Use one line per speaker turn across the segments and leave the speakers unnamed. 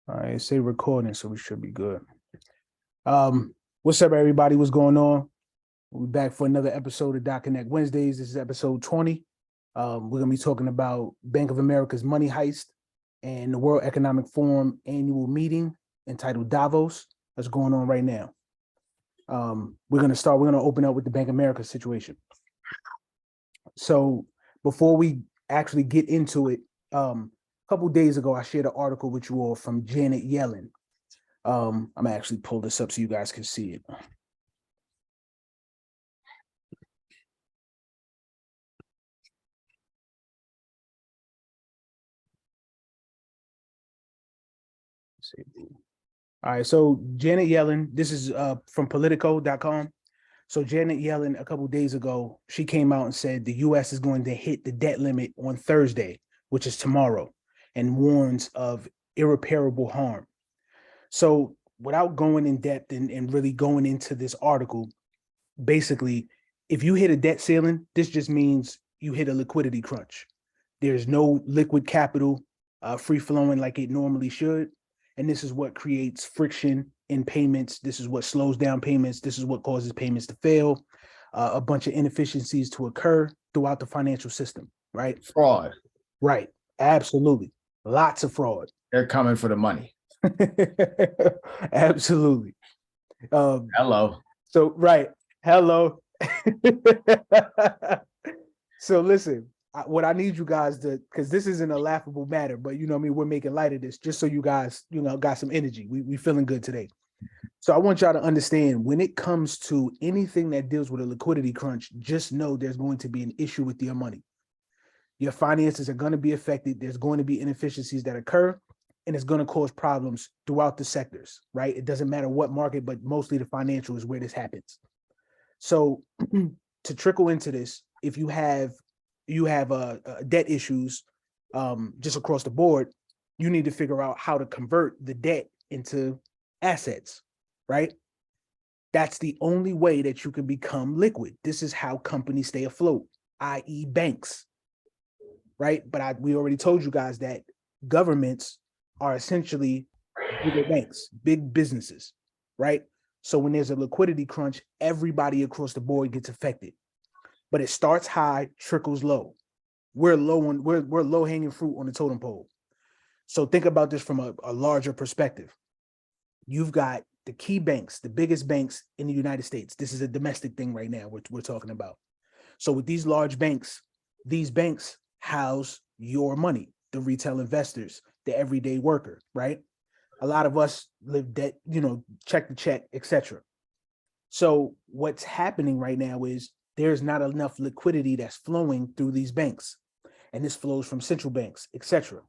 All right, say recording, so we should be good. What's up, everybody? What's going on? We're back for another episode of .Connect Wednesdays. This is episode 20. We're gonna be talking about Bank of America's money heist and the World Economic Forum annual meeting entitled Davos that's going on right now. We're gonna open up with the Bank of America situation. So before we actually get into it, a couple days ago, I shared an article with you all from Janet Yellen. I'm gonna actually pull this up so you guys can see it. All right, so Janet Yellen, this is from Politico.com. So Janet Yellen, a couple days ago, she came out and said the U.S. is going to hit the debt limit on Thursday, which is tomorrow, and warns of irreparable harm. So without going in depth and really going into this article, basically, if you hit a debt ceiling, this just means you hit a liquidity crunch. There's no liquid capital free flowing like it normally should. And this is what creates friction in payments. This is what slows down payments. This is what causes payments to fail, a bunch of inefficiencies to occur throughout the financial system, right?
Fraud.
Right. Absolutely. Lots of fraud.
They're coming for the money.
Absolutely.
Hello.
So, right. Hello. So listen, what I need you guys to, because this isn't a laughable matter, but you know what I mean, we're making light of this just so you guys, got some energy. We feeling good today. So I want y'all to understand, when it comes to anything that deals with a liquidity crunch, just know there's going to be an issue with your money. Your finances are going to be affected. There's going to be inefficiencies that occur, and it's going to cause problems throughout the sectors, right? It doesn't matter what market, but mostly the financial is where this happens. So to trickle into this, if you have debt issues just across the board, you need to figure out how to convert the debt into assets, right? That's the only way that you can become liquid. This is how companies stay afloat, i.e. banks, right? But we already told you guys that governments are essentially bigger banks, big businesses, right? So when there's a liquidity crunch, everybody across the board gets affected. But it starts high, trickles low. We're low hanging fruit on the totem pole. So think about this from a larger perspective. You've got the key banks, the biggest banks in the United States. This is a domestic thing right now we're talking about. So with these large banks, these banks house your money, the retail investors, the everyday worker, right? A lot of us live debt, check to check, etc. So what's happening right now is there's not enough liquidity that's flowing through these banks. And this flows from central banks, etc.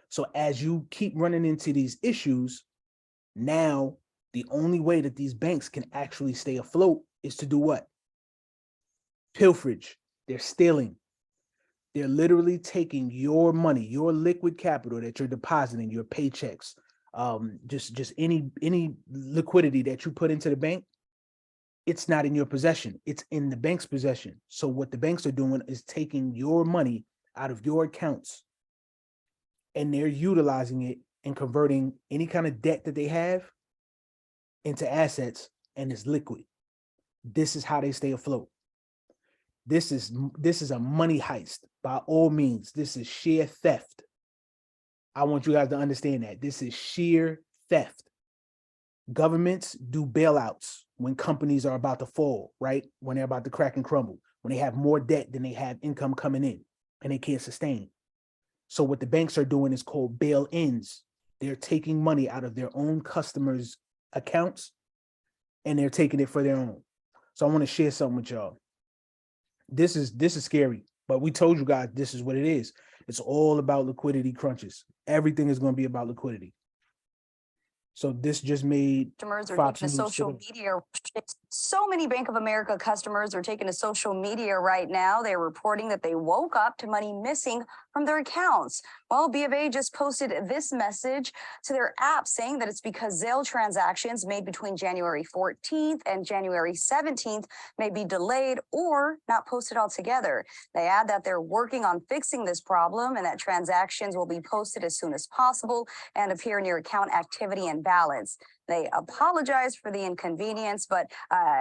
So as you keep running into these issues, now the only way that these banks can actually stay afloat is to do what? Pilferage. They're stealing. They're literally taking your money, your liquid capital that you're depositing, your paychecks, just any liquidity that you put into the bank. It's not in your possession. It's in the bank's possession. So what the banks are doing is taking your money out of your accounts, and they're utilizing it and converting any kind of debt that they have into assets, and it's liquid. This is how they stay afloat. This is a money heist. By all means, this is sheer theft. I want you guys to understand that. This is sheer theft. Governments do bailouts when companies are about to fall, right? When they're about to crack and crumble, when they have more debt than they have income coming in and they can't sustain. So what the banks are doing is called bail-ins. They're taking money out of their own customers' accounts and they're taking it for their own. So I want to share something with y'all. This is scary, but we told you guys this is what it is. It's all about liquidity crunches. Everything is going to be about liquidity. So this just made
customers are taking to social media. So many Bank of America customers are taking to social media right now. They're reporting that they woke up to money missing from their accounts. Well, B of A just posted this message to their app saying that it's because Zelle transactions made between January 14th and January 17th may be delayed or not posted altogether. They add that they're working on fixing this problem and that transactions will be posted as soon as possible and appear near account activity and balance. They apologize for the inconvenience, but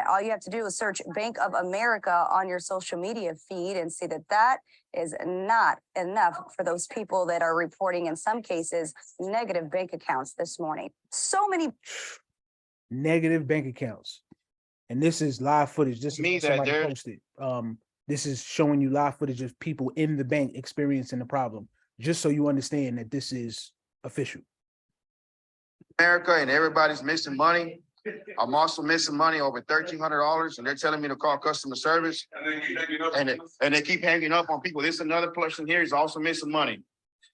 all you have to do is search Bank of America on your social media feed and see that that is not enough for those people that are reporting, in some cases, negative bank accounts this morning. So many
negative bank accounts. And this is live footage. This is what somebody posted. This is showing you live footage of people in the bank experiencing the problem, just so you understand that this is official.
America and everybody's missing money. I'm also missing money over $1,300, and they're telling me to call customer service. And they keep hanging up on people. This another person here is also missing money.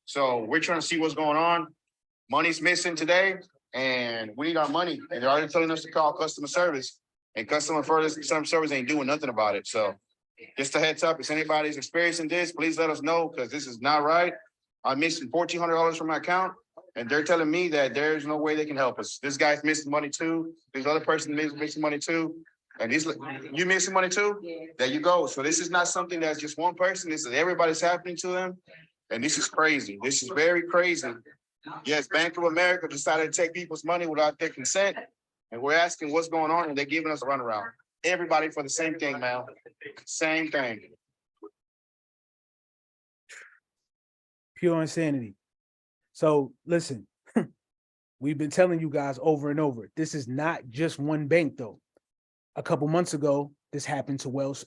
So we're trying to see what's going on. Money's missing today, and we need our money. And they're already telling us to call customer service, and customer service ain't doing nothing about it. So just a heads up, if anybody's experiencing this, please let us know, because this is not right. I'm missing $1,400 from my account. And they're telling me that there's no way they can help us. This guy's missing money too. This other person missing money too. And you missing money too? Yeah. There you go. So this is not something that's just one person. This is everybody's happening to them. And this is crazy. This is very crazy. Yes, Bank of America decided to take people's money without their consent. And we're asking what's going on, and they're giving us a runaround. Everybody for the same thing, man. Same thing.
Pure insanity. So listen, we've been telling you guys over and over, this is not just one bank though. A couple months ago, this happened to Wells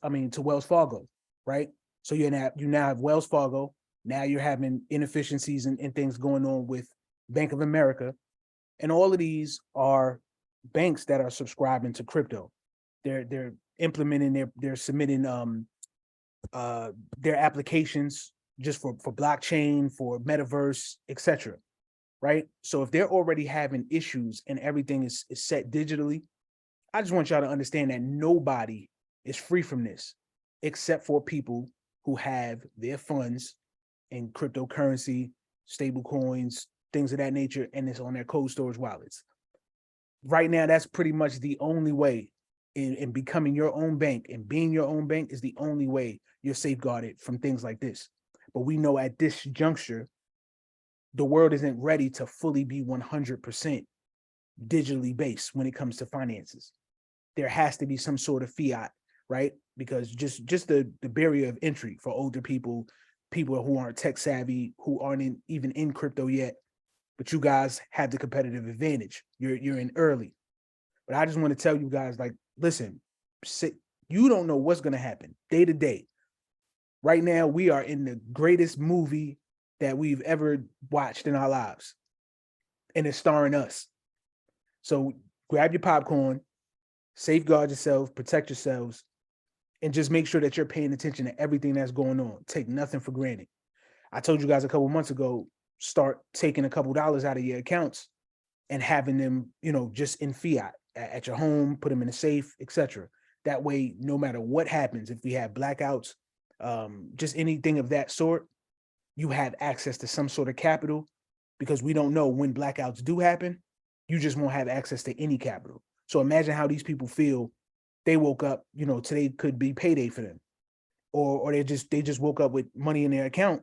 Fargo, right? So you now have Wells Fargo. Now you're having inefficiencies and things going on with Bank of America. And all of these are banks that are subscribing to crypto. They're implementing, they're submitting their applications just for blockchain, for metaverse, etc. Right? So if they're already having issues and everything is set digitally, I just want y'all to understand that nobody is free from this, except for people who have their funds in cryptocurrency, stable coins, things of that nature, and it's on their cold storage wallets. Right now, that's pretty much the only way in becoming your own bank, and being your own bank is the only way you're safeguarded from things like this. But we know at this juncture, the world isn't ready to fully be 100% digitally based when it comes to finances. There has to be some sort of fiat, right? Because just the barrier of entry for older people who aren't tech savvy, who aren't even in crypto yet, but you guys have the competitive advantage. You're in early. But I just want to tell you guys, like, listen, you don't know what's going to happen day to day. Right now, we are in the greatest movie that we've ever watched in our lives, and it's starring us. So grab your popcorn, safeguard yourself, protect yourselves, and just make sure that you're paying attention to everything that's going on. Take nothing for granted. I told you guys a couple months ago, start taking a couple dollars out of your accounts and having them, just in fiat at your home, put them in a safe, etc. That way, no matter what happens, if we have blackouts, just anything of that sort, you have access to some sort of capital, because we don't know when blackouts do happen. You just won't have access to any capital. So imagine how these people feel. They woke up, today could be payday for them, or they just woke up with money in their account,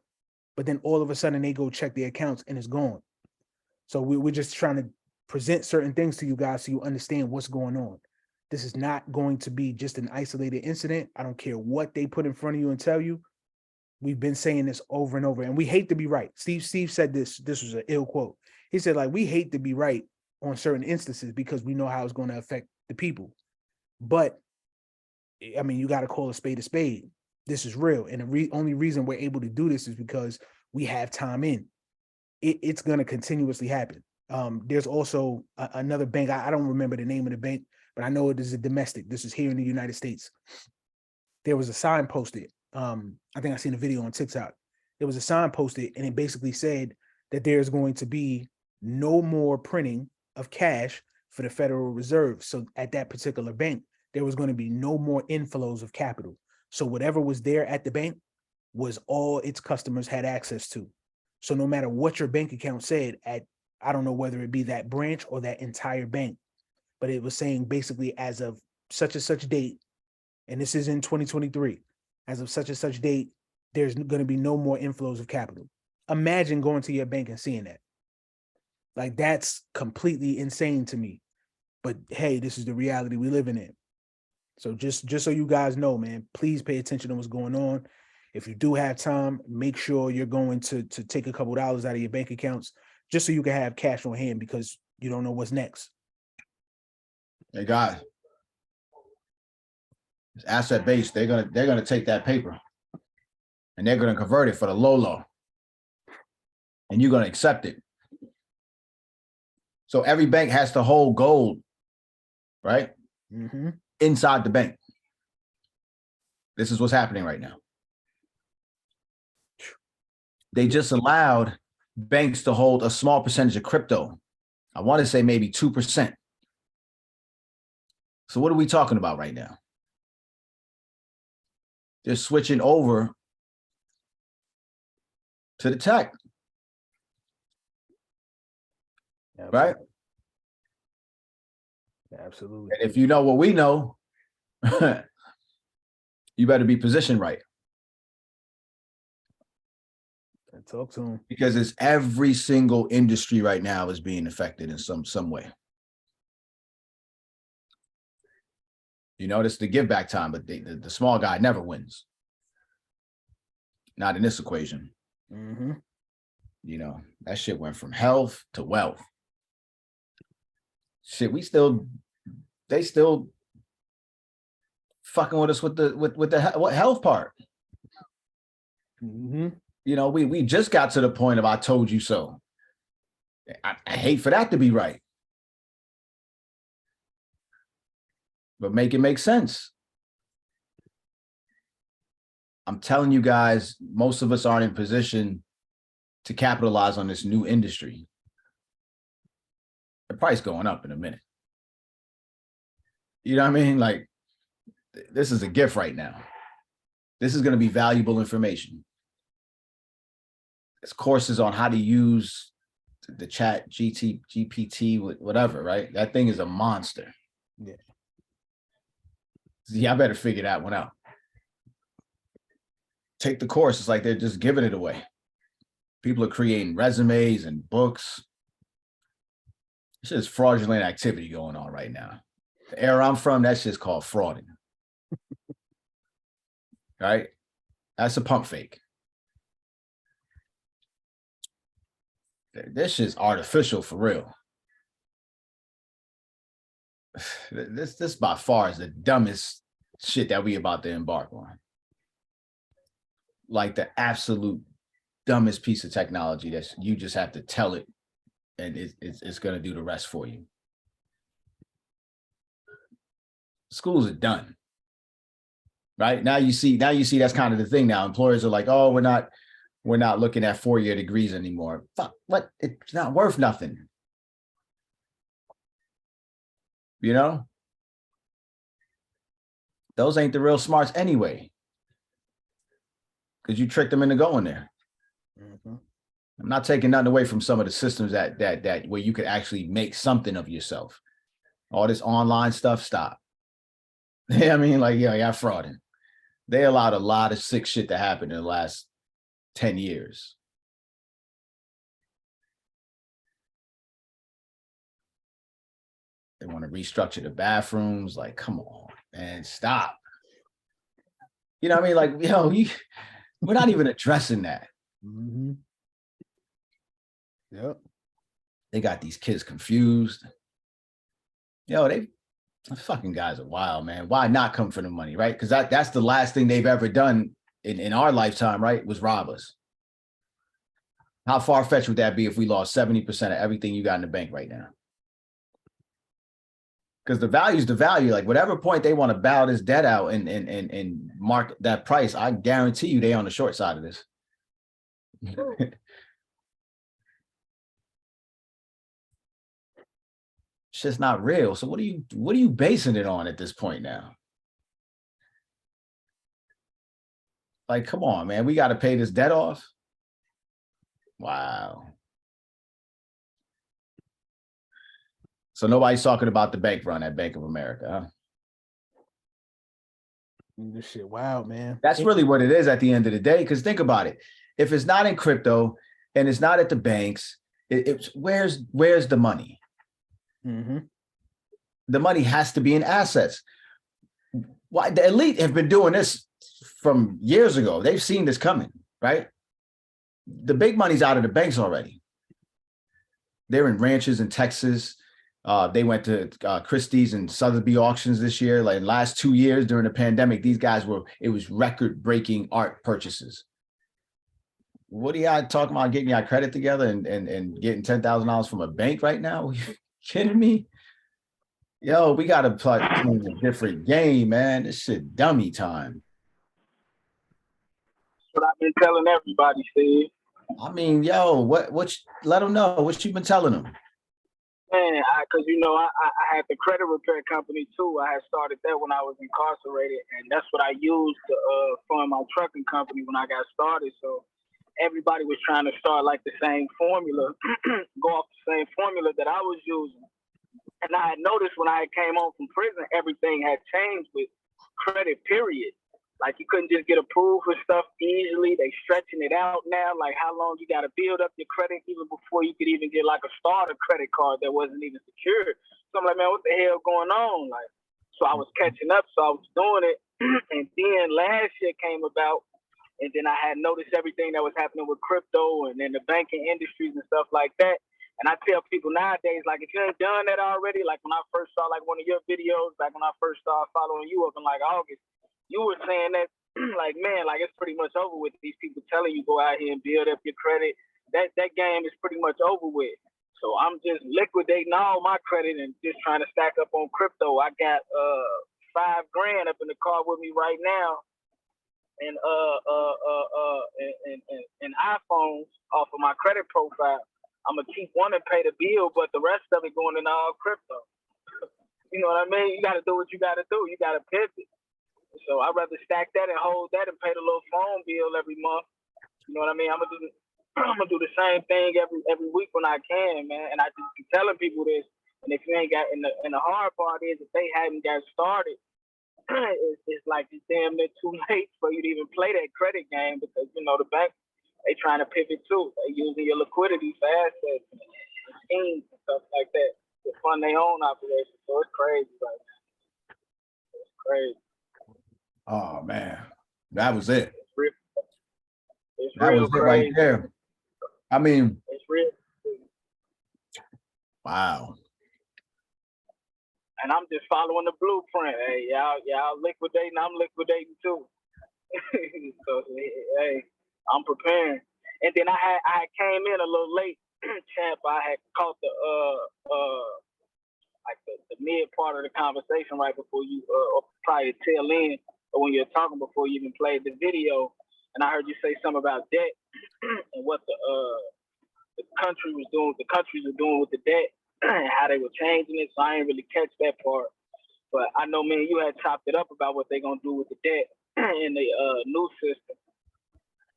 but then all of a sudden they go check their accounts and it's gone. So we're just trying to present certain things to you guys so you understand what's going on. This is not going to be just an isolated incident. I don't care what they put in front of you and tell you. We've been saying this over and over, and we hate to be right. Steve said this was an ill quote. He said, like, we hate to be right on certain instances because we know how it's going to affect the people. But I mean, you got to call a spade a spade. This is real. And the only reason we're able to do this is because we have time in. It's going to continuously happen. There's also another bank. I don't remember the name of the bank, but I know it is a domestic. This is here in the United States. There was a sign posted. I think I seen a video on TikTok. There was a sign posted, and it basically said that there's going to be no more printing of cash for the Federal Reserve. So at that particular bank, there was going to be no more inflows of capital. So whatever was there at the bank was all its customers had access to. So no matter what your bank account said at, I don't know whether it be that branch or that entire bank, but it was saying basically as of such and such date, and this is in 2023, as of such and such date, there's going to be no more inflows of capital. Imagine going to your bank and seeing that. Like, that's completely insane to me. But hey, this is the reality we living in. So just so you guys know, man, please pay attention to what's going on. If you do have time, make sure you're going to take a couple dollars out of your bank accounts just so you can have cash on hand, because you don't know what's next.
Hey guys, it's asset based. They're gonna take that paper and they're gonna convert it for the low, and you're gonna accept it. So every bank has to hold gold, right?
Mm-hmm.
Inside the bank. This is what's happening right now. They just allowed banks to hold a small percentage of crypto. I want to say maybe 2%. So what are we talking about right now? They're switching over to the tech. Right?
Absolutely.
And if you know what we know, you better be positioned right.
Talk to him.
Because it's every single industry right now is being affected in some way. You notice the give back time, but the small guy never wins. Not in this equation.
Mm-hmm.
You know, that shit went from health to wealth. Shit, they still fucking with us with the health part.
Mm-hmm.
You know, we just got to the point of I told you so. I hate for that to be right. But make it make sense. I'm telling you guys, most of us aren't in position to capitalize on this new industry. The price going up in a minute. You know what I mean? Like, this is a gift right now. This is going to be valuable information. It's courses on how to use the chat, GPT, whatever, right? That thing is a monster.
Yeah.
Yeah, I better figure that one out. Take the course. It's like they're just giving it away. People are creating resumes and books. This is fraudulent activity going on right now. The era I'm from, that's just called frauding. Right? That's a pump fake. This shit's artificial for real. This by far is the dumbest shit that we about to embark on. Like the absolute dumbest piece of technology that you just have to tell it and it's going to do the rest for you. Schools are done. Right? Now you see that's kind of the thing now. Employers are like, oh, we're not looking at 4-year degrees anymore. Fuck, what? It's not worth nothing. You know? Those ain't the real smarts anyway. Because you tricked them into going there.
Mm-hmm.
I'm not taking nothing away from some of the systems that where you could actually make something of yourself. All this online stuff, stop. Yeah, I mean, like, yeah, frauding. They allowed a lot of sick shit to happen in the last 10 years. They want to restructure the bathrooms. Like, come on, man, stop. You know what I mean? Like, we're not even addressing that.
Mm-hmm. Yep.
They got these kids confused. They fucking guys are wild, man. Why not come for the money, right? Because that's the last thing they've ever done in our lifetime, right? Was rob us. How far-fetched would that be if we lost 70% of everything you got in the bank right now? Because the value is the value. Like, whatever point they want to bow this debt out and mark that price, I guarantee you they on the short side of this. It's just not real. So what are you basing it on at this point now? Like, come on, man. We got to pay this debt off. Wow. So nobody's talking about the bank run at Bank of America, huh?
This shit wild, man.
That's really what it is at the end of the day. Because think about it. If it's not in crypto and it's not at the banks, it's where's the money?
Mm-hmm.
The money has to be in assets. Why the elite have been doing this from years ago. They've seen this coming, right? The big money's out of the banks already. They're in ranches in Texas. They went to Christie's and Sotheby's auctions this year. Like in the last 2 years during the pandemic, these guys it was record-breaking art purchases. What are y'all talking about getting y'all credit together and getting $10,000 from a bank right now? Are you kidding me? Yo, we got to play a different game, man. This shit dummy time.
What I've been telling everybody, Steve.
I mean, yo, let them know what you been telling them.
Man, because I had the credit repair company too. I had started that when I was incarcerated, and that's what I used to fund my trucking company when I got started. So everybody was trying to start like the same formula, go off the same formula that I was using. And I had noticed when I came home from prison, everything had changed with credit, period. Like you couldn't just get approved for stuff easily. They stretching it out now. Like how long you got to build up your credit even before you could even get like a starter credit card that wasn't even secured. So I'm like, man, what the hell going on? Like, so I was catching up. So I was doing it. And then last year came about. And then I had noticed everything that was happening with crypto and then the banking industries and stuff like that. And I tell people nowadays, like, if you ain't done that already, like when I first saw like one of your videos, back when I first started following you up in like August, you were saying that, like, man, like it's pretty much over with. These people telling you go out here and build up your credit. That game is pretty much over with. So I'm just liquidating all my credit and just trying to stack up on crypto. I got $5,000 up in the car with me right now, and iPhones off of my credit profile. I'm gonna keep one and pay the bill, but the rest of it going in all crypto. You know what I mean? You got to do what you got to do. You got to pivot. So I'd rather stack that and hold that and pay the little phone bill every month. You know what I mean? I'm gonna do the same thing every week when I can, man. And I just be telling people this. And if you ain't got, and the hard part is if they haven't got started, it's like it's damn near too late for you to even play that credit game because the bank, they trying to pivot too. They using your liquidity for assets and schemes and stuff like that to fund their own operations. So it's crazy right now. It's crazy.
Oh man, that was it.
It's
that
real
was
crazy.
It right there. I mean,
it's real.
Wow.
And I'm just following the blueprint. Hey, y'all liquidating. I'm liquidating too. So hey, I'm preparing. And then I came in a little late, champ. I had caught the like the mid part of the conversation right before you or probably tail end or when you're talking before you even played the video. And I heard you say something about debt and what the country was doing, the countries were doing with the debt and how they were changing it. So I didn't really catch that part. But I know, man, you had chopped it up about what they're gonna do with the debt in the new system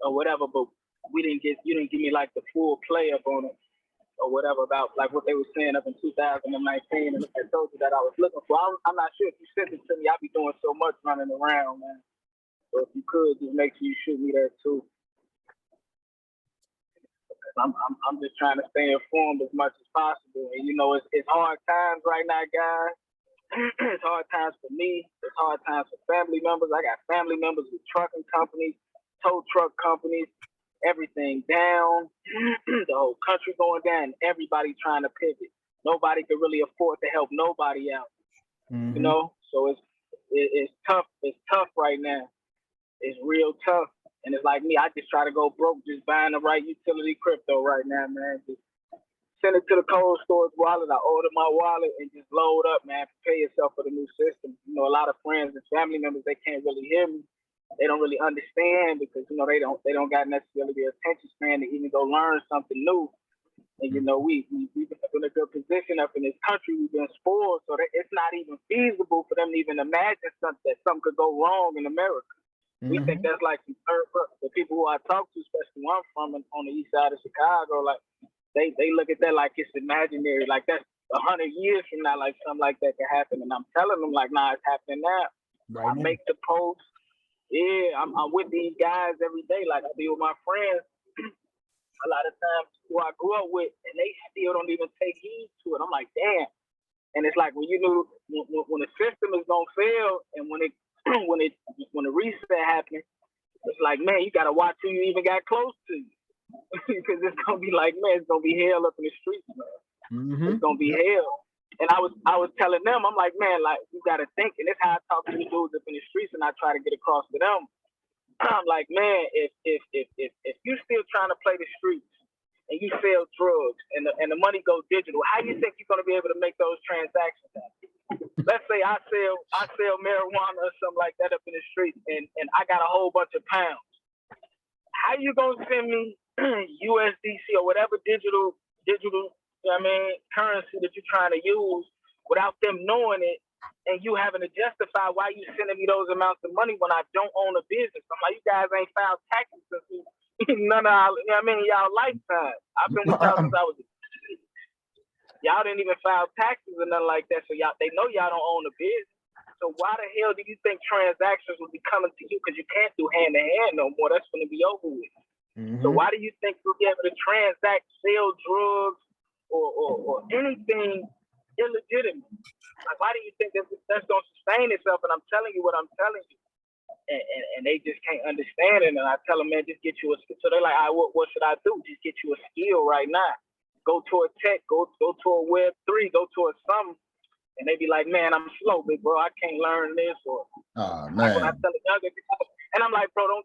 or whatever. But you didn't give me like the full play up on it or whatever about like what they were saying up in 2019. And I told you that I was looking for. I'm not sure if you sent it to me. I'll be doing so much running around, man. So if you could, just make sure you shoot me that too. I'm just trying to stay informed as much as possible. And it's hard times right now, guys. It's hard times for me. It's hard times for family members. I got family members with trucking companies, tow truck companies, everything down. The whole country going down. Everybody trying to pivot. Nobody can really afford to help nobody out.
Mm-hmm.
So it's tough. It's tough right now. It's real tough. And it's like me, I just try to go broke just buying the right utility crypto right now, man. Just send it to the cold storage wallet. I order my wallet and just load up, man. Prepare yourself for the new system. A lot of friends and family members, they can't really hear me. They don't really understand because, they don't got necessarily the attention span to even go learn something new. And, we've been in a good position up in this country. We've been spoiled. So that it's not even feasible for them to even imagine that something could go wrong in America. We think that's like some third world. The people who I talk to, especially where I'm from on the east side of Chicago, like they look at that like it's imaginary, like that's 100 years from now, like something like that can happen. And I'm telling them like, nah, it's happening now.
Right
I
now.
make the post. Yeah, I'm with these guys every day. Like I be with my friends a lot of times who I grew up with, and they still don't even take heed to it. I'm like, damn. And it's like when you know when the system is gonna fail, and when the reset happens, it's like, man, you gotta watch who you even got close to, because it's gonna be like, man, it's gonna be hell up in the streets, man. It's gonna be hell. And I was telling them, I'm like, man, like you gotta think, and this is how I talk to the dudes up in the streets, and I try to get across to them. I'm like, man, if you still trying to play the streets and you sell drugs and the money goes digital, how do you think you're gonna be able to make those transactions happen? Let's say I sell marijuana or something like that up in the street, and I got a whole bunch of pounds. How you gonna send me USDC or whatever digital, you know what I mean, currency that you're trying to use without them knowing it, and you having to justify why you sending me those amounts of money when I don't own a business? I'm like, you guys ain't filed taxes since none of our, you know what I mean, y'all lifetime. I've been with y'all since I was a kid. Y'all didn't even file taxes or nothing like that, so they know y'all don't own a business. So why the hell do you think transactions will be coming to you? Because you can't do hand to hand no more. That's going to be over with. So why do you think you'll be able to transact, sell drugs, or anything illegitimate? Like, why do you think that's going to sustain itself? And I'm telling you what I'm telling you. And they just can't understand it. And I tell them, man, just get you a skill. So they're like, what should I do? Just get you a skill right now. Go to a tech, go to a Web3, go to a something. And they be like, man, I'm slow, big bro. I can't learn this. Or
oh, man.
like when I tell the younger people, and I'm like, bro, don't.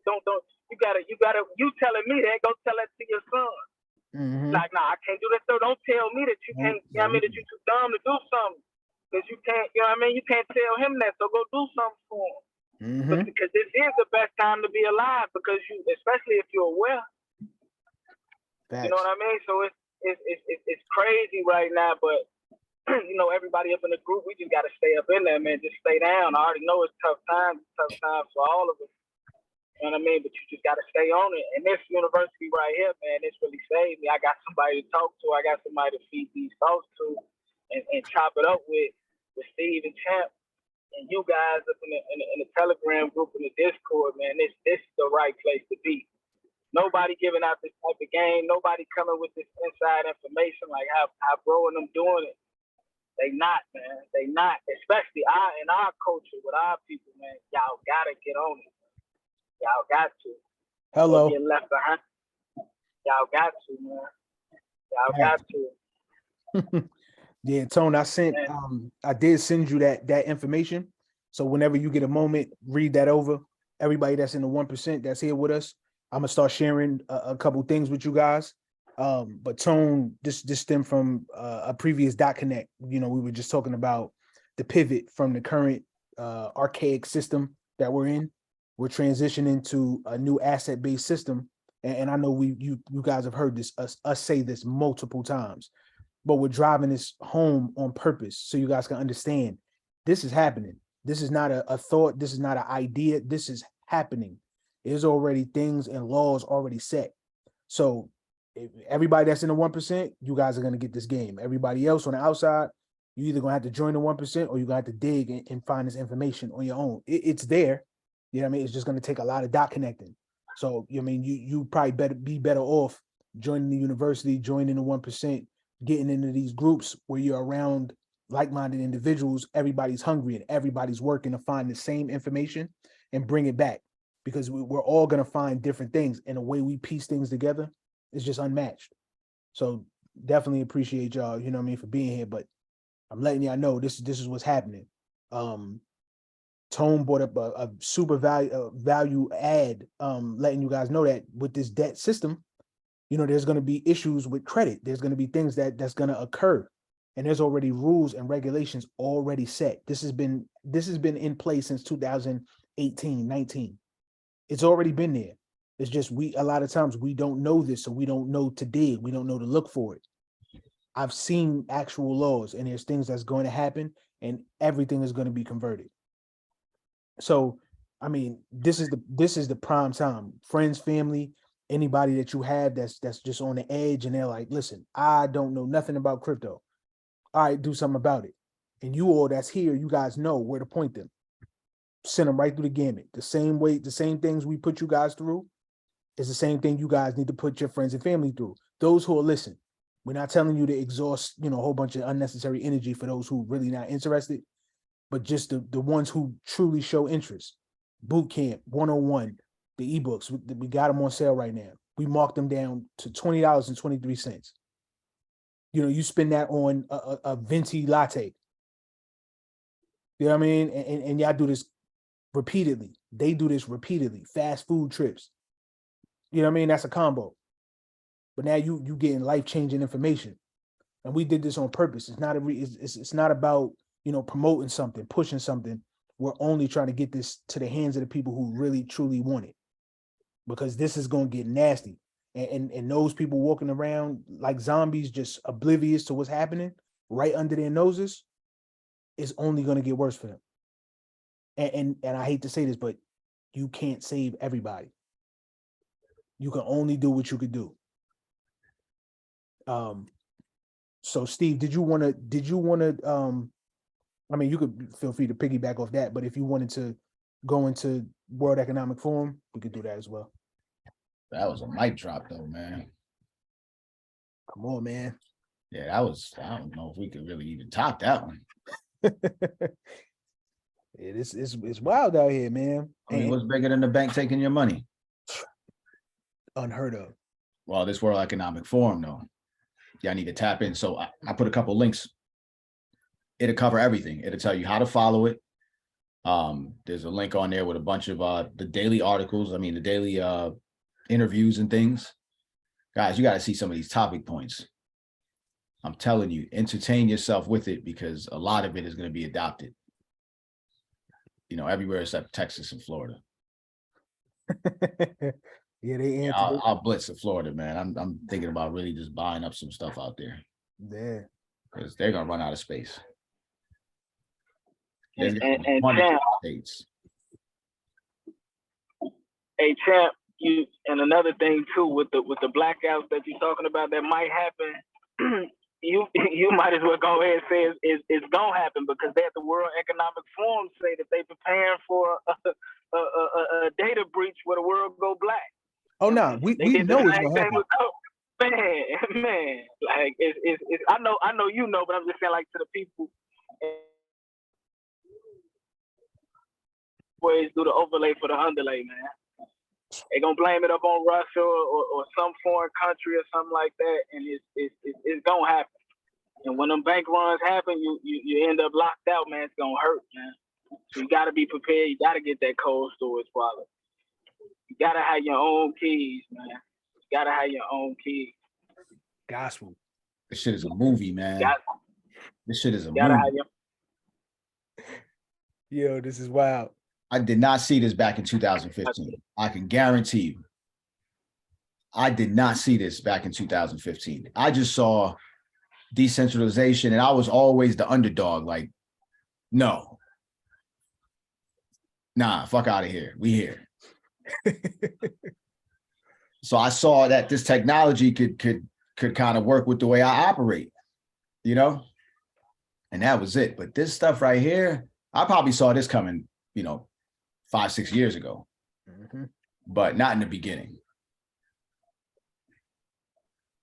You telling me that, go tell that to your son. Like, nah, I can't do this. So don't tell me that you can't, you know what I mean, that you're too dumb to do something. Because you can't, you know what I mean? You can't tell him that. So go do something for him. Because this is the best time to be alive, because especially if you're aware.
Facts.
You know what I mean? So it's crazy right now, but you know, everybody up in the group, we just got to stay up in there, man. Just stay down. I already know it's tough times for all of us. You know what I mean? But you just got to stay on it. And this university right here, man, this really saved me. I got somebody to talk to. I got somebody to feed these thoughts to and chop it up with Steve and Champ and you guys up in the Telegram group, in the Discord, man. This is the right place to be. Nobody giving out this type of game. Nobody coming with this inside information like how bro and them doing it. They not, man. They not. Especially in our culture with our people, man. Y'all gotta get on it. Y'all got to.
Hello.
Don't get left behind. Y'all got to, man. Y'all got to.
Yeah, Tone, I did send you that information. So whenever you get a moment, read that over. Everybody that's in the 1% that's here with us, I'm gonna start sharing a couple things with you guys. But Tone, this stemmed from a previous dot connect. You know, we were just talking about the pivot from the current archaic system that we're in. We're transitioning to a new asset-based system. And I know you guys have heard this, us say this multiple times, but we're driving this home on purpose so you guys can understand this is happening. This is not a thought. This is not an idea. This is happening. There's already things and laws already set. So everybody that's in the 1%, you guys are going to get this game. Everybody else on the outside, you either going to have to join the 1% or you're going to have to dig and find this information on your own. It's there. You know what I mean? It's just going to take a lot of dot connecting. So, I mean, you probably be better off joining the university, joining the 1%, getting into these groups where you're around like-minded individuals. Everybody's hungry and everybody's working to find the same information and bring it back, because we're all going to find different things, and the way we piece things together is just unmatched. So definitely appreciate y'all, you know what I mean, for being here, but I'm letting y'all know this is what's happening. Tone brought up a super value add, letting you guys know that with this debt system, you know, there's going to be issues with credit. There's going to be things that's going to occur, and there's already rules and regulations already set. This has been in place since 2018, 19. It's already been there. It's just a lot of times we don't know this, so we don't know to dig. We don't know to look for it. I've seen actual laws, and there's things that's going to happen, and everything is going to be converted. So I mean, this is the prime time. Friends, family, anybody that you have that's just on the edge and they're like, listen, I don't know nothing about crypto. All right, do something about it. And you all that's here, you guys know where to point them. Send them right through the gamut. The same way, the same things we put you guys through is the same thing you guys need to put your friends and family through. Those who are listening, we're not telling you to exhaust, a whole bunch of unnecessary energy for those who really not interested, but just the ones who truly show interest. Boot Camp 101, the ebooks, we got them on sale right now. We marked them down to $20.23. You spend that on a venti latte. You know what I mean? And y'all do this repeatedly. They do this repeatedly. Fast food trips. You know what I mean? That's a combo. But now you getting life-changing information. And we did this on purpose. It's not it's not about, promoting something, pushing something. We're only trying to get this to the hands of the people who really truly want it. Because this is going to get nasty. And those people walking around like zombies, just oblivious to what's happening right under their noses, is only going to get worse for them. And I hate to say this, but you can't save everybody. You can only do what you could do. So Steve, did you want to, I mean, you could feel free to piggyback off that, but if you wanted to go into World Economic Forum, we could do that as well.
That was a mic drop though, man.
Come on, man.
Yeah, I don't know if we could really even top that one.
It's wild out here, man.
I mean, what's bigger than the bank taking your money?
Unheard of.
Well, this World Economic Forum, though, y'all need to tap in. So I put a couple links. It'll cover everything. It'll tell you how to follow it. There's a link on there with a bunch of the daily articles. I mean, the daily interviews and things. Guys, you got to see some of these topic points. I'm telling you, entertain yourself with it because a lot of it is going to be adopted. Everywhere except Texas and Florida.
Yeah, they answered.
I'll blitz to Florida, man. I'm thinking about really just buying up some stuff out there.
Yeah,
because they're gonna run out of space.
And Champ,
states.
Hey Champ, and another thing too with the blackouts that you're talking about that might happen. You might as well go ahead and say it's gonna happen because they at the World Economic Forum say that they preparing for a data breach where the world go black.
Oh no, we know it's gonna happen.
Man, like it's I know but I'm just saying like to the people. Ways do the overlay for the underlay, man. They gonna blame it up on Russia or some foreign country or something like that, and it's gonna happen. And when them bank runs happen, you end up locked out, man. It's gonna hurt, man. So you gotta be prepared. You gotta get that cold storage wallet. You gotta have your own keys, man. You gotta have your own keys.
Gospel.
This shit is a movie, man. This shit is a movie.
Have
Yo, this is wild.
I did not see this back in 2015. I can guarantee you. I did not see this back in 2015. I just saw decentralization and I was always the underdog. Like, no. Nah, fuck out of here. We here. So I saw that this technology could kind of work with the way I operate, and that was it. But this stuff right here, I probably saw this coming, 5-6 years ago, but not in the beginning.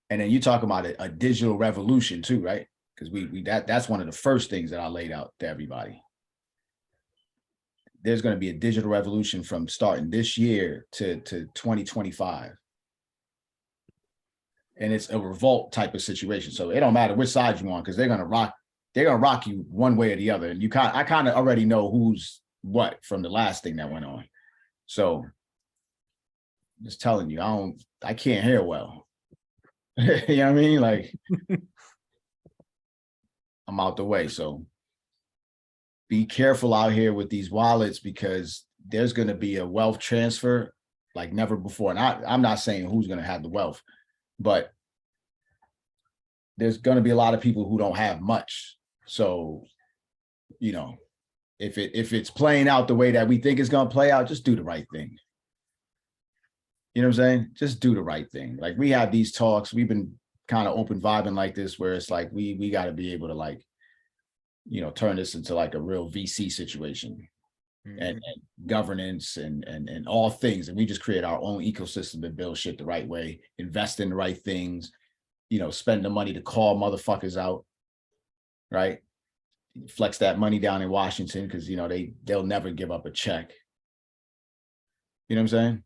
And then you talk about a digital revolution too, right? Because that's one of the first things that I laid out to everybody. There's going to be a digital revolution from starting this year to 2025. And it's a revolt type of situation. So it don't matter which side you on, because they're gonna rock you one way or the other. And I kind of already know who's what from the last thing that went on. So just telling you, I can't hear well. You know what I mean? Like I'm out the way. So be careful out here with these wallets because there's going to be a wealth transfer like never before. And I'm not saying who's going to have the wealth, but there's going to be a lot of people who don't have much. So, if it's playing out the way that we think it's gonna play out, just do the right thing. You know what I'm saying? Just do the right thing. Like we have these talks, we've been kind of open vibing like this, where it's like we got to be able to like, you know, turn this into like a real VC situation. And governance and all things, and we just create our own ecosystem and build shit the right way, invest in the right things, you know, spend the money to call motherfuckers out, right? Flex that money down in Washington because, you know, they'll never give up a check. You know what I'm saying?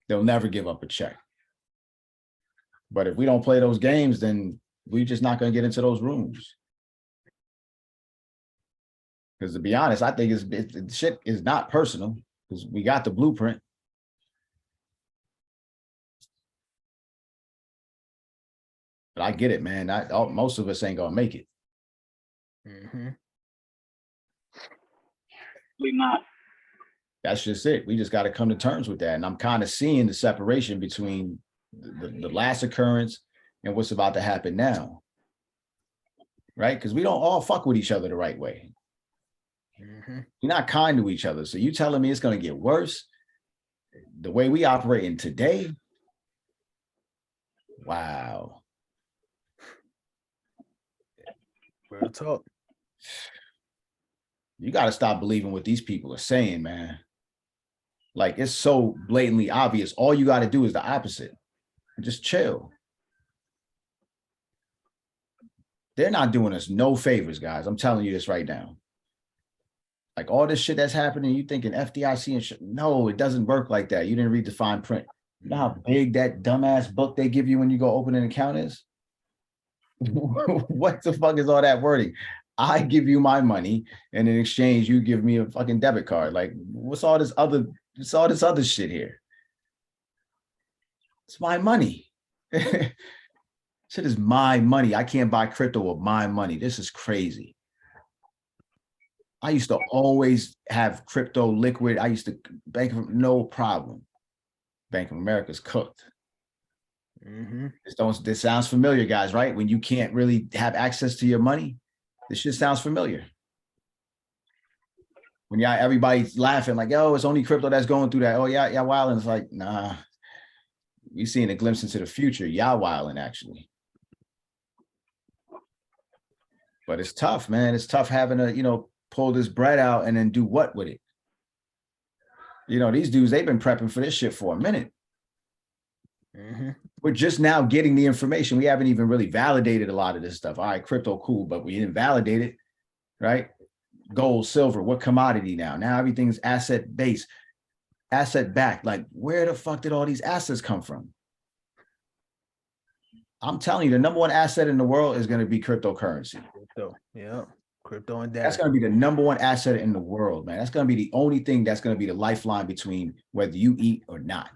They'll never give up a check. But if we don't play those games, then we're just not going to get into those rooms. Because to be honest, I think shit is not personal because we got the blueprint. But I get it, man. Most of us ain't gonna make it.
We're not.
That's just it. We just got to come to terms with that. And I'm kind of seeing the separation between the last occurrence and what's about to happen now. Right? Because we don't all fuck with each other the right way. You're not kind to each other. So you telling me it's going to get worse the way we operate in today? Wow.
Real talk.
You got to stop believing what these people are saying, man. Like, it's so blatantly obvious. All you got to do is the opposite. Just chill. They're not doing us no favors, guys. I'm telling you this right now. Like all this shit that's happening, you thinking FDIC and shit. No, it doesn't work like that. You didn't read the fine print. You know how big that dumbass book they give you when you go open an account is? What the fuck is all that wording? I give you my money, and in exchange, you give me a fucking debit card. Like, what's all this other shit here? It's my money. Shit is my money. I can't buy crypto with my money. This is crazy. I used to always have crypto liquid. I used to no problem. Bank of America's cooked. This sounds familiar, guys, right? When you can't really have access to your money, this shit sounds familiar. When everybody's laughing like, "Yo, it's only crypto that's going through that." Oh yeah, wilding. It's like, nah, we seeing a glimpse into the future. Y'all wilding actually. But it's tough, man. It's tough having to, you know, pull this bread out and then do what with it? You know, these dudes, they've been prepping for this shit for a minute. We're just now getting the information. We haven't even really validated a lot of this stuff. All right, crypto, cool, but we didn't validate it, right? Gold, silver, what commodity now? Now everything's asset-based, asset-backed. Like, where the fuck did all these assets come from? I'm telling you, the number one asset in the world is going to be cryptocurrency.
Crypto and data.
That's going to be the number one asset in the world, man. That's going to be the only thing that's going to be the lifeline between whether you eat or not.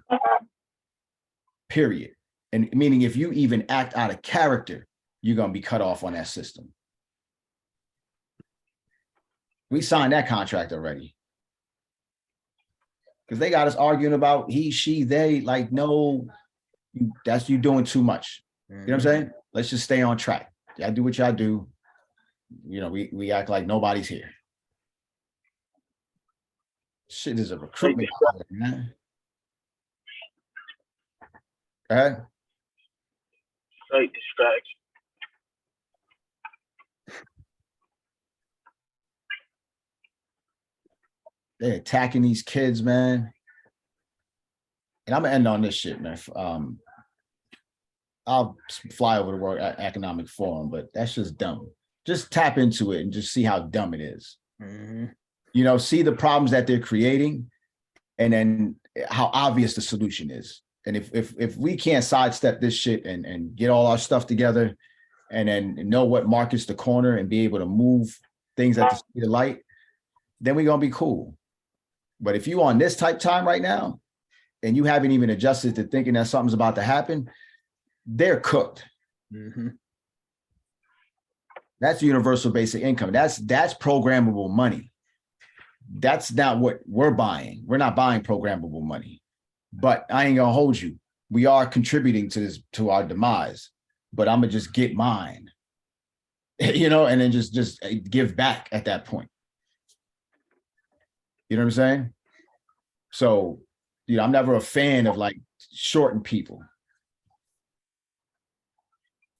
Period. And meaning if you even act out of character, you're going to be cut off on that system. We signed that contract already. Because they got us arguing about he, she, they. Like, no, that's you doing too much. You know what I'm saying? Let's just stay on track. Y'all do what y'all do. You know, we act like nobody's here. Shit is a recruitment, man. Go ahead.
Straight distraction.
They're attacking these kids, man. And I'm gonna end on this shit, man. I'll fly over the World Economic Forum, but that's just dumb. Just tap into it and just see how dumb it is. You know, see the problems that they're creating, and then how obvious the solution is. And if we can't sidestep this shit and get all our stuff together, and then know what markets the corner and be able to move things at the speed of light, then we're gonna be cool. But if you on this type time right now, and you haven't even adjusted to thinking that something's about to happen, they're cooked. That's universal basic income. That's programmable money. That's not what we're buying. We're not buying programmable money. But I ain't gonna hold you. We are contributing to this, to our demise. But I'm gonna just get mine, you know, and then just give back at that point. You know what I'm saying? So, I'm never a fan of like shorting people.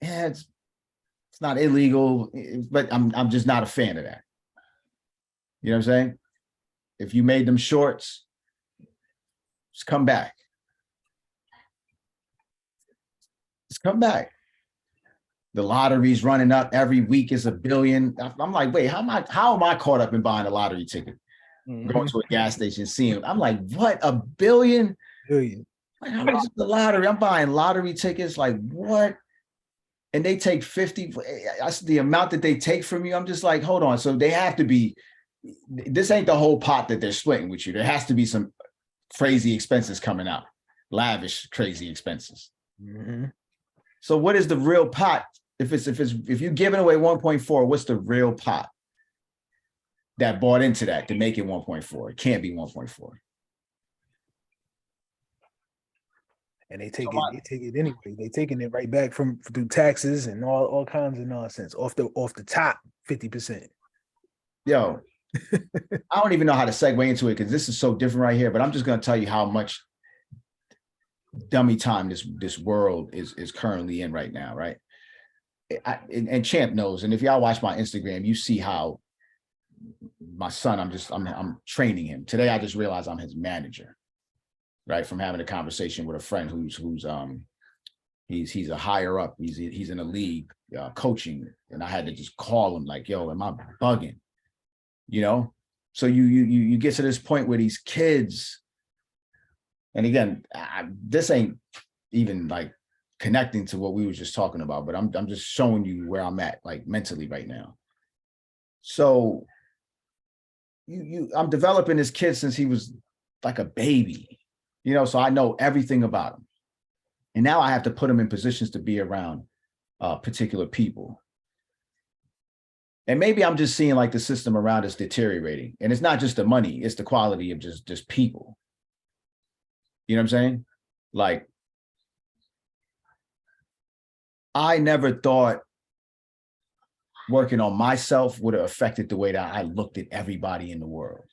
Yeah, it's not illegal, but I'm just not a fan of that. You know what I'm saying? If you made them shorts, just come back. Just come back. The lottery's running up every week is $1 billion. I'm like, wait, how am I caught up in buying a lottery ticket? Going to a gas station, seeing, I'm like, what, $1 billion?
Billion.
Like, how much is the lottery? I'm buying lottery tickets, like what? And they take 50. That's the amount that they take from you. I'm just like, hold on. So they have to be, this ain't the whole pot that they're splitting with you. There has to be some crazy expenses coming out, lavish, crazy expenses. So what is the real pot? If you're giving away 1.4, what's the real pot that bought into that to make it 1.4? It can't be 1.4.
And they take it anyway. They taking it right back through taxes and all kinds of nonsense off the top 50%.
Yo, I don't even know how to segue into it because this is so different right here. But I'm just gonna tell you how much dummy time this world is currently in right now, right? And Champ knows. And if y'all watch my Instagram, you see how my son, I'm training him. Today I just realized I'm his manager. Right, from having a conversation with a friend he's a higher up, he's in a league coaching, and I had to just call him like, yo, am I bugging? So you get to this point where these kids, and again, this ain't even like connecting to what we were just talking about, but I'm just showing you where I'm at like mentally right now. So I'm developing this kid since he was like a baby. So I know everything about him. And now I have to put him in positions to be around particular people. And maybe I'm just seeing like the system around us deteriorating. And it's not just the money, it's the quality of just people. You know what I'm saying? Like, I never thought working on myself would have affected the way that I looked at everybody in the world.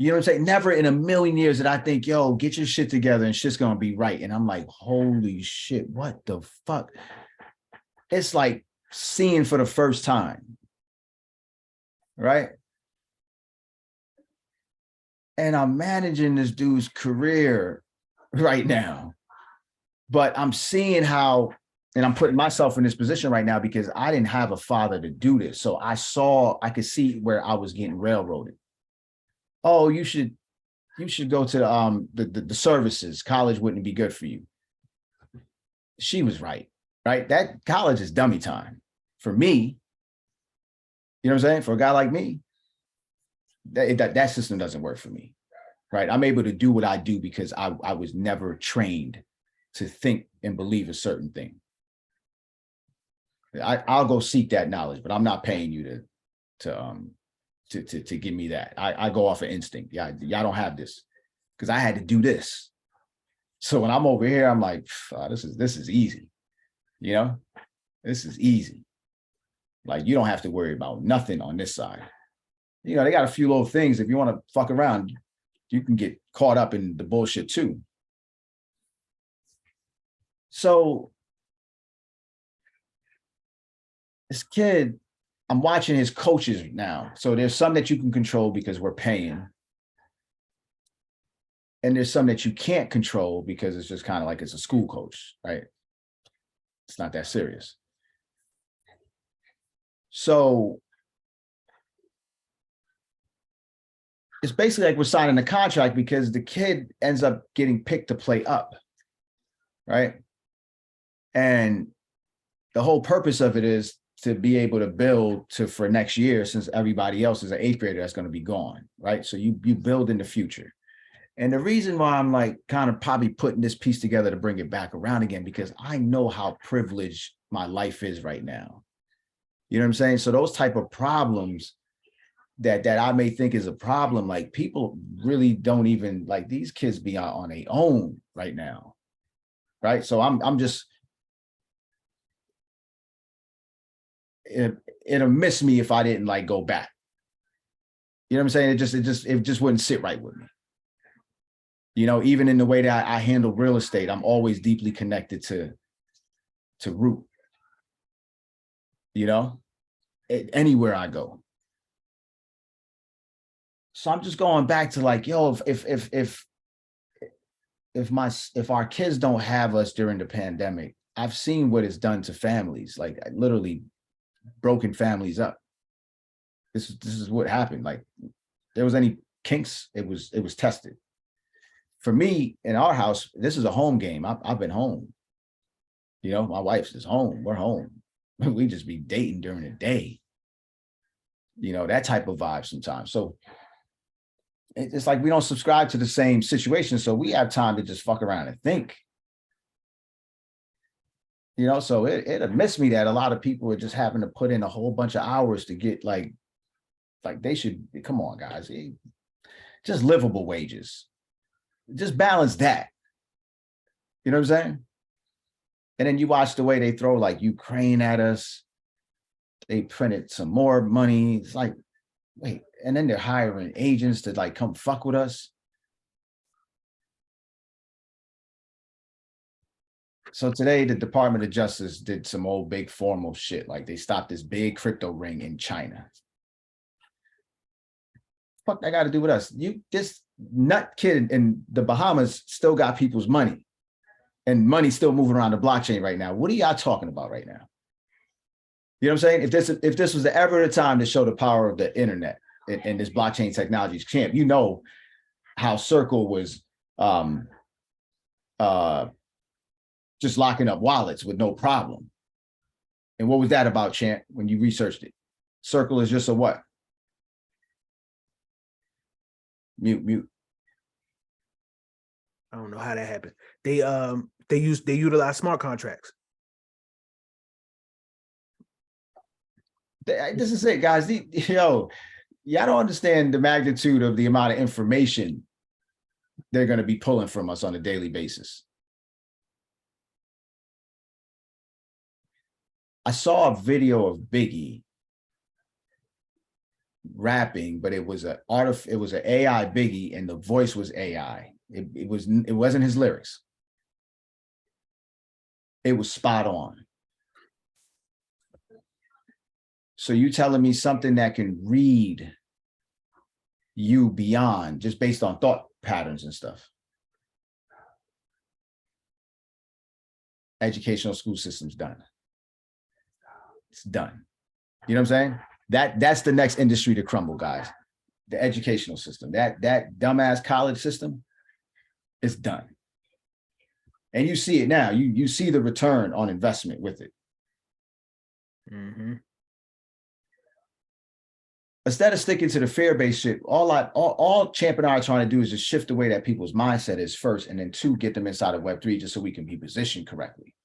You know what I'm saying? Never in a million years did I think, yo, get your shit together and shit's going to be right. And I'm like, holy shit, what the fuck? It's like seeing for the first time. Right? And I'm managing this dude's career right now. But I'm seeing how, and I'm putting myself in this position right now because I didn't have a father to do this. So I could see where I was getting railroaded. Oh, you should go to the services. College wouldn't be good for you. She was right? That college is dummy time for me. You know what I'm saying? For a guy like me, that system doesn't work for me, right? I'm able to do what I do because I was never trained to think and believe a certain thing. I'll go seek that knowledge, but I'm not paying you to give me that. I go off of instinct. Y'all don't have this because I had to do this. So when I'm over here, I'm like, this is easy. This is easy. Like, you don't have to worry about nothing on this side. They got a few little things. If you want to fuck around, you can get caught up in the bullshit too. So this kid, I'm watching his coaches now. So there's some that you can control because we're paying. And there's some that you can't control because it's just kind of like it's a school coach, right? It's not that serious. So it's basically like we're signing a contract because the kid ends up getting picked to play up, right? And the whole purpose of it is to be able to build for next year, since everybody else is an 8th grader that's going to be gone, right? So you build in the future. And the reason why I'm like kind of probably putting this piece together to bring it back around again, because I know how privileged my life is right now. You know what I'm saying? So those type of problems that I may think is a problem, like people really don't even, like, these kids be out on their own right now, right? So I'm just, it'll miss me if I didn't like go back. You know what I'm saying? It just wouldn't sit right with me. You know, even in the way that I handle real estate, I'm always deeply connected to root. You know, anywhere I go. So I'm just going back to like, yo, if our kids don't have us during the pandemic, I've seen what it's done to families, like literally broken families up. This is what happened. Like, there was any kinks, it was tested. For me, in our house, this is a home game. I've been home. You know, my wife's is home. We're home. We just be dating during the day. You know, that type of vibe sometimes. So it's like we don't subscribe to the same situation. So we have time to just fuck around and think. You know, so it amazed me that a lot of people are just having to put in a whole bunch of hours to get like they should, come on, guys. Just livable wages. Just balance that. You know what I'm saying? And then you watch the way they throw like Ukraine at us. They printed some more money. It's like, wait, and then they're hiring agents to like come fuck with us. So today, the Department of Justice did some old big formal shit. Like they stopped this big crypto ring in China. Fuck that got to do with us? This nut kid in the Bahamas still got people's money, and money still moving around the blockchain right now. What are y'all talking about right now? You know what I'm saying? If this was ever the time to show the power of the internet and this blockchain technology's champ, you know how Circle was just locking up wallets with no problem. And what was that about, champ, when you researched it? Circle is just a what? Mute.
I don't know how that happened. They utilize smart contracts.
This is it, guys. Y'all don't understand the magnitude of the amount of information they're going to be pulling from us on a daily basis. I saw a video of Biggie rapping, but it was an AI Biggie, and the voice was AI. It wasn't his lyrics. It was spot on. So you telling me something that can read you beyond just based on thought patterns and stuff. Educational school system's done. It's done. You know what I'm saying? That's the next industry to crumble, guys. The educational system, that dumbass college system is done. And you see it now. You see the return on investment with it.
Mm-hmm.
Instead of sticking to the fear-based shit, all Champ and I are trying to do is just shift the way that people's mindset is first, and then two, get them inside of Web3 just so we can be positioned correctly.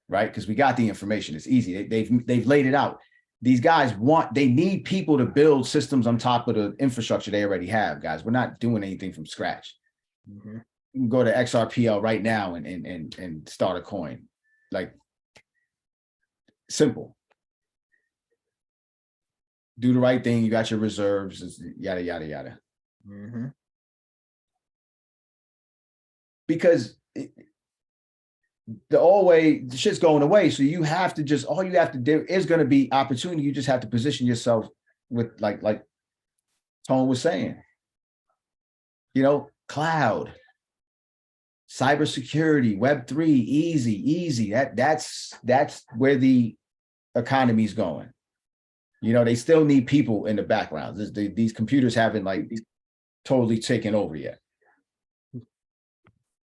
Right? Because we got the information. It's easy. They've laid it out. These guys they need people to build systems on top of the infrastructure they already have, guys. We're not doing anything from scratch. Mm-hmm. You can go to XRPL right now and start a coin. Like, simple. Do the right thing. You got your reserves, yada, yada, yada. Mm-hmm. Because the shit's going away. So you have to all you have to do is going to be opportunity. You just have to position yourself with like Tone was saying, you know, cloud, cybersecurity, Web3, easy. That's where the economy's going. You know, they still need people in the background. These computers haven't like totally taken over yet.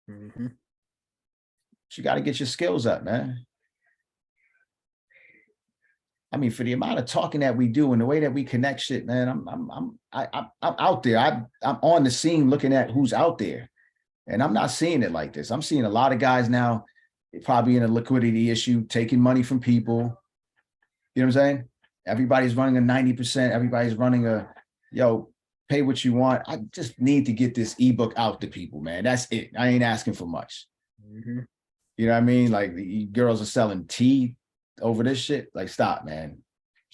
Mm-hmm. You got to get your skills up, man. I mean, for the amount of talking that we do and the way that we connect shit, man, I'm out there. I'm on the scene looking at who's out there, and I'm not seeing it like this. I'm seeing a lot of guys now, probably in a liquidity issue, taking money from people. You know what I'm saying? Everybody's running a 90%. Everybody's running pay what you want. I just need to get this ebook out to people, man. That's it. I ain't asking for much. Mm-hmm. You know what I mean? Like, the girls are selling tea over this shit. Like, stop, man.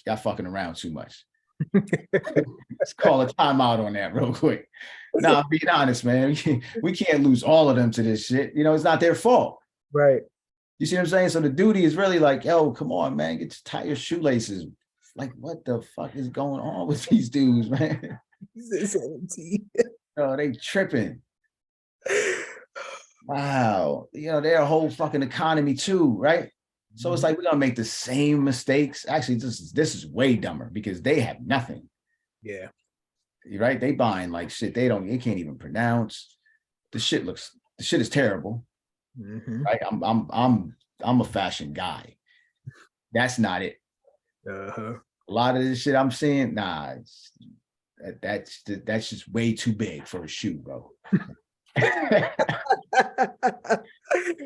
Y'all fucking around too much. Let's call a timeout on that real quick. Nah, being honest, man, we can't lose all of them to this shit. You know, it's not their fault.
Right.
You see what I'm saying? So the duty is really like, yo, come on, man, tie your shoelaces. Like, what the fuck is going on with these dudes, man? Oh, they tripping. Wow. You know, they're a whole fucking economy too, right? So it's like we're gonna make the same mistakes. Actually, this is way dumber because they have nothing.
Yeah.
Right? They buying like shit they can't even pronounce. The shit is terrible. Right? I'm a fashion guy. That's not it.
Uh-huh.
A lot of this shit I'm seeing, nah, that's just way too big for a shoe, bro.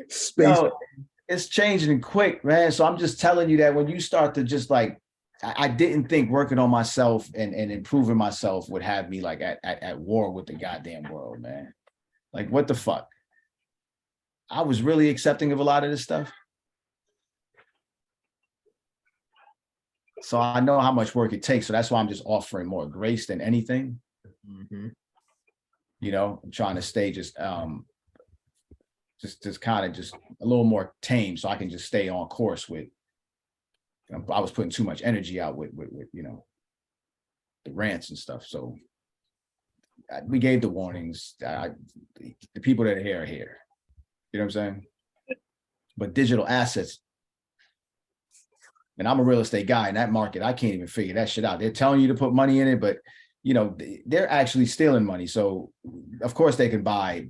Space.
No, it's changing quick, man. So I'm just telling you that when you start to just like, I didn't think working on myself and improving myself would have me like at war with the goddamn world, man. Like, what the fuck? I was really accepting of a lot of this stuff. So I know how much work it takes. So that's why I'm just offering more grace than anything. You know, I'm trying to stay just kind of just a little more tame so I can just stay on course with, I was putting too much energy out with you know, the rants and stuff. So we gave the warnings. The people that are here. You know what I'm saying? But digital assets, and I'm a real estate guy in that market, I can't even figure that shit out. They're telling you to put money in it, but you know, they're actually stealing money. So of course they can buy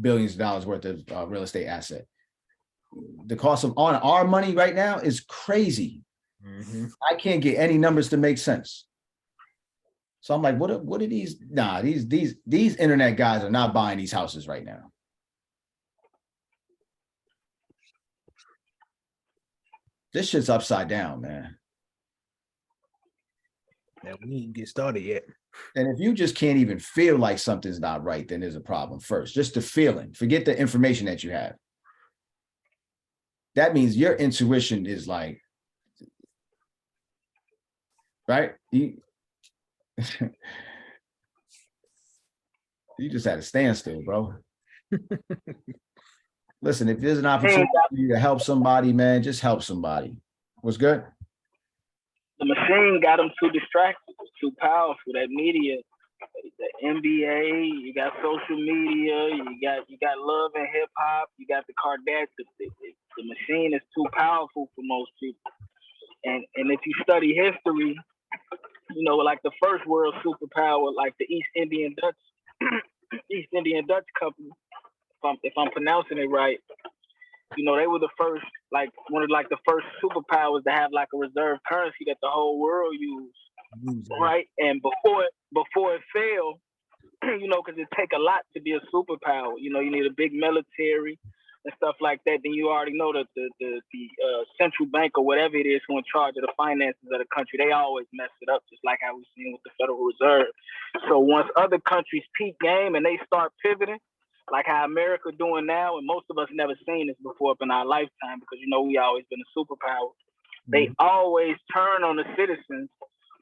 billions of dollars worth of real estate asset. The cost of on our money right now is crazy. I can't get any numbers to make sense. So I'm like, what are these? Nah, these internet guys are not buying these houses right now. This shit's upside down, man.
Now we didn't get started yet.
And if you just can't even feel like something's not right, then there's a problem first. Just the feeling. Forget the information that you have. That means your intuition is like, right? You just had a standstill, bro. Listen, if there's an opportunity for you to help somebody, man, just help somebody. What's good?
The machine got them too distracted. It's too powerful. That media, the NBA, you got social media, you got love and hip hop, you got the Kardashians. The machine is too powerful for most people. And if you study history, you know, like the first world superpower, like the East Indian Dutch Company, if I'm pronouncing it right, you know, they were the first, like one of like the first superpowers to have like a reserve currency that the whole world used, right? And before it failed, you know, because it take a lot to be a superpower. You know, you need a big military and stuff like that. Then you already know that the central bank or whatever it is who in charge of the finances of the country, they always mess it up, just like how we've seen with the Federal Reserve. So once other countries peak game and they start pivoting, like how America doing now, and most of us never seen this before up in our lifetime because, you know, we always been a superpower. They always turn on the citizens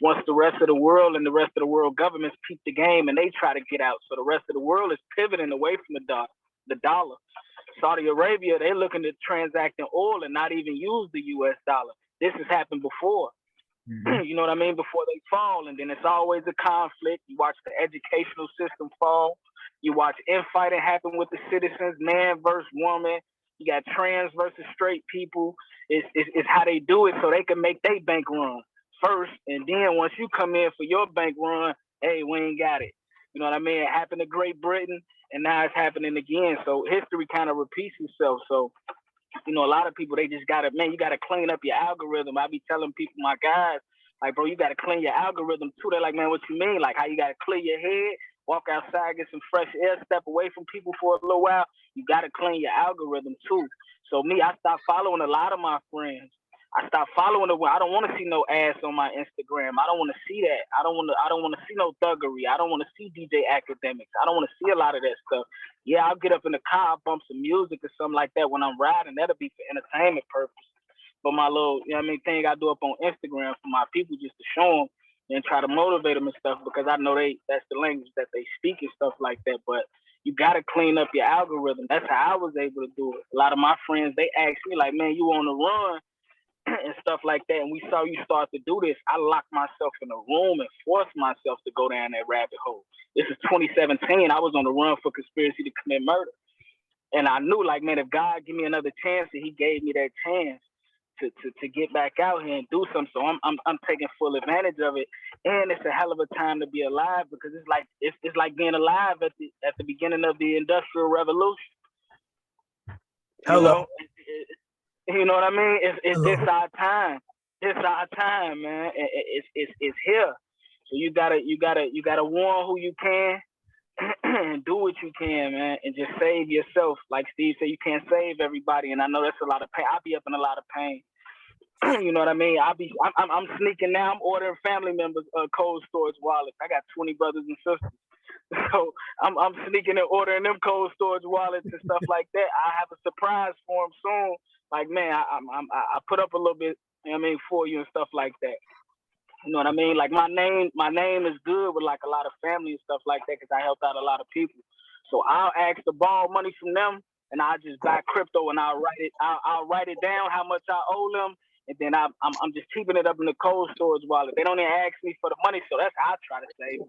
once the rest of the world and the rest of the world governments peak the game and they try to get out. So the rest of the world is pivoting away from the dollar. Saudi Arabia, they're looking to transact in oil and not even use the US dollar. This has happened before. You know what I mean? Before they fall. And then it's always a conflict. You watch the educational system fall. You watch infighting happen with the citizens, man versus woman. You got trans versus straight people. It's how they do it so they can make their bank run first. And then once you come in for your bank run, hey, we ain't got it. You know what I mean? It happened to Great Britain, and now it's happening again. So history kind of repeats itself. So, you know, a lot of people, they just got to, man, you got to clean up your algorithm. I be telling people, my guys, like, bro, you got to clean your algorithm too. They're like, man, what you mean? Like how you got to clear your head, walk outside, get some fresh air, step away from people for a little while. You got to clean your algorithm too. So me, I stopped following a lot of my friends. I stopped following them. I don't want to see no ass on my Instagram. I don't want to see that. I don't want to see no thuggery. I don't want to see DJ Academics. I don't want to see a lot of that stuff. Yeah, I'll get up in the car, bump some music or something like that when I'm riding. That'll be for entertainment purpose. But my little, you know what I mean, thing I do up on Instagram for my people just to show them, and try to motivate them and stuff, because I know that's the language that they speak and stuff like that. But you got to clean up your algorithm. That's how I was able to do it. A lot of my friends, they asked me like, man, you on the run and stuff like that, and we saw you start to do this. I locked myself in a room and forced myself to go down that rabbit hole. This is 2017. I was on the run for conspiracy to commit murder. And I knew, like, man, if God give me another chance, and he gave me that chance to get back out here and do something. So I'm taking full advantage of it. And it's a hell of a time to be alive, because it's like being alive at the beginning of the Industrial Revolution.
Hello.
You know what I mean? It's our time. It's our time, man. It's here. So you gotta warn who you can and do what you can, man, and just save yourself. Like Steve said, you can't save everybody, and I know that's a lot of pain. I'll be up in a lot of pain. You know what I mean? I'm sneaking now. I'm ordering family members cold storage wallets. I got 20 brothers and sisters. So I'm sneaking and ordering them cold storage wallets and stuff like that. I have a surprise for them soon. Like, man, I put up a little bit, you know what I mean, for you and stuff like that. You know what I mean? Like, my name is good with like a lot of family and stuff like that, because I helped out a lot of people. So I'll ask to borrow money from them, and I'll just buy crypto, and I'll write it down how much I owe them, and then I'm just keeping it up in the cold storage wallet. They don't even ask me for the money, so that's how I try to save.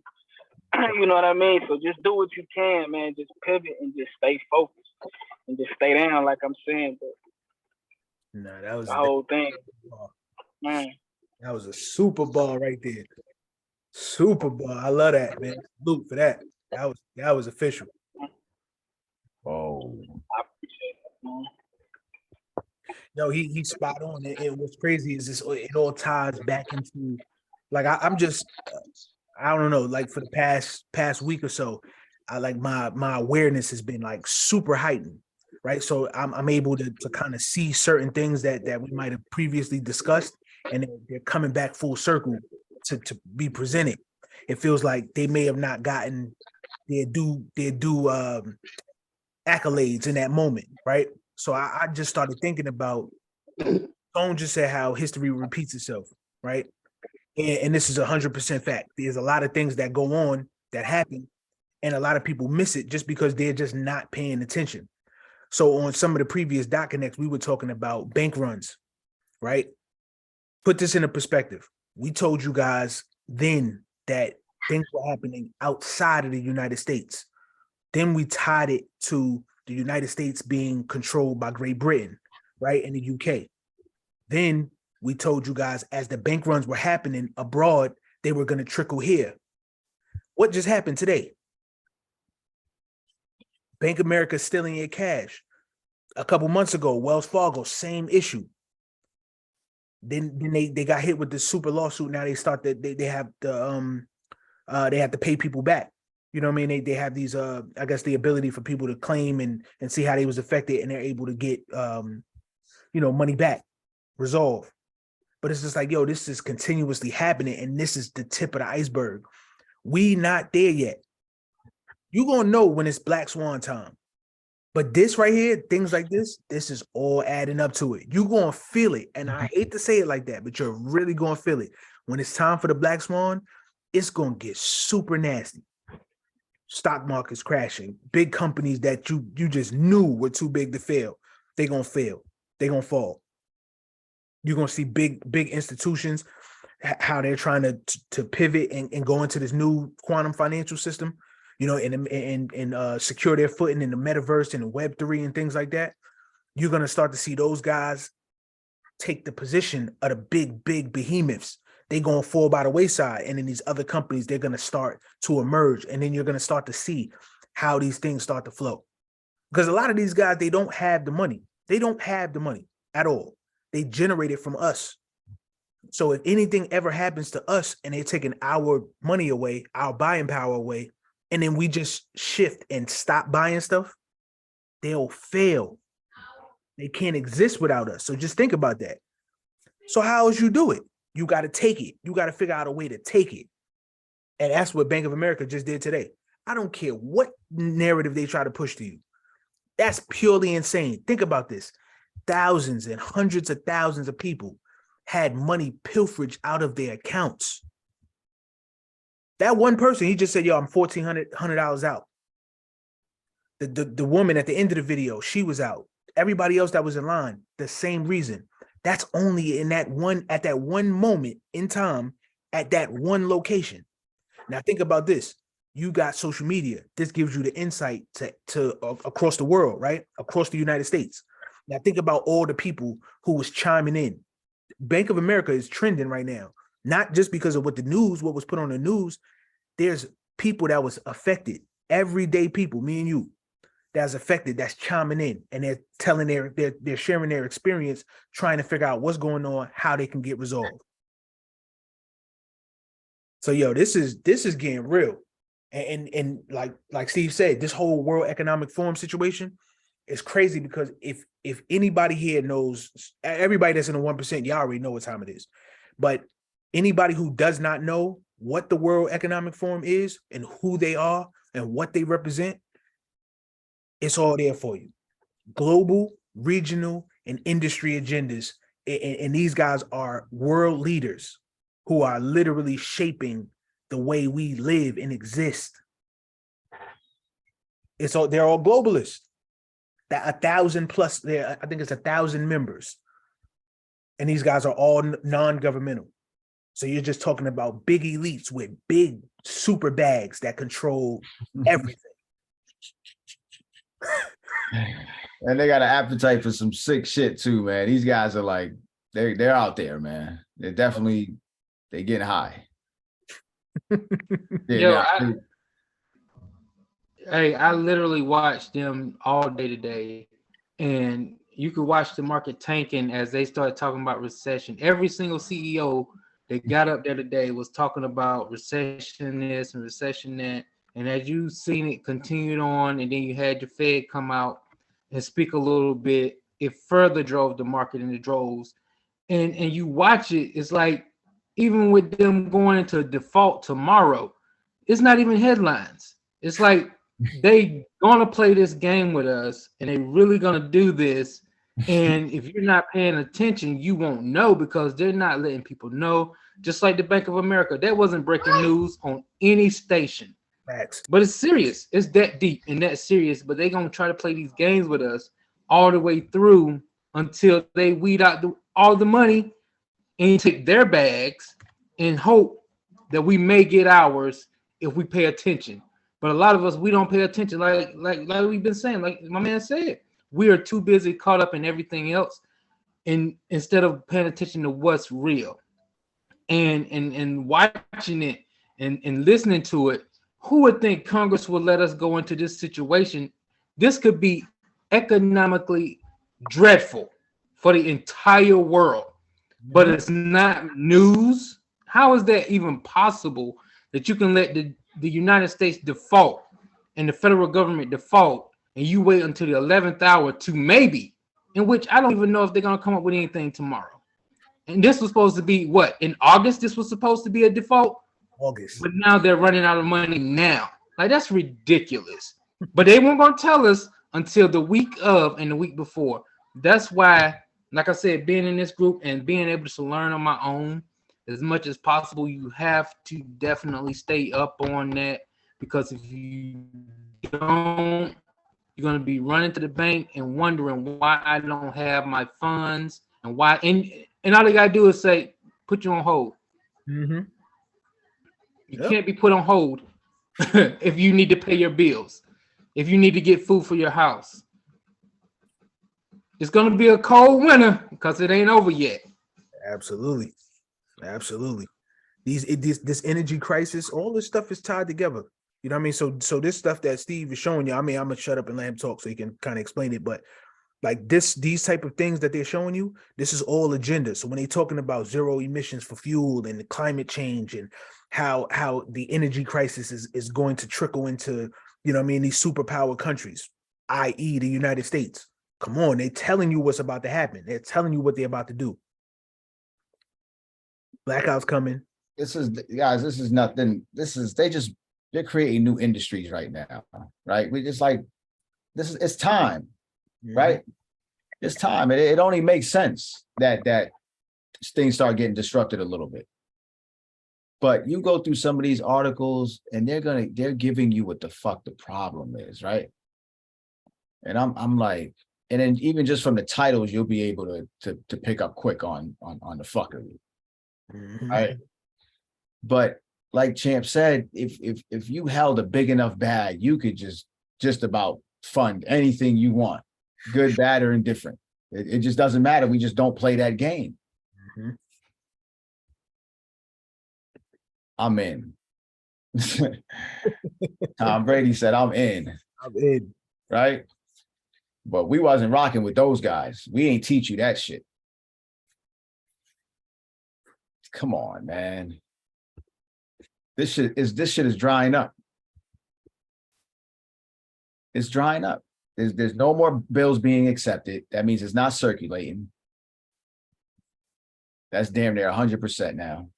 You know what I mean? So just do what you can, man. Just pivot and just stay focused and just stay down, like I'm saying. But
No, that was
the whole thing, man.
That was a super ball right there. Super ball. I love that, man. Salute for that. That was official.
Oh,
I appreciate it, man.
No, he's spot on. And what's crazy is this, it all ties back into, like, I'm just I don't know, like, for the past week or so, I like my awareness has been like super heightened, right? So I'm able to kind of see certain things that we might have previously discussed, and they're coming back full circle to be presented. It feels like they may have not gotten their due accolades in that moment, right? So I just started thinking about, Tone just said how history repeats itself, right? And this is 100% fact. There's a lot of things that go on that happen, and a lot of people miss it just because they're just not paying attention. So on some of the previous Dot Connects, we were talking about bank runs, right? Put this into perspective. We told you guys then that things were happening outside of the United States. Then we tied it to the United States being controlled by Great Britain, right, and the UK. Then we told you guys, as the bank runs were happening abroad, they were going to trickle here. What just happened today? Bank of America stealing your cash. A couple months ago, Wells Fargo, same issue. Then they got hit with the super lawsuit. Now they start that they have to pay people back. You know what I mean? They have these I guess the ability for people to claim and see how they was affected, and they're able to get money back, resolve. But it's just like, yo, this is continuously happening, and this is the tip of the iceberg. We not there yet. You're gonna know when it's Black Swan time. But this right here, things like this is all adding up to it. You're gonna feel it. And I hate to say it like that, but you're really gonna feel it. When it's time for the Black Swan, it's gonna get super nasty. Stock markets crashing, big companies that you just knew were too big to fail, they're gonna fail, they're gonna fall. You're gonna see big institutions, how they're trying to pivot and go into this new quantum financial system, and secure their footing in the metaverse and the Web3 and things like that. You're gonna start to see those guys take the position of the big behemoths. They're gonna fall by the wayside, and then these other companies, they're gonna start to emerge, and then you're gonna start to see how these things start to flow. Because a lot of these guys, they don't have the money. They don't have the money at all. They generate it from us. So if anything ever happens to us and they're taking our money away, our buying power away, and then we just shift and stop buying stuff, they'll fail. They can't exist without us. So just think about that. So how else you do it? You got to take it. You got to figure out a way to take it. And that's what Bank of America just did today. I don't care what narrative they try to push to you. That's purely insane. Think about this. Thousands and hundreds of thousands of people had money pilfered out of their accounts. That one person, he just said, yo, I'm $1,400 out. The woman at the end of the video, she was out. Everybody else that was in line, the same reason. That's only in that one moment in time at that one location. Now think about this. You got social media. This gives you the insight to across the world, right? Across the United States. Now think about all the people who was chiming in. Bank of America is trending right now, not just because of what was put on the news. There's people that was affected, everyday people, me and you, that's affected, that's chiming in, and they're telling they're sharing their experience, trying to figure out what's going on, how they can get resolved. So yo, this is getting real. And like Steve said, this whole World Economic Forum situation is crazy because if anybody here knows, everybody that's in the 1%, y'all already know what time it is. But anybody who does not know what the World Economic Forum is and who they are and what they represent, it's all there for you. Global, regional, and industry agendas. And these guys are world leaders who are literally shaping the way we live and exist. They're all globalists. That 1,000 plus there, I think it's 1,000 members. And these guys are all non-governmental. So you're just talking about big elites with big super bags that control everything.
And they got an appetite for some sick shit too, man. These guys are like, they're out there, man. They're getting high.
I literally watched them all day today, and you could watch the market tanking as they started talking about recession. Every single CEO that got up there today was talking about recession this and recession that. And as you seen it continued on, and then you had your Fed come out and speak a little bit, it further drove the market in the droves. And you watch it, it's like, even with them going into default tomorrow, it's not even headlines. It's like they gonna play this game with us, and they really gonna do this. And if you're not paying attention, you won't know because they're not letting people know. Just like the Bank of America, that wasn't breaking news on any station.
Facts.
But it's serious. It's that deep and that serious. But they're gonna try to play these games with us all the way through until they weed out all the money and take their bags and hope that we may get ours if we pay attention. But a lot of us, we don't pay attention. Like we've been saying, like my man said, we are too busy caught up in everything else, and instead of paying attention to what's real and watching it and listening to it. Who would think Congress would let us go into this situation? This could be economically dreadful for the entire world, but it's not news. How is that even possible that you can let the United States default and the federal government default, and you wait until the 11th hour to maybe, in which I don't even know if they're going to come up with anything tomorrow. And this was supposed to be what? In August, this was supposed to be a default?
August.
But now they're running out of money now. Like, that's ridiculous. But they weren't going to tell us until the week of and the week before. That's why, like I said, being in this group and being able to learn on my own as much as possible, you have to definitely stay up on that, because if you don't, you're going to be running to the bank and wondering why I don't have my funds and why. And all they got to do is say, put you on hold.
Mm-hmm.
You can't be put on hold if you need to pay your bills, if you need to get food for your house. It's going to be a cold winter because it ain't over yet.
Absolutely. This energy crisis, all this stuff is tied together. You know what I mean? So this stuff that Steve is showing you, I mean, I'm gonna shut up and let him talk so he can kind of explain it. But like these type of things that they're showing you, this is all agenda. So when they're talking about zero emissions for fuel and the climate change and how the energy crisis is going to trickle into, you know what I mean, these superpower countries, i.e. the United States. Come on, they're telling you what's about to happen. They're telling you what they're about to do. Blackout's coming.
This is nothing. They're creating new industries right now, right? We just like, it's time, right? It's time. It only makes sense that things start getting disrupted a little bit. But you go through some of these articles and they're giving you what the fuck the problem is, right? And I'm like, and then even just from the titles, you'll be able to pick up quick on the fuckery. Right. But like Champ said, if you held a big enough bag, you could just about fund anything you want, good, bad, or indifferent. It just doesn't matter. We just don't play that game. I'm in. Tom Brady said, I'm in.
I'm in.
Right? But we wasn't rocking with those guys. We ain't teach you that shit. Come on, man. This shit is drying up. It's drying up. There's no more bills being accepted. That means it's not circulating. That's damn near 100% now.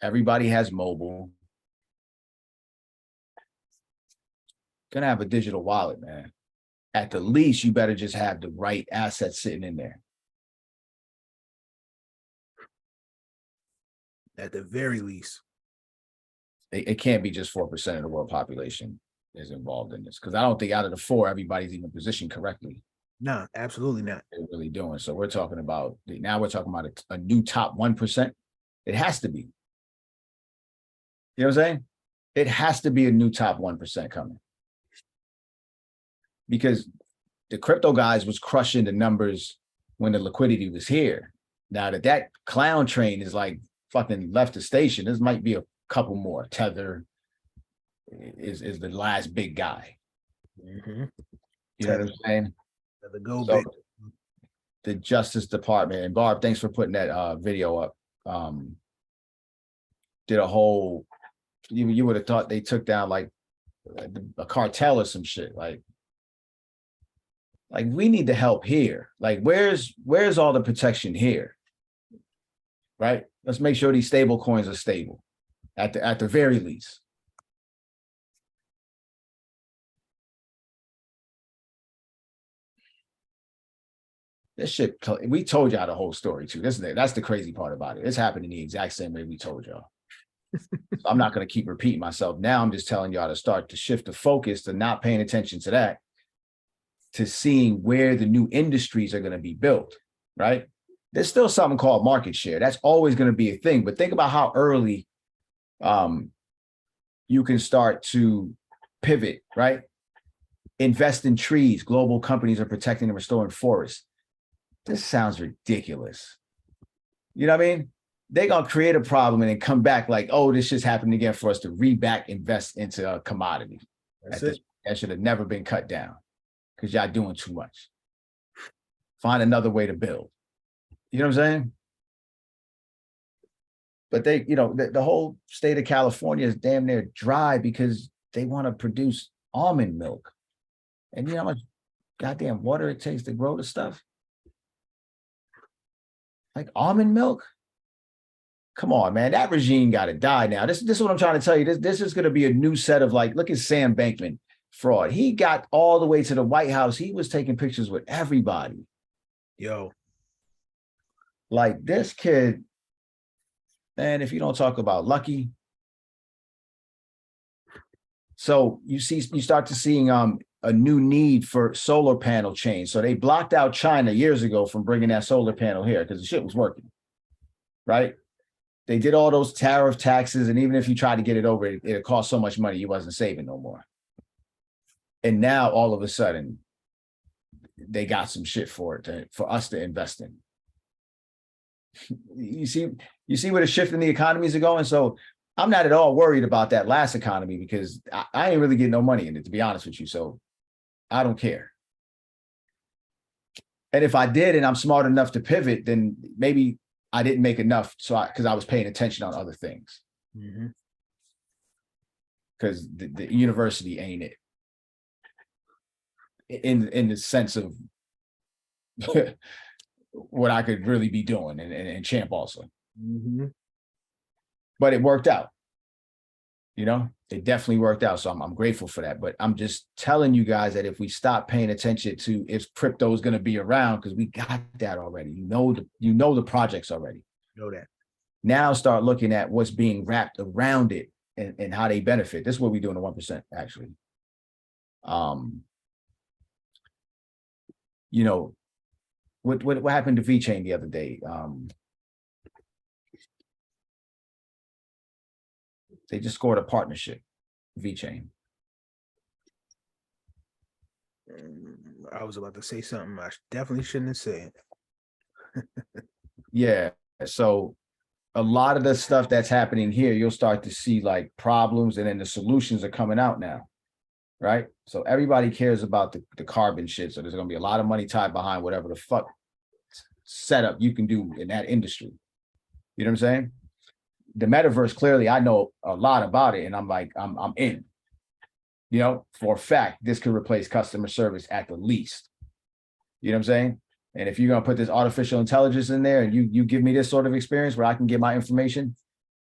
Everybody has mobile. Gonna have a digital wallet, man. At the least, you better just have the right assets sitting in there.
At the very least.
It can't be just 4% of the world population is involved in this, because I don't think out of the 4, everybody's even positioned correctly.
No, absolutely not.
They're really doing. So we're talking about a new top 1%. It has to be. You know what I'm saying? It has to be a new top 1% coming. Because the crypto guys was crushing the numbers when the liquidity was here. Now that clown train is like fucking left the station, this might be a couple more. Tether is the last big guy. You know what I'm saying? So, the Justice Department, and Barb, thanks for putting that video up. Did a whole, you would have thought they took down like a cartel or some shit. Like we need the help here. Like where's all the protection here? Right? Let's make sure these stable coins are stable at the very least. This shit, we told y'all the whole story too. That's the crazy part about it. It's happening the exact same way we told y'all. So I'm not going to keep repeating myself. Now I'm just telling y'all to start to shift the focus to not paying attention to that, to seeing where the new industries are going to be built, right? There's still something called market share. That's always going to be a thing. But think about how early you can start to pivot, right? Invest in trees. Global companies are protecting and restoring forests. This sounds ridiculous. You know what I mean? They're going to create a problem and then come back like, oh, this just happened again for us to invest into a commodity. That should have never been cut down because y'all doing too much. Find another way to build. You know what I'm saying? But they, the whole state of California is damn near dry because they want to produce almond milk. And you know how much goddamn water it takes to grow the stuff? Like almond milk? Come on, man. That regime got to die now. This is what I'm trying to tell you. This is going to be a new set of look at Sam Bankman fraud. He got all the way to the White House. He was taking pictures with everybody.
Yo.
Like this kid, man, if you don't talk about lucky. So you start to seeing a new need for solar panel change. So they blocked out China years ago from bringing that solar panel here because the shit was working, right? They did all those tariff taxes, and even if you tried to get it over, it cost so much money you wasn't saving no more. And now all of a sudden, they got some shit for us to invest in. You see where the shift in the economies are going. So I'm not at all worried about that last economy because I ain't really getting no money in it, to be honest with you. So I don't care. And if I did and I'm smart enough to pivot, then maybe I didn't make enough because I was paying attention on other things. Because the university ain't it. In the sense of what I could really be doing and Champ also. But it worked out. It definitely worked out. So I'm grateful for that. But I'm just telling you guys that if we stop paying attention to if crypto is going to be around, because we got that already. You know the projects already.
Know that.
Now start looking at what's being wrapped around it and how they benefit. This is what we do in the 1%, actually. You know, what happened to VeChain the other day? They just scored a partnership, VeChain.
I was about to say something I definitely shouldn't have said.
Yeah. So a lot of the stuff that's happening here, you'll start to see like problems, and then the solutions are coming out now. Right. So everybody cares about the carbon shit. So there's going to be a lot of money tied behind whatever the fuck setup you can do in that industry. You know what I'm saying? The metaverse, clearly, I know a lot about it, and I'm like, I'm in. You know, for a fact, this could replace customer service at the least. You know what I'm saying? And if you're gonna put this artificial intelligence in there, and you give me this sort of experience where I can get my information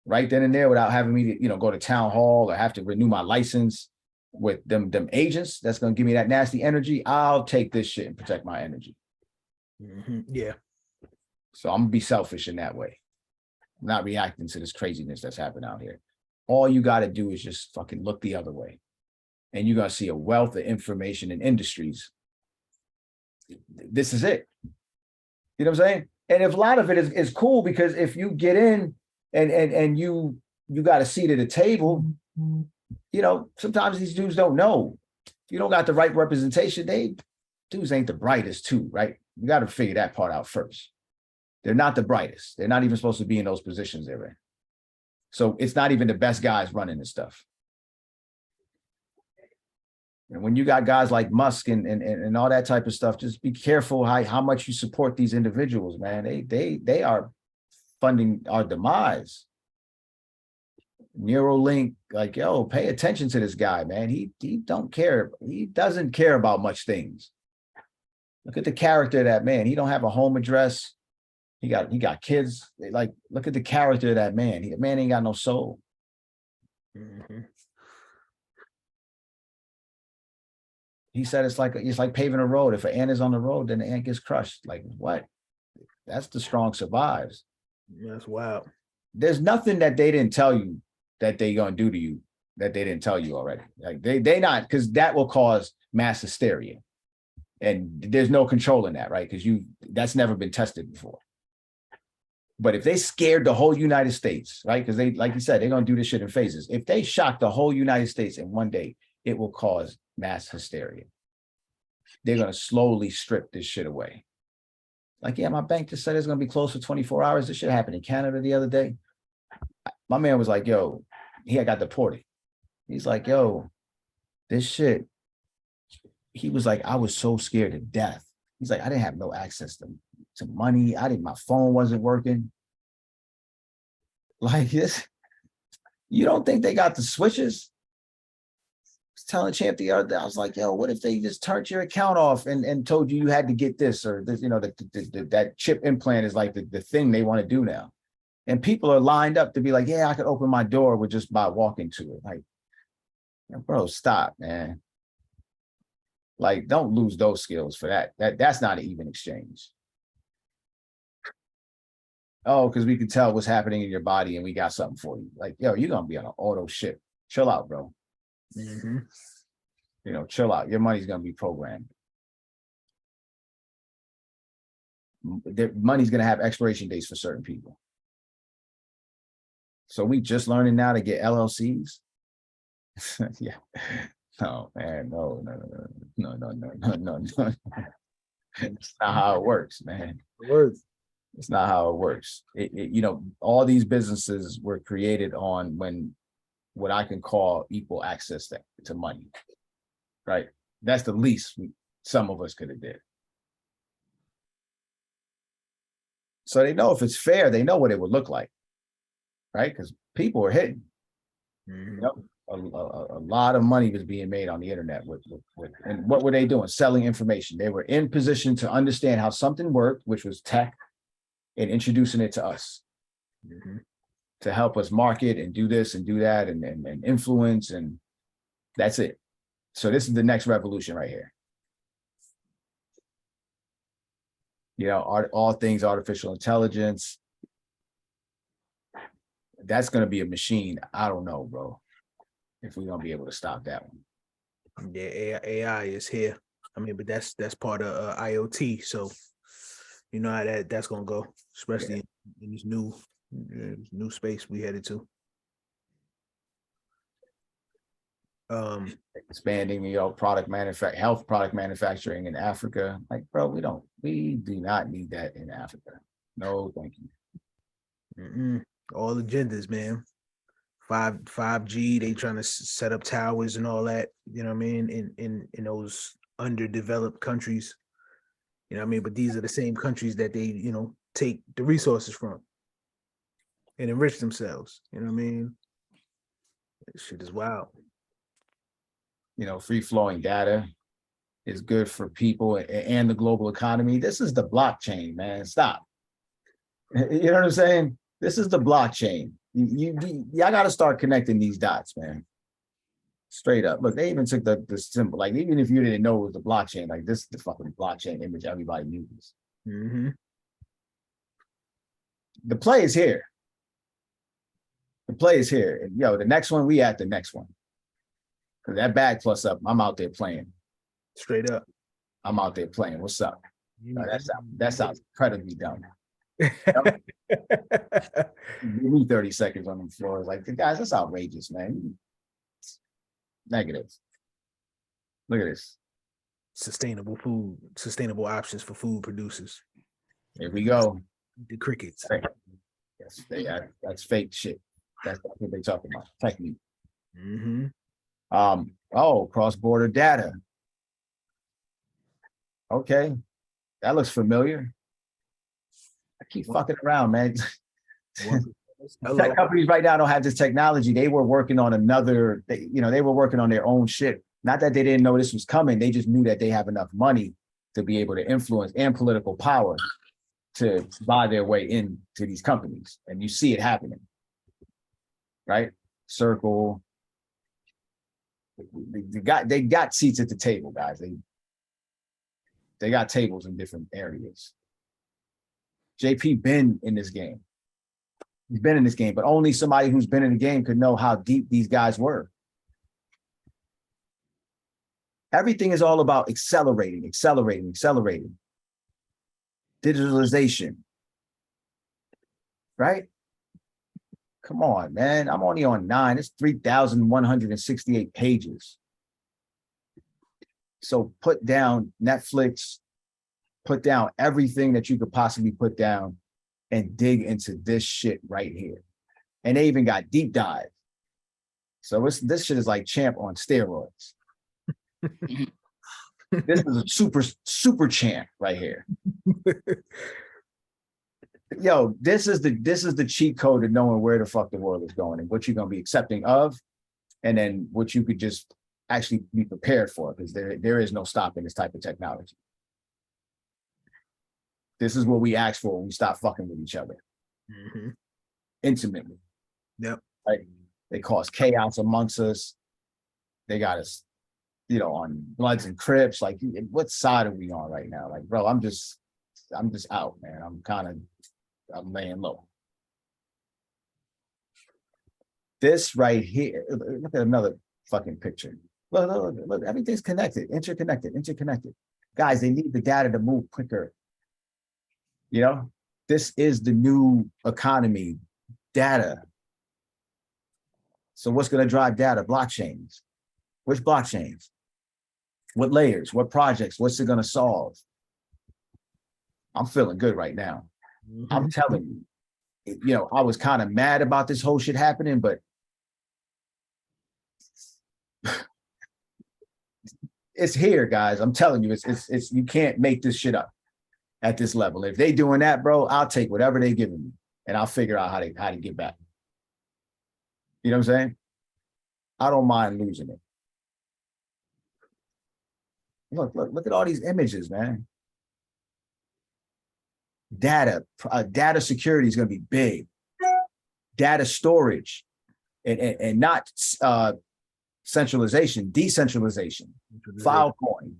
right then and there without having me to, go to town hall or have to renew my license with them agents, that's gonna give me that nasty energy. I'll take this shit and protect my energy.
Yeah.
So I'm gonna be selfish in that way. I'm not reacting to this craziness that's happening out here. All you got to do is just fucking look the other way, and you're gonna see a wealth of information in industries. This is it. You know what I'm saying? And if a lot of it is cool, because if you get in and you got a seat at the table, sometimes these dudes don't know. If you don't got the right representation, dudes ain't the brightest too, right? You got to figure that part out first. They're not the brightest. They're not even supposed to be in those positions they're in. So it's not even the best guys running this stuff. And when you got guys like Musk and all that type of stuff, just be careful how much you support these individuals, man. They are funding our demise. Neuralink, like, yo, pay attention to this guy, man. He don't care. He doesn't care about much things. Look at the character of that man. He don't have a home address. He got kids. Like, look at the character of that man. The man ain't got no soul. He said it's like paving a road. If an ant is on the road, then the ant gets crushed. Like, what? That's the strong survives.
That's wild.
There's nothing that they didn't tell you that they gonna do to you that they didn't tell you already. Like they not, because that will cause mass hysteria, and there's no controlling that, right? Because that's never been tested before. But if they scared the whole United States, right? Because they, like you said, they're gonna do this shit in phases. If they shock the whole United States in one day, it will cause mass hysteria. They're gonna slowly strip this shit away. Like, yeah, my bank just said it's gonna be closed for 24 hours. This shit happened in Canada the other day. My man was like, yo, he got deported. He's like, yo, this shit. He was like, I was so scared to death. He's like, I didn't have no access to money. My phone wasn't working. Like this, you don't think they got the switches? I was telling Champ the other day, I was like, yo, what if they just turned your account off and told you had to get this, or this, that chip implant is like the thing they want to do now. And people are lined up to be like, yeah, I could open my door with just by walking to it. Like, bro, stop, man. Like, don't lose those skills for that. That's not an even exchange. Oh, because we can tell what's happening in your body and we got something for you. Like, yo, you're gonna be on an auto ship. Chill out, bro. Chill out. Your money's gonna be programmed. Their money's gonna have expiration dates for certain people. So we just learning now to get LLCs. Yeah. No, man. No. It's not how it works, man. It's not how it works. All these businesses were created on what I can call equal access to money, right? That's the least some of us could have did. So they know if it's fair, they know what it would look like, right? Because people are hidden. A lot of money was being made on the internet and what were they doing? Selling information. They were in position to understand how something worked, which was tech, and introducing it to us to help us market and do this and do that and influence, and that's it. So this is the next revolution right here. All things artificial intelligence, That's going to be a machine. I don't know, bro, if we're going to be able to stop that one.
Yeah, AI is here. I mean, but that's part of IoT. So you know how that's gonna go, especially in this new space we headed to.
Expanding, health product manufacturing in Africa. Like, bro, we do not need that in Africa. No, thank you.
All agendas, man. 5G, they trying to set up towers and all that, you know what I mean, in those underdeveloped countries. You know what I mean? But these are the same countries that they, take the resources from and enrich themselves. You know what I mean? This shit is wild.
Free flowing data is good for people and the global economy. This is the blockchain, man. Stop. You know what I'm saying? This is the blockchain. Y'all got to start connecting these dots, man. Straight up. Look, they even took the symbol. Like, even if you didn't know it was the blockchain, like, this is the fucking blockchain image everybody uses. The play is here. The play is here. And, the next one, we at the next one. Because that bag plus up, I'm out there playing.
Straight up.
I'm out there playing. What's up? That sounds incredibly dumb. Give me 30 seconds on the floor. Like, guys, that's outrageous, man. Negative. Look at this.
Sustainable food, sustainable options for food producers.
Here we go.
The crickets.
Yes, that's fake shit. That's what they talking about. Technique. Cross-border data. Okay. That looks familiar. I keep fucking around, man. Tech companies right now don't have this technology. They were working on they were working on their own shit. Not that they didn't know this was coming. They just knew that they have enough money to be able to influence and political power to buy their way into these companies. And you see it happening, right? Circle. They got seats at the table, guys. They got tables in different areas. JP been in this game. He's been in this game, but only somebody who's been in the game could know how deep these guys were. Everything is all about accelerating. Digitalization. Right? Come on, man. I'm only on 9. It's 3,168 pages. So put down Netflix, put down everything that you could possibly put down and dig into this shit right here. And they even got deep dive. So this shit is like Champ on steroids. This is a super Champ right here. Yo, this is the cheat code to knowing where the fuck the world is going and what you're gonna be accepting of, and then what you could just actually be prepared for, because there is no stopping this type of technology. This is what we ask for when we stop fucking with each other. Intimately.
Yep.
Right? They cause chaos amongst us. They got us, on Bloods and Crips. Like, what side are we on right now? Like, bro, I'm just out, man. I'm laying low. This right here, look at another fucking picture. Look, everything's connected, interconnected. Guys, they need the data to move quicker. This is the new economy, data. So what's going to drive data? Blockchains. Which blockchains? What layers? What projects? What's it going to solve? I'm feeling good right now. I'm telling you, I was kind of mad about this whole shit happening, but it's here, guys. I'm telling you, it's you can't make this shit up at this level. If they doing that, bro, I'll take whatever they giving me and I'll figure out how to get back. You know what I'm saying? I don't mind losing it. Look at all these images, man. Data security is going to be big. Data storage and not centralization, decentralization, Filecoin.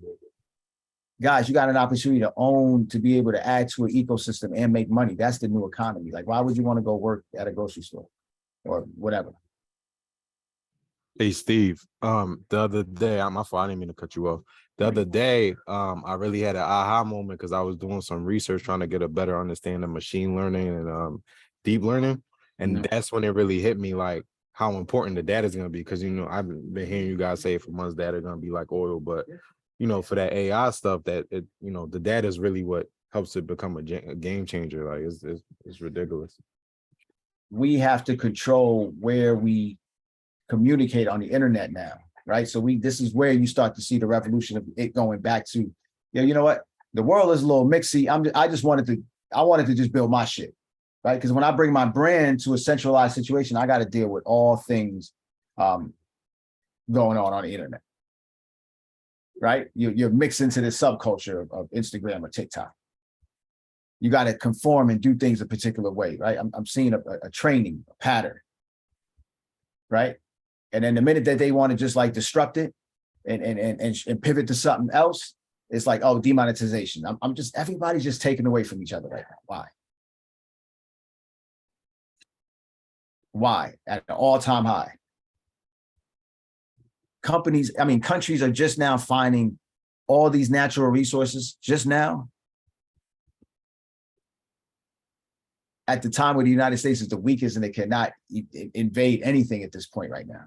Guys, you got an opportunity to be able to add to an ecosystem and make money. That's the new economy. Like, why would you want to go work at a grocery store? or whatever.
Hey Steve, the other day, my fault, I didn't mean to cut you off. The other day, I really had an aha moment because I was doing some research trying to get a better understanding of machine learning and deep learning. And that's when it really hit me, like how important the data is going to be. Because, you know, I've been hearing you guys say for months data going to be like oil, but, you know, for that AI stuff, that it, you know, the data is really what helps it become a game changer. Like it's ridiculous.
We have to control where we communicate on the internet now, right? So this is where you start to see the revolution of it going back to, yeah, you know what? The world is a little mixy. I wanted to just build my shit, right? Because when I bring my brand to a centralized situation, I got to deal with all things going on the internet, right? You're mixed into this subculture of Instagram or TikTok. You got to conform and do things a particular way, right? I'm seeing a training, a pattern, right? And then the minute that they want to just like disrupt it and pivot to something else, it's like, oh, demonetization. Everybody's just taken away from each other right now. Why? Why? At an all-time high. Countries are just now finding all these natural resources just now. At the time where the United States is the weakest and they cannot invade anything at this point right now.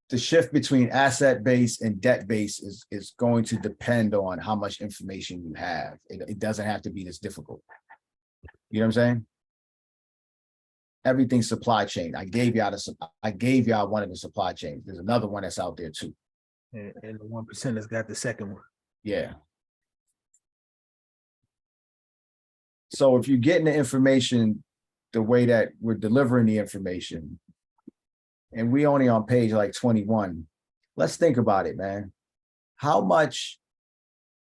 The shift between asset base and debt base is going to depend on how much information you have. It doesn't have to be this difficult. You know what I'm saying? Everything's supply chain. I gave y'all one of the supply chains. There's another one that's out there too.
And the 1% has got the second one.
Yeah. So if you're getting the information the way that we're delivering the information, and we only on page like 21, let's think about it, man. How much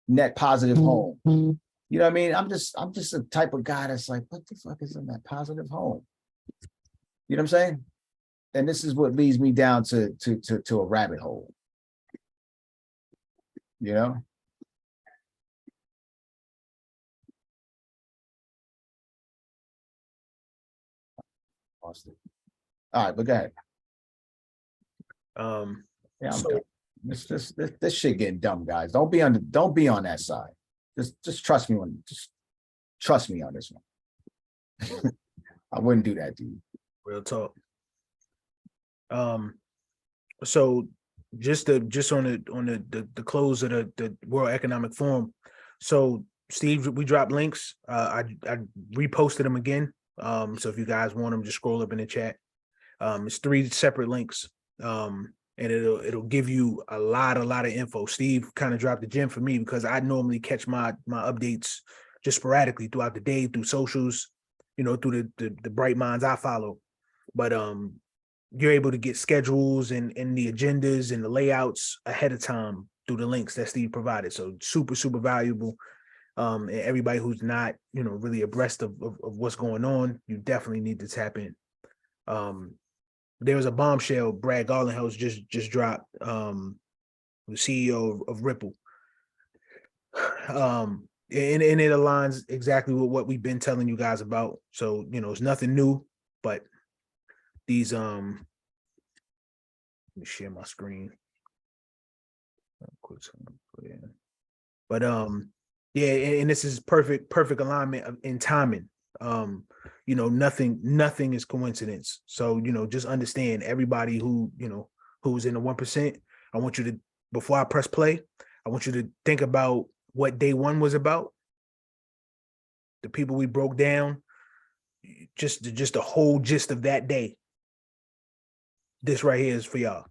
net positive home? You know what I mean? I'm just a type of guy that's like, what the fuck is a net positive home? You know what I'm saying? And this is what leads me down to a rabbit hole. You know? Lost it. All right, but go ahead. Yeah, I'm done. This shit getting dumb, guys. Don't be on that side. Just trust me on this one. I wouldn't do that to you.
Real talk. So just on the close of the World Economic Forum. So Steve, we dropped links. I reposted them again. So if you guys want them, just scroll up in the chat. It's 3 separate links. And it'll give you a lot of info. Steve kind of dropped the gem for me because I normally catch my updates just sporadically throughout the day, through socials, you know, through the bright minds I follow. But you're able to get schedules and the agendas and the layouts ahead of time through the links that Steve provided. So super valuable. And everybody who's not, you know, really abreast of what's going on, you definitely need to tap in. There was a bombshell Brad Garlinghouse just dropped, the CEO of Ripple. And it aligns exactly with what we've been telling you guys about. So, you know, it's nothing new, but these let me share my screen. But yeah, and this is perfect alignment in timing. You know, nothing is coincidence. So, you know, just understand everybody who, you know, who's in the 1%. I want you to, before I press play, I want you to think about what day one was about. The people we broke down, just the whole gist of that day. This right here is for y'all.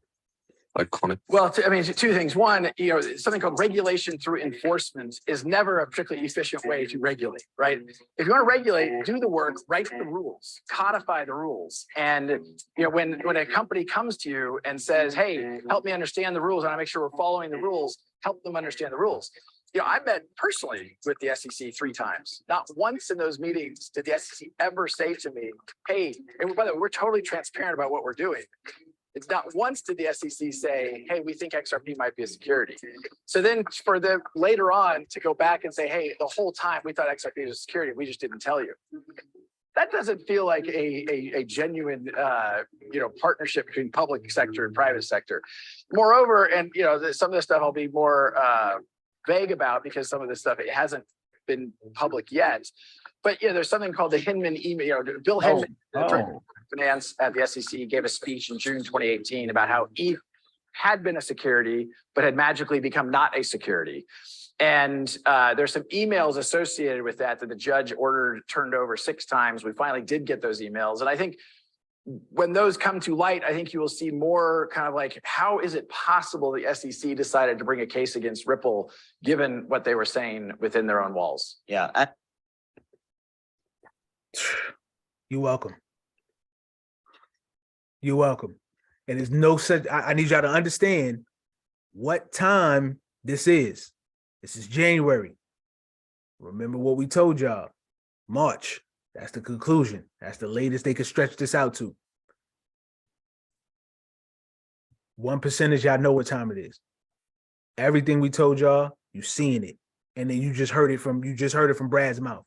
Well, I mean, 2 things. One, you know, something called regulation through enforcement is never a particularly efficient way to regulate, right? If you want to regulate, do the work, write the rules, codify the rules. And, you know, when a company comes to you and says, hey, help me understand the rules, and I make sure we're following the rules, help them understand the rules. You know, I met personally with the SEC 3 times. Not once in those meetings did the SEC ever say to me, hey, and by the way, we're totally transparent about what we're doing. It's not once did the SEC say, hey, we think XRP might be a security. So then for the later on to go back and say, hey, the whole time we thought XRP was a security, we just didn't tell you. That doesn't feel like a genuine partnership between public sector and private sector. Moreover, and some of this stuff I'll be more vague about because some of this stuff it hasn't been public yet. But there's something called the Hinman email. Bill Hinman, finance at the SEC, gave a speech in June 2018 about how ETH had been a security, but had magically become not a security. And there's some emails associated with that the judge turned over 6 times. We finally did get those emails. And I think when those come to light, I think you will see more kind of like, how is it possible the SEC decided to bring a case against Ripple, given what they were saying within their own walls?
Yeah.
You're welcome. You're welcome. And there's no such, I need y'all to understand what time this is. This is January. Remember what we told y'all. March. That's the conclusion. That's the latest they could stretch this out to. 1%, y'all know what time it is. Everything we told y'all, you seeing it. And then you just heard it from Brad's mouth.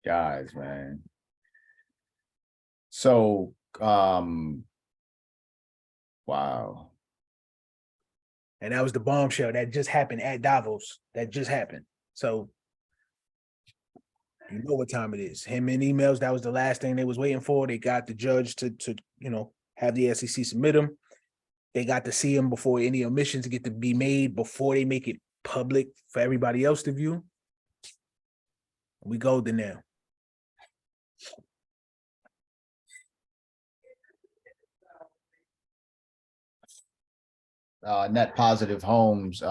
Guys, man. So, wow.
And that was the bombshell that just happened at Davos. That just happened. So you know what time it is. Him in emails, that was the last thing they was waiting for. They got the judge to have the SEC submit them. They got to see him before any omissions get to be made, before they make it public for everybody else to view. We golden now.
Net positive homes,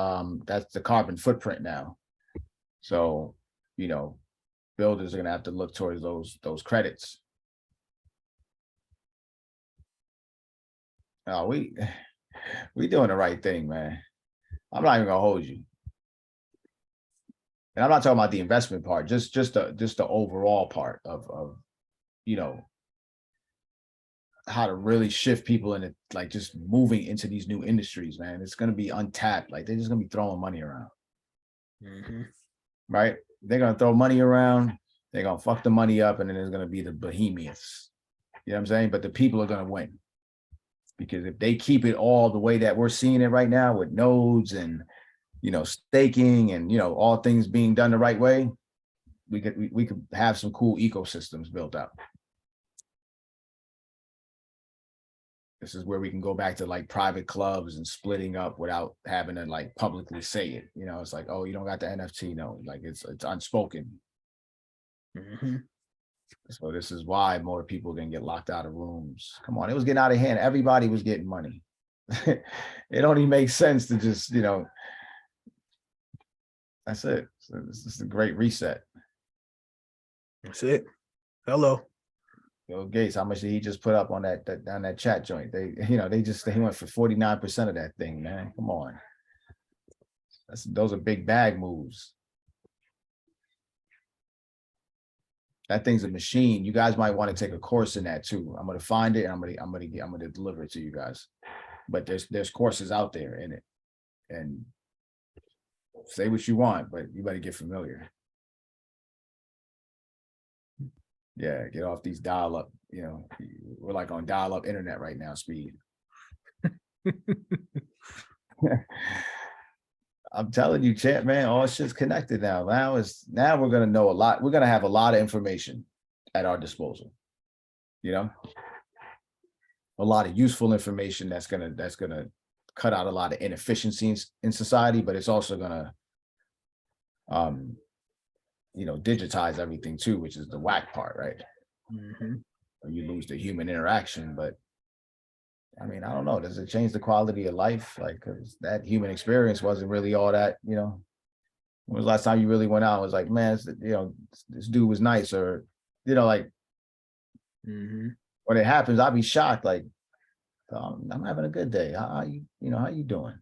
that's the carbon footprint now. So, builders are gonna have to look towards those credits. We doing the right thing, man. I'm not even gonna hold you. And I'm not talking about the investment part, just the overall part of how to really shift people into like just moving into these new industries, man. It's gonna be untapped. Like they're just gonna be throwing money around.
Mm-hmm.
Right? They're gonna throw money around, they're gonna fuck the money up, and then there's gonna be the behemoths. You know what I'm saying? But the people are gonna win. Because if they keep it all the way that we're seeing it right now with nodes and staking and all things being done the right way, we could have some cool ecosystems built out. This is where we can go back to like private clubs and splitting up without having to like publicly say it. It's like, oh, you don't got the NFT. No, like it's unspoken.
Mm-hmm.
So this is why more people can get locked out of rooms. Come on, it was getting out of hand. Everybody was getting money. It only makes sense to just, that's it. So this is a great reset.
That's it. Hello.
Bill Gates, how much did he just put up on that chat joint? He went for 49% of that thing, man. Come on. Those are big bag moves. That thing's a machine. You guys might want to take a course in that too. I'm gonna find it and I'm gonna deliver it to you guys. But there's courses out there in it. And say what you want, but you better get familiar. Yeah, get off these dial-up, we're like on dial-up internet right now, speed. I'm telling you, chat, man, all shit's connected now. Now we're gonna know a lot. We're gonna have a lot of information at our disposal. A lot of useful information that's gonna cut out a lot of inefficiencies in society, but it's also gonna digitize everything too, which is the whack part, right?
Mm-hmm.
You lose the human interaction, but I mean, I don't know. Does it change the quality of life? Like, because that human experience wasn't really all that, when was the last time you really went out and was like, man, this dude was nice, or,
Mm-hmm.
when it happens, I'll be shocked. Like, I'm having a good day. How you doing?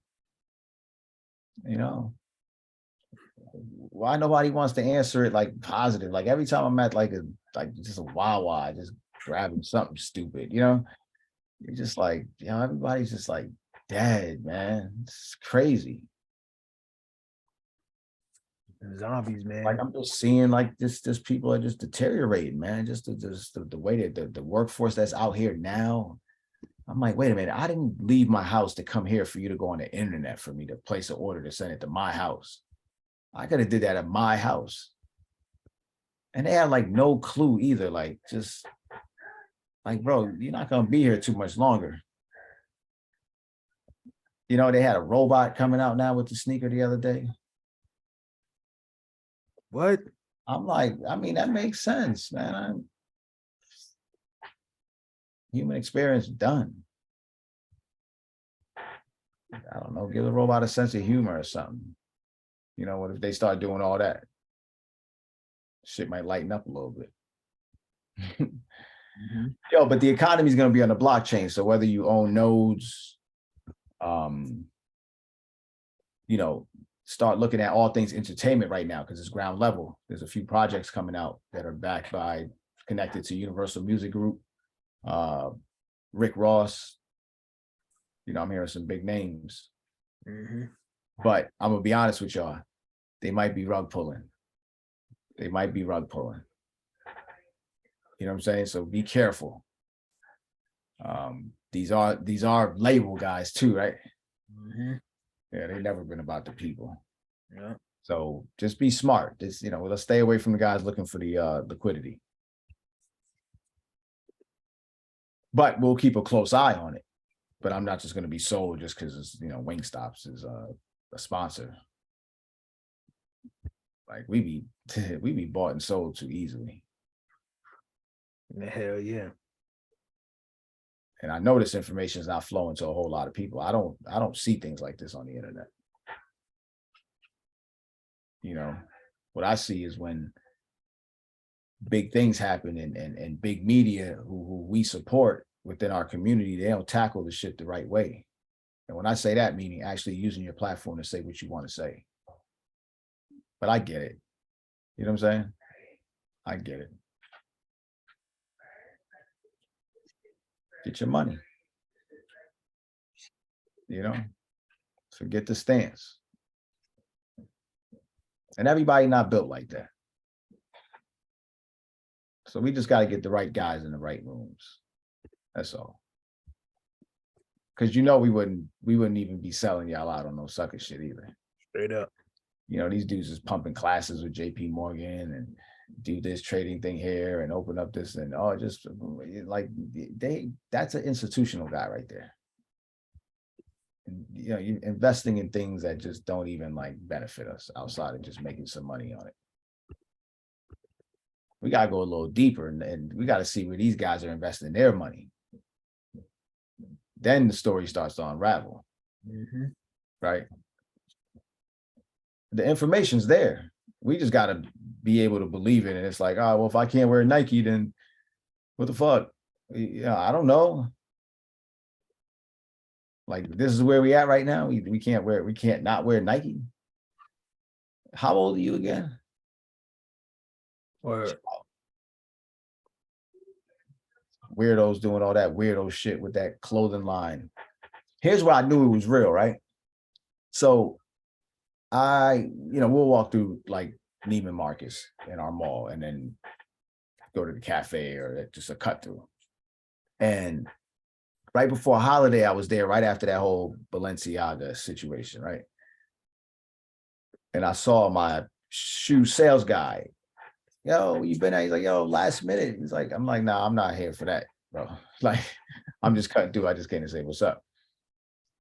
why nobody wants to answer it like positive? Like every time I'm at like just a Wawa, just grabbing something stupid, you know? You're just like, you know, everybody's just like dead, man. It's crazy.
Zombies, man.
Like I'm just seeing like this people are just deteriorating, man. Just the way that the workforce that's out here now. I'm like, wait a minute, I didn't leave my house to come here for you to go on the internet for me to place an order to send it to my house. I could have did that at my house. And they had like no clue either. Like, just like, bro, you're not gonna be here too much longer. You know, they had a robot coming out now with the sneaker the other day.
What?
I'm like, I mean, that makes sense, man. Human experience done. I don't know, give the robot a sense of humor or something. You know, what if they start doing all that? Shit might lighten up a little bit. Yo, but the economy is going to be on the blockchain. So whether you own nodes, you know, start looking at all things entertainment right now because it's ground level. There's a few projects coming out that are backed by, connected to Universal Music Group, Rick Ross. You know, I'm hearing some big names. But I'm gonna be honest with y'all, they might be rug pulling. They might be rug pulling. You know what I'm saying? So be careful. These are label guys too, right? Yeah, they've never been about the people. Yeah. So just be smart. Just, you know, let's stay away from the guys looking for the liquidity. But we'll keep a close eye on it. But I'm not just going to be sold just because it's, you know, Wingstops is a sponsor. Like we be bought and sold too easily.
Hell yeah.
And I know this information is not flowing to a whole lot of people. I don't see things like this on the internet. You know, what I see is when big things happen and big media who we support within our community, they don't tackle the shit the right way. And when I say that, meaning actually using your platform to say what you want to say. But I get it. You know what I'm saying? I get it. Get your money. You know, forget the stance. And everybody not built like that. So we just got to get the right guys in the right rooms. That's all. Because you know we wouldn't even be selling y'all out on no sucker shit either.
Straight up.
You know, these dudes is pumping classes with JP Morgan and do this trading thing here and open up this and just like that's an institutional guy right there. And, you know, you're investing in things that just don't even like benefit us outside of just making some money on it. We got to go a little deeper and we got to see where these guys are investing their money. Then the story starts to unravel. Right? The information's there. We just got to be able to believe it. And it's like, oh, well, if I can't wear Nike, then what the fuck? Yeah, I don't know. Like, this is where we at right now. We can't not wear Nike. How old are you again?
Or
weirdos doing all that weirdo shit with that clothing line. Here's where I knew it was real, right? So we'll walk through like Neiman Marcus in our mall and then go to the cafe or just a cut through. And right before holiday, I was there right after that whole Balenciaga situation, right? And I saw my shoe sales guy. Yo, you been out? He's like, yo, last minute. He's like, I'm like, nah, I'm not here for that, bro. Like, I'm just cutting through. I just came to say what's up.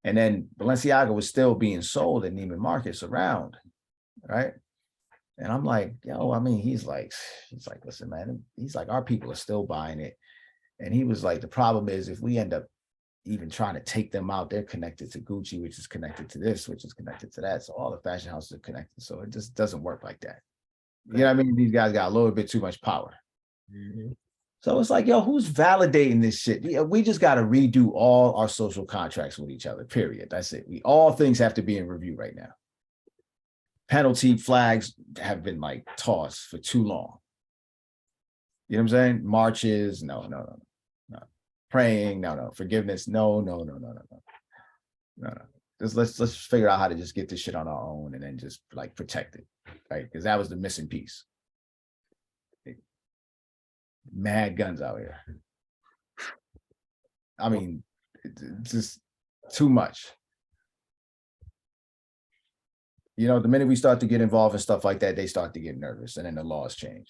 And then Balenciaga was still being sold at Neiman Marcus around, right? And I'm like, yo, I mean, he's like, listen, man, he's like, our people are still buying it. And he was like, the problem is if we end up even trying to take them out, they're connected to Gucci, which is connected to this, which is connected to that. So all the fashion houses are connected. So it just doesn't work like that. You know what I mean? These guys got a little bit too much power. So it's like, yo, who's validating this shit? We just got to redo all our social contracts with each other, period. That's it. All things have to be in review right now. penalty flags have been like tossed for too long. You know what I'm saying? Marches, no. Praying, no. Forgiveness, no. Just let's figure out how to just get this shit on our own and then just like protect it, right? Because that was the missing piece. Mad guns out here. I mean, it's just too much. You know, the minute we start to get involved in stuff like that, they start to get nervous, and then the laws change.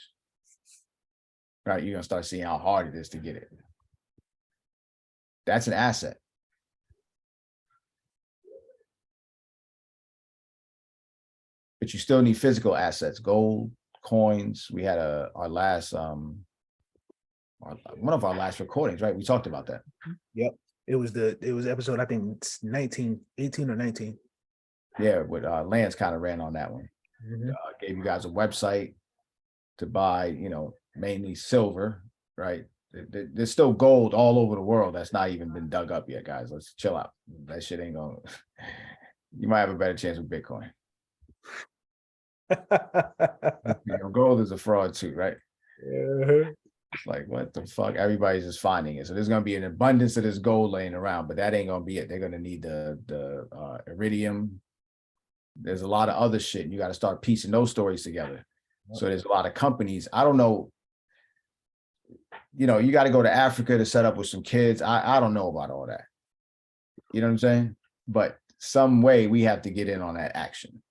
Right? You're gonna start seeing how hard it is to get it. That's an asset. But you still need physical assets, gold, coins. We had our last one of our last recordings, right? We talked about that.
Yep. It was episode, I think it's 19, 18 or 19.
Yeah, with Lance kind of ran on that one. Gave you guys a website to buy, you know, mainly silver, right? There's still gold all over the world that's not even been dug up yet, guys. Let's chill out. That shit ain't gonna. You might have a better chance with Bitcoin. You know, gold is a fraud too, right? It's like, what the fuck? Everybody's just finding it. So there's gonna be an abundance of this gold laying around, but that ain't gonna be it. They're gonna need the iridium. There's a lot of other shit. You got to start piecing those stories together. So there's a lot of companies. I don't know. You know, you got to go to Africa to set up with some kids. I don't know about all that. You know what I'm saying? But some way we have to get in on that action.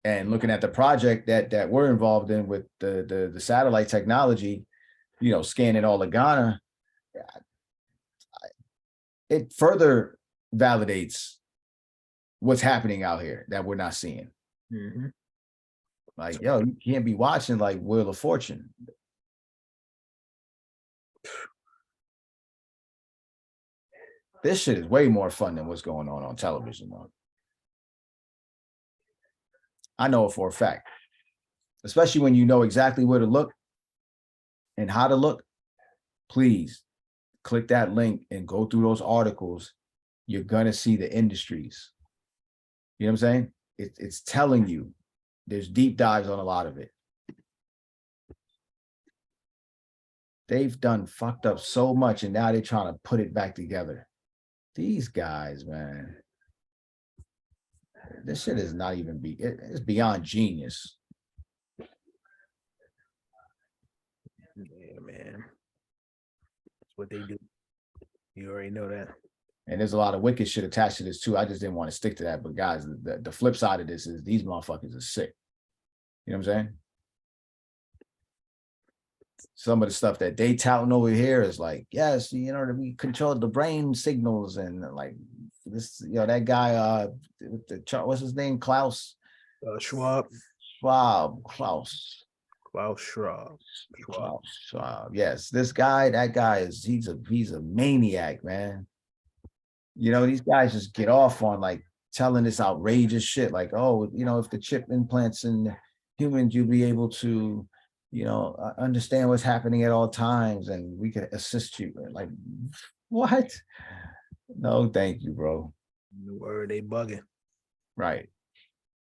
And looking at the project that we're involved in with the satellite technology, you know, scanning all of Ghana, it further validates what's happening out here that we're not seeing. Like, yo, you can't be watching like Wheel of Fortune. This shit is way more fun than what's going on television, though. I know it for a fact, especially when you know exactly where to look and how to look. Please click that link and go through those articles. You're going to see the industries. You know what I'm saying? It's telling you there's deep dives on a lot of it. They've done fucked up so much, and now they're trying to put it back together. These guys, man. This shit is not even it's beyond genius.
Yeah, man. That's what they do. You already know that.
And there's a lot of wicked shit attached to this too. I just didn't want to stick to that. But guys, the flip side of this is these motherfuckers are sick. You know what I'm saying? Some of the stuff that they touting over here is like, yes, you know, we control the brain signals and like this, you know, that guy, what's his name? Klaus
Schwab.
Klaus
Schwab.
Yes, this guy, that guy he's a maniac, man. You know, these guys just get off on like telling this outrageous shit, like, oh, you know, if the chip implants in humans, you'll be able to, you know, understand what's happening at all times, and we can assist you. Like, what? No, thank you, bro.
The word, they bugging.
Right.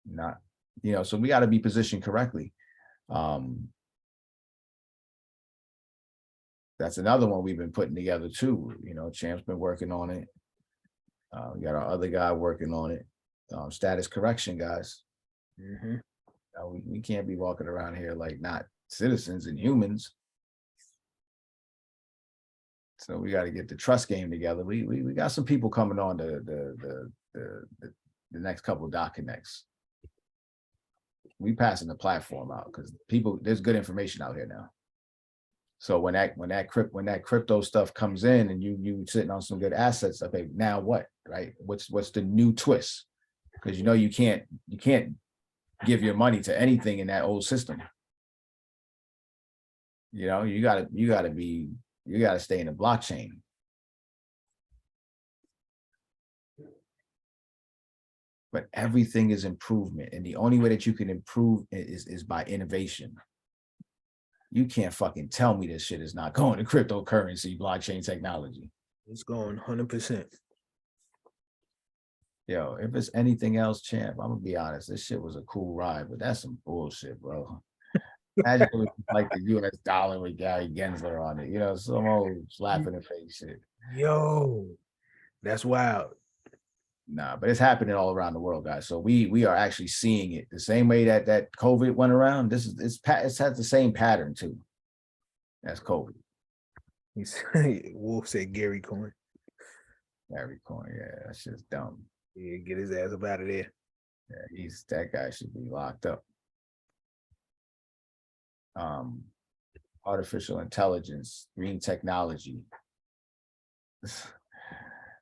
Not, you know, so we got to be positioned correctly. That's another one we've been putting together too. You know, Champ's been working on it. We got our other guy working on it. Status correction, guys. We can't be walking around here like not citizens and humans. So we got to get the trust game together. We got some people coming on the next couple of doc connects. We passing the platform out because there's good information out here now. So when that crypto stuff comes in and you sitting on some good assets, okay, now what, right? What's the new twist? Because you know you can't give your money to anything in that old system. You know, you gotta stay in the blockchain. But everything is improvement, and the only way that you can improve is by innovation. You can't fucking tell me this shit is not going to cryptocurrency, blockchain technology.
It's going 100%.
Yo, if it's anything else, champ, I'm gonna be honest. This shit was a cool ride, but that's some bullshit, bro. Imagine it was like the US dollar with Gary Gensler on it, some old slap in the face shit.
Yo, that's wild.
Nah, but it's happening all around the world, guys. So we are actually seeing it the same way that COVID went around. It has the same pattern too. That's COVID.
Wolf said Gary Coin.
Gary Coin, yeah, that's just dumb.
Yeah, get his ass up out of there.
Yeah, that guy should be locked up. Artificial intelligence, green technology.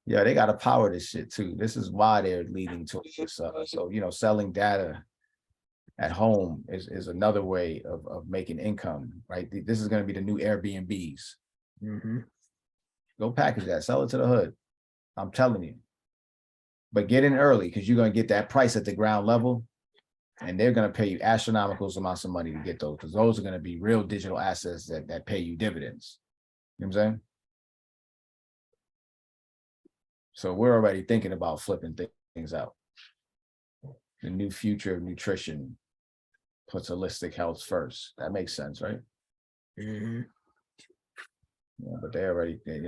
Yeah, they got to power this shit too. This is why they're leading to this. So selling data at home is another way of making income, right? This is going to be the new Airbnbs.
Mm-hmm.
Go package that, sell it to the hood. I'm telling you. But get in early because you're going to get that price at the ground level, and they're going to pay you astronomical amounts of money to get those, because those are going to be real digital assets that pay you dividends. You know what I'm saying? So we're already thinking about flipping things out. The new future of nutrition puts holistic health first. That makes sense, right?
Mm-hmm.
Yeah, but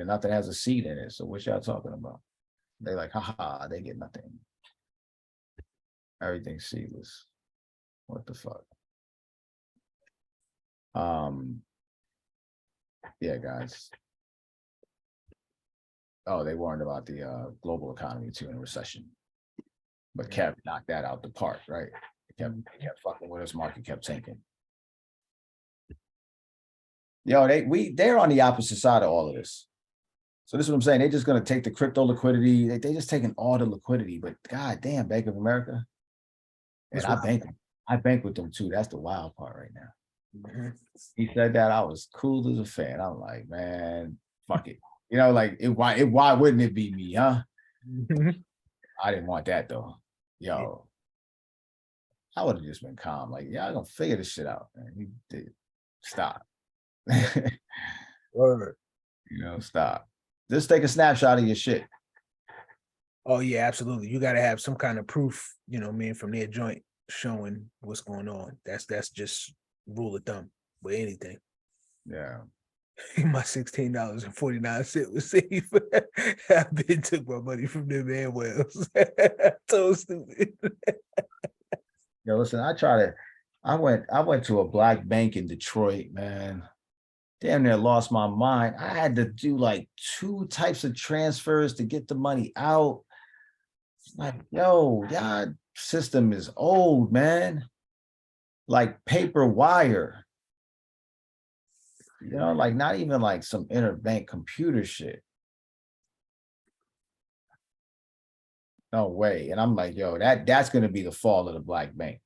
nothing has a seed in it. So what y'all talking about? They're like, haha, they get nothing. Everything's seedless. What the fuck? Yeah, guys. Oh, they warned about the global economy too in a recession. But kept knocked that out the park, right? They kept fucking with us, market kept tanking. Yo, they're on the opposite side of all of this. So this is what I'm saying. They're just gonna take the crypto liquidity. They just taking all the liquidity, but god damn, Bank of America. And I bank with them too. That's the wild part right now.
Mm-hmm.
He said that, I was cool as a fan. I'm like, man, fuck it. Like why wouldn't it be me, huh?
Mm-hmm.
I didn't want that though. Yo, I would have just been calm. Like, yeah, I'm gonna figure this shit out. Man. He did. Stop.
Word.
Stop. Just take a snapshot of your shit.
Oh yeah, absolutely. You got to have some kind of proof, from their joint showing what's going on. That's just rule of thumb with anything.
Yeah.
My $16.49 was safe. I been took my money from them man wells. So stupid.
Yo, listen, I went to a black bank in Detroit, man. Damn near lost my mind. I had to do like 2 types of transfers to get the money out. Like, yo, y'all system is old, man. Like paper wire. Like not even like some interbank computer shit. No way. And I'm like, yo, that's gonna be the fall of the black bank.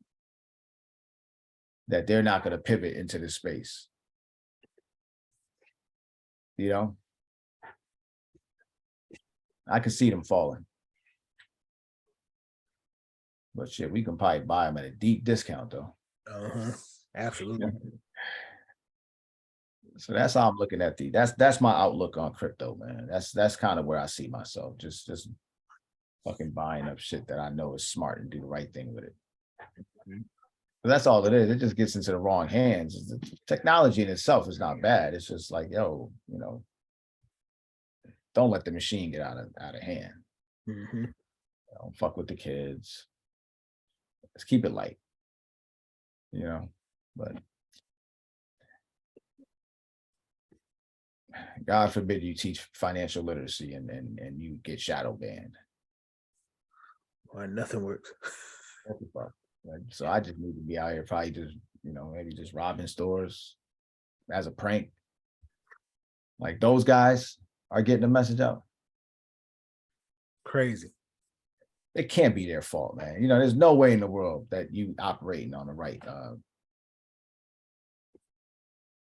That they're not gonna pivot into this space. I can see them falling. But shit, we can probably buy them at a deep discount though.
Uh-huh. Absolutely.
So that's how I'm looking at that's my outlook on crypto, man. That's kind of where I see myself. Just fucking buying up shit that I know is smart and do the right thing with it. But that's all it is. It just gets into the wrong hands. The technology in itself is not bad. It's just like, yo, don't let the machine get out of hand.
Mm-hmm.
Don't fuck with the kids. Let's keep it light. But God forbid you teach financial literacy and you get shadow banned.
Or nothing works.
So I just need to be out here probably just, maybe just robbing stores as a prank. Like those guys are getting the message out.
Crazy.
It can't be their fault, man. There's no way in the world that you operating on the right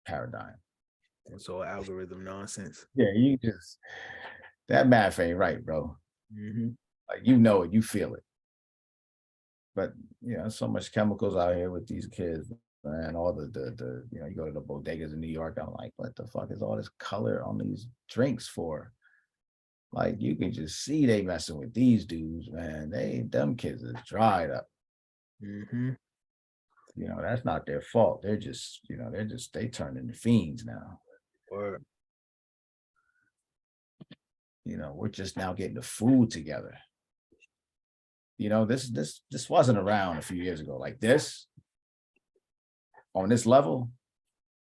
paradigm.
It's all algorithm nonsense.
Yeah, that math ain't right, bro.
Mm-hmm.
Like, it, you feel it. But, so much chemicals out here with these kids, man. All the you go to the bodegas in New York, I'm like, what the fuck is all this color on these drinks for? Like you can just see they messing with these dudes, man. Them kids are dried up.
Mm-hmm.
You know, that's not their fault. They're just, they turn into fiends now.
Word.
You know, we're just now getting the food together. You know, this wasn't around a few years ago. Like this, on this level.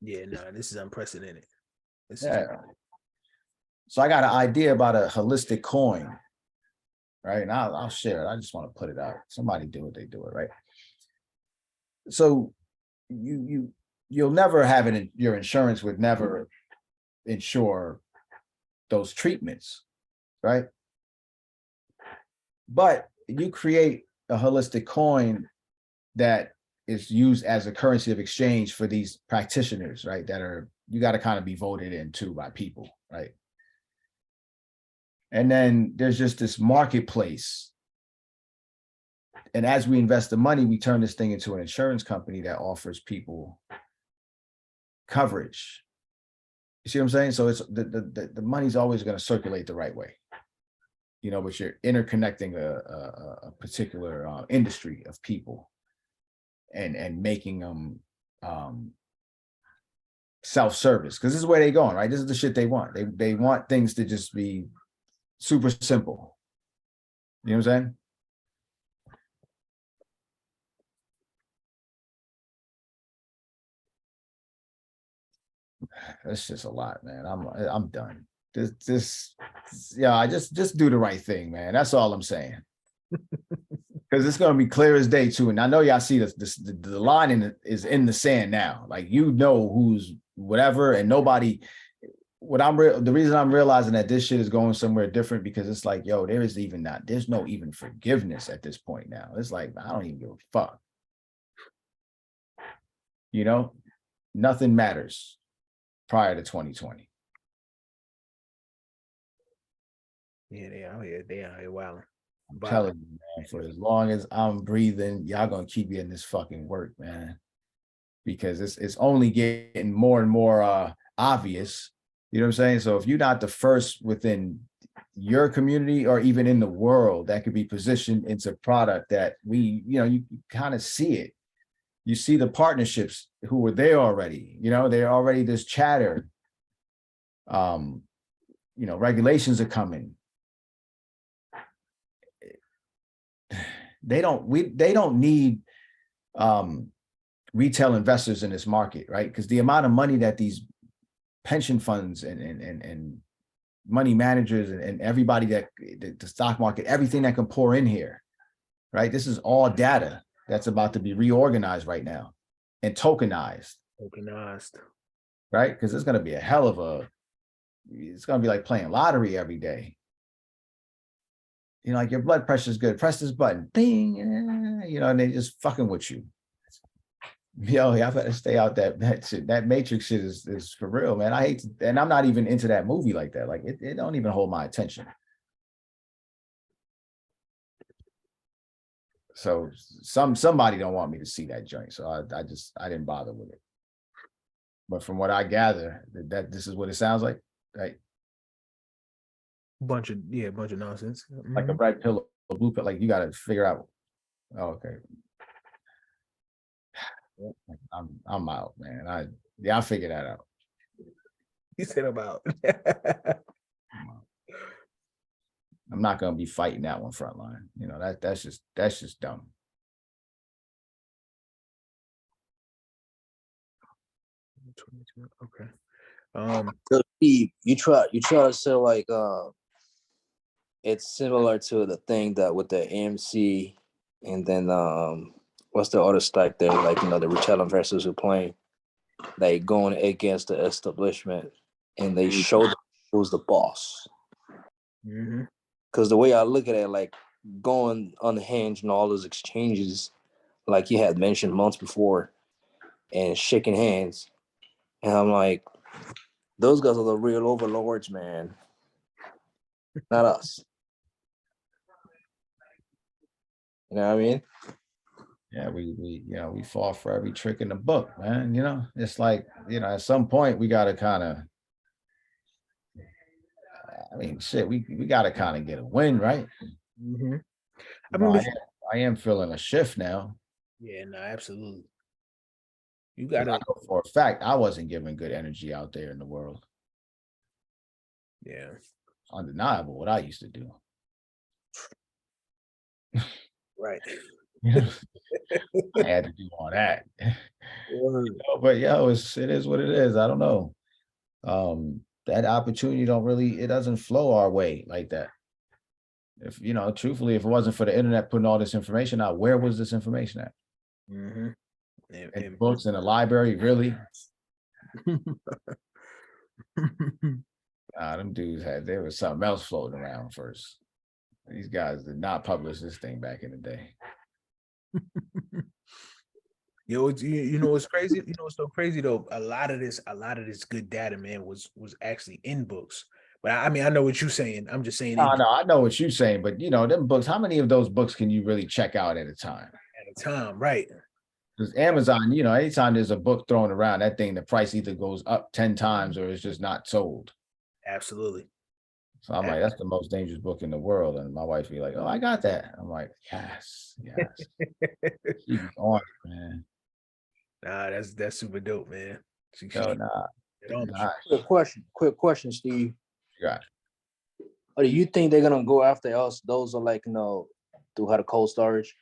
Yeah, no, this is unprecedented.
Yeah. So I got an idea about a holistic coin, right? And I'll share it. I just want to put it out. Somebody do it, they do it, right? So you'll never have it. Your insurance would never insure those treatments, right? But you create a holistic coin that is used as a currency of exchange for these practitioners, right? You got to kind of be voted into by people, right? And then there's just this marketplace. And as we invest the money, we turn this thing into an insurance company that offers people coverage. You see what I'm saying? So it's the money's always going to circulate the right way. You know, but you're interconnecting a particular industry of people and making them self-service, because this is where they're going, right? This is the shit they want. They want things to just be super simple. You know what I'm saying? That's just a lot, man. I'm done. I just do the right thing, man. That's all I'm saying. Because it's gonna be clear as day too. And I know y'all see the line is in the sand now. Like, you know who's whatever, and nobody. The reason I'm realizing that this shit is going somewhere different, because it's like, yo, there's no even forgiveness at this point now. It's like, I don't even give a fuck. You know, nothing matters prior to 2020.
Yeah, they out here wilding.
I'm telling you, man, for as long as I'm breathing, y'all gonna keep getting this fucking work, man. Because it's only getting more and more obvious. You know what I'm saying? So if you're not the first within your community or even in the world that could be positioned into product that you kind of see it. You see the partnerships who were there already. You know, they're already this chatter. Regulations are coming. They don't need retail investors in this market, right? Because the amount of money that these pension funds and money managers and everybody that the stock market, everything that can pour in here, right? This is all data that's about to be reorganized right now and tokenized, right? Because it's going to be it's going to be like playing lottery every day. You know, like your blood pressure is good. Press this button, ding, and they just fucking with you. Yo, I better stay out that shit. That Matrix shit is for real, man. I hate to, and I'm not even into that movie like that. Like it don't even hold my attention. So somebody don't want me to see that joint. So I didn't bother with it. But from what I gather, that this is what it sounds like, right?
Bunch of nonsense.
Like a red pill, a blue pill. Like you got to figure out. Oh, okay. I'm out, man. I'll figure that out.
He said I'm out.
I'm not gonna be fighting that one front line. You know, that's just dumb.
Okay.
So Steve, you try to say like it's similar to the thing that with the AMC and then what's the other stack there, like the retail investors who playing, like going against the establishment and they show who's the boss. Because the way I look at it, like going unhinged and all those exchanges, like you had mentioned months before, and shaking hands, and I'm like, those guys are the real overlords, man. Not us. You know what I mean?
Yeah, we fall for every trick in the book, man. You know, it's like, at some point we got to kind of, I mean, shit, we got to kind of get a win, right?
Mm-hmm. I
No,
remember.
I am feeling a shift now.
Yeah, no, absolutely. You
'Cause I
gotta.
know for a fact I wasn't giving good energy out there in the world.
Yeah.
Undeniable what I used to do.
Right.
I had to do all that. But yo, it is what it is. I don't know. That opportunity it doesn't flow our way like that. If truthfully, if it wasn't for the internet putting all this information out, where was this information at?
Mm-hmm.
In books in the library, really? Them dudes there was something else floating around first. These guys did not publish this thing back in the day.
You know what's crazy? You know what's so crazy though? A lot of this good data, man, was actually in books. But I mean, I know what you're saying. I'm just saying
No, I know what you're saying, but them books, how many of those books can you really check out at a time?
At a time, right?
Because Amazon, anytime there's a book thrown around, that thing, the price either goes up 10 times or it's just not sold.
Absolutely.
So I'm like, that's the most dangerous book in the world. And my wife be like, oh, I got that. I'm like, yes. She be on it, man.
Nah, that's super dope, man.
Nah.
Quick question, Steve.
Yeah.
Or do you think they're gonna go after us? Those are like, through how the cold storage?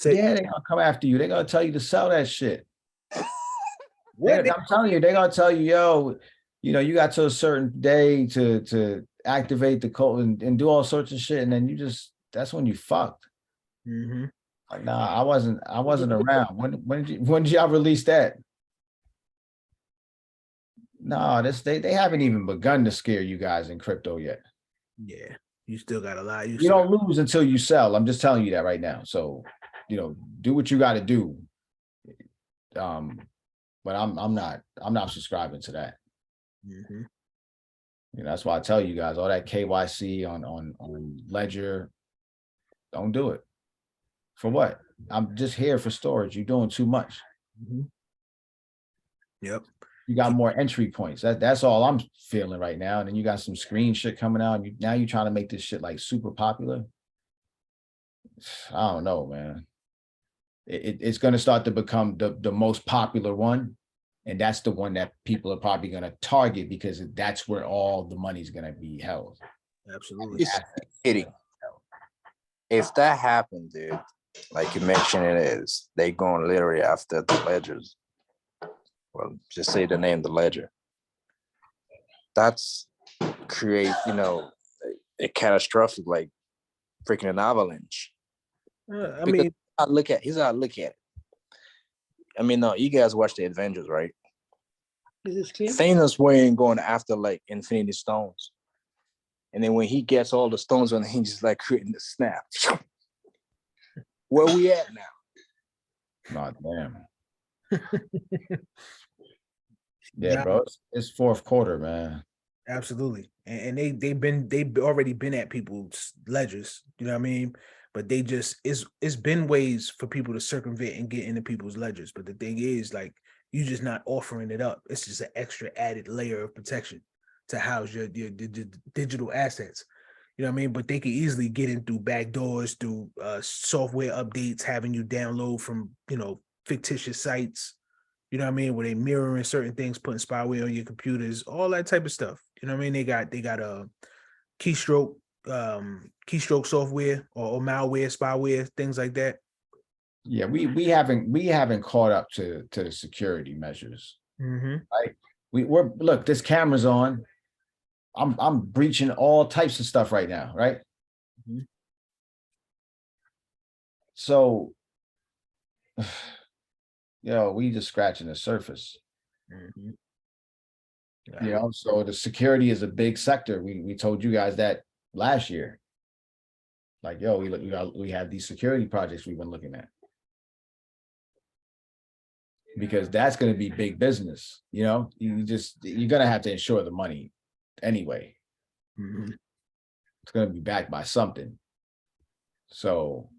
Yeah, they're gonna come after you. They're gonna tell you to sell that shit. I'm telling you, they're gonna tell you, yo, you got to a certain day to activate the code and do all sorts of shit, and then that's when you fucked.
Mm-hmm.
Like, nah, I wasn't around. When did y'all release that? No, they haven't even begun to scare you guys in crypto yet.
Yeah, you still got a lot.
You don't lose until you sell. I'm just telling you that right now. So, do what you got to do. But I'm not subscribing to that.
Mm-hmm.
That's why I tell you guys all that KYC on Ledger. Don't do it. For what? I'm just here for storage. You're doing too much.
Mm-hmm. Yep.
You got more entry points. That's all I'm feeling right now. And then you got some screen shit coming out. And now you're trying to make this shit like super popular. I don't know, man. It's going to start to become the most popular one. And that's the one that people are probably going to target because that's where all the money's going to be held.
Absolutely.
Just kidding. If that happened, dude, like you mentioned it is, they going literally after the ledgers. Well, just say the name, the ledger. That's create, a catastrophic, like freaking an avalanche. Here's how I look at it. I mean, no, you guys watch the Avengers, right? Thanos weren't going after like Infinity Stones. And then when he gets all the stones on, he just like creating the snap. Where we at now?
Oh, damn. Yeah, bro. It's fourth quarter, man.
Absolutely. And they've already been at people's ledgers, you know what I mean? But it's been ways for people to circumvent and get into people's ledgers. But the thing is, like, you just not offering it up. It's just an extra added layer of protection to house your digital assets. You know what I mean? But they can easily get in through back doors, through software updates, having you download from, fictitious sites. You know what I mean? Where they mirroring certain things, putting spyware on your computers, all that type of stuff. You know what I mean? They got a keystroke software or malware, spyware, things like that.
Yeah, we haven't caught up to the security measures.
Mm-hmm.
Right? We're look, this camera's on. I'm breaching all types of stuff right now, right?
Mm-hmm.
So we just scratching the surface.
Mm-hmm.
So the security is a big sector. We told you guys that last year. Like, we have these security projects we've been looking at. Because that's going to be big business. You're going to have to insure the money anyway.
Mm-hmm.
It's going to be backed by something. So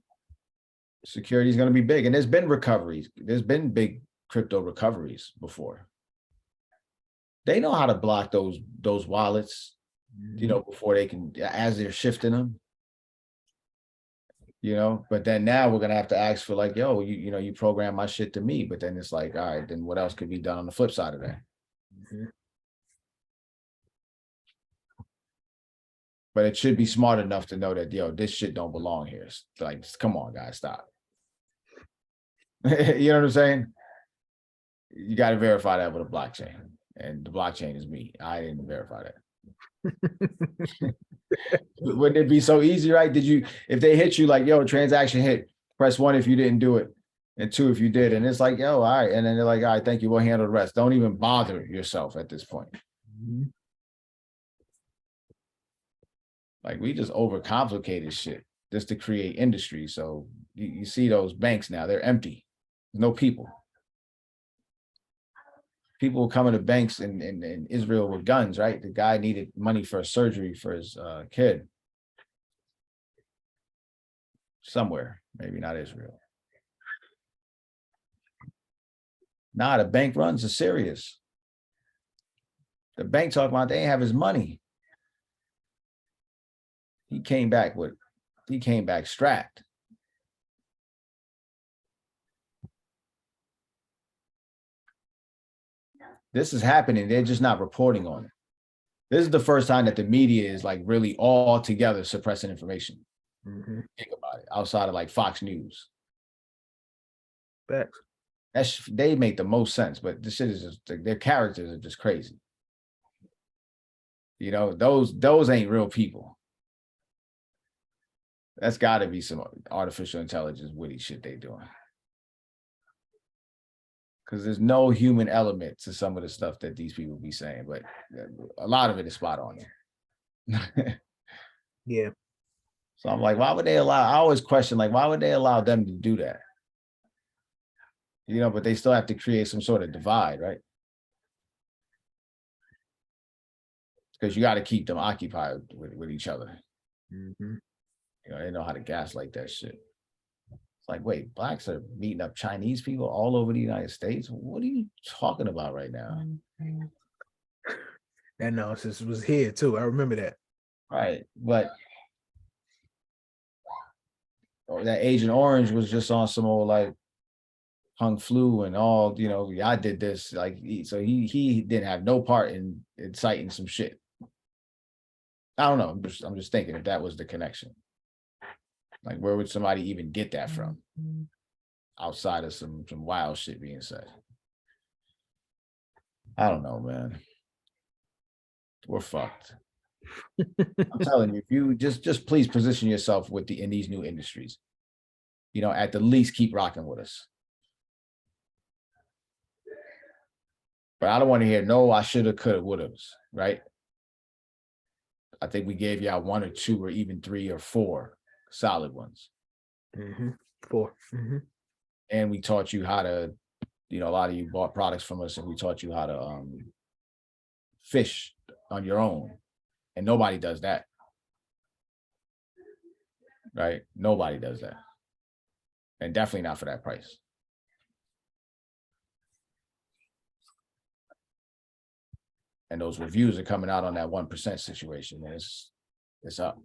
security is going to be big. And there's been recoveries. There's been big crypto recoveries before. They know how to block those wallets, you know, before they can, as they're shifting them. You know, but then now we're gonna have to ask for like, yo, you know, you program my shit to me, but then it's like, all right, then what else could be done on the flip side of that? But it should be smart enough to know that, yo, this shit don't belong here. It's like, come on, guys, stop. You know what I'm saying? You got to verify that with a blockchain, and the blockchain is me. I didn't verify that. Wouldn't it be so easy, right? If they hit you like, yo, transaction hit, press 1 if you didn't do it, and 2 if you did, and it's like, yo, all right, and then they're like, all right, thank you, we'll handle the rest. Don't even bother yourself at this point. Like, we just overcomplicated shit just to create industry. So you see those banks now, they're empty. No people. People were coming to banks in Israel with guns, right? The guy needed money for a surgery for his kid. Somewhere, maybe not Israel. Nah, the bank runs are serious. The bank talking about they ain't have his money. He came back strapped. This is happening. They're just not reporting on it. This is the first time that the media is like really all together suppressing information. Think about it. Outside of like Fox News.
Facts.
They make the most sense, but this shit is just, their characters are just crazy. You know, those ain't real people. That's got to be some artificial intelligence witty shit they doing. Because there's no human element to some of the stuff that these people be saying, but a lot of it is spot on.
Yeah.
So I'm like, why would they allow? I always question, like, why would they allow them to do that? You know, but they still have to create some sort of divide, right? Because you got to keep them occupied with each other. You know, they know how to gaslight that shit. It's like, wait, blacks are beating up Chinese people all over the United States? What are you talking about right now?
That nonsense was here too. I remember that.
Right, but that Agent Orange was just on some old like Kung Flu and all, you know, I did this, like, so he didn't have no part in inciting some shit. I don't know. I'm just thinking if that was the connection. Like, where would somebody even get that from? Outside of some wild shit being said. I don't know, man. We're fucked. I'm telling you, if you just please position yourself in these new industries. You know, at the least keep rocking with us. But I don't want to hear no, I shoulda, coulda, woulda, right? I think we gave y'all 1 or 2 or even 3 or 4 solid ones.
4.
And we taught you how to, you know, a lot of you bought products from us and we taught you how to fish on your own. And nobody does that. Right? Nobody does that. And definitely not for that price. And those reviews are coming out on that 1% situation. And it's up.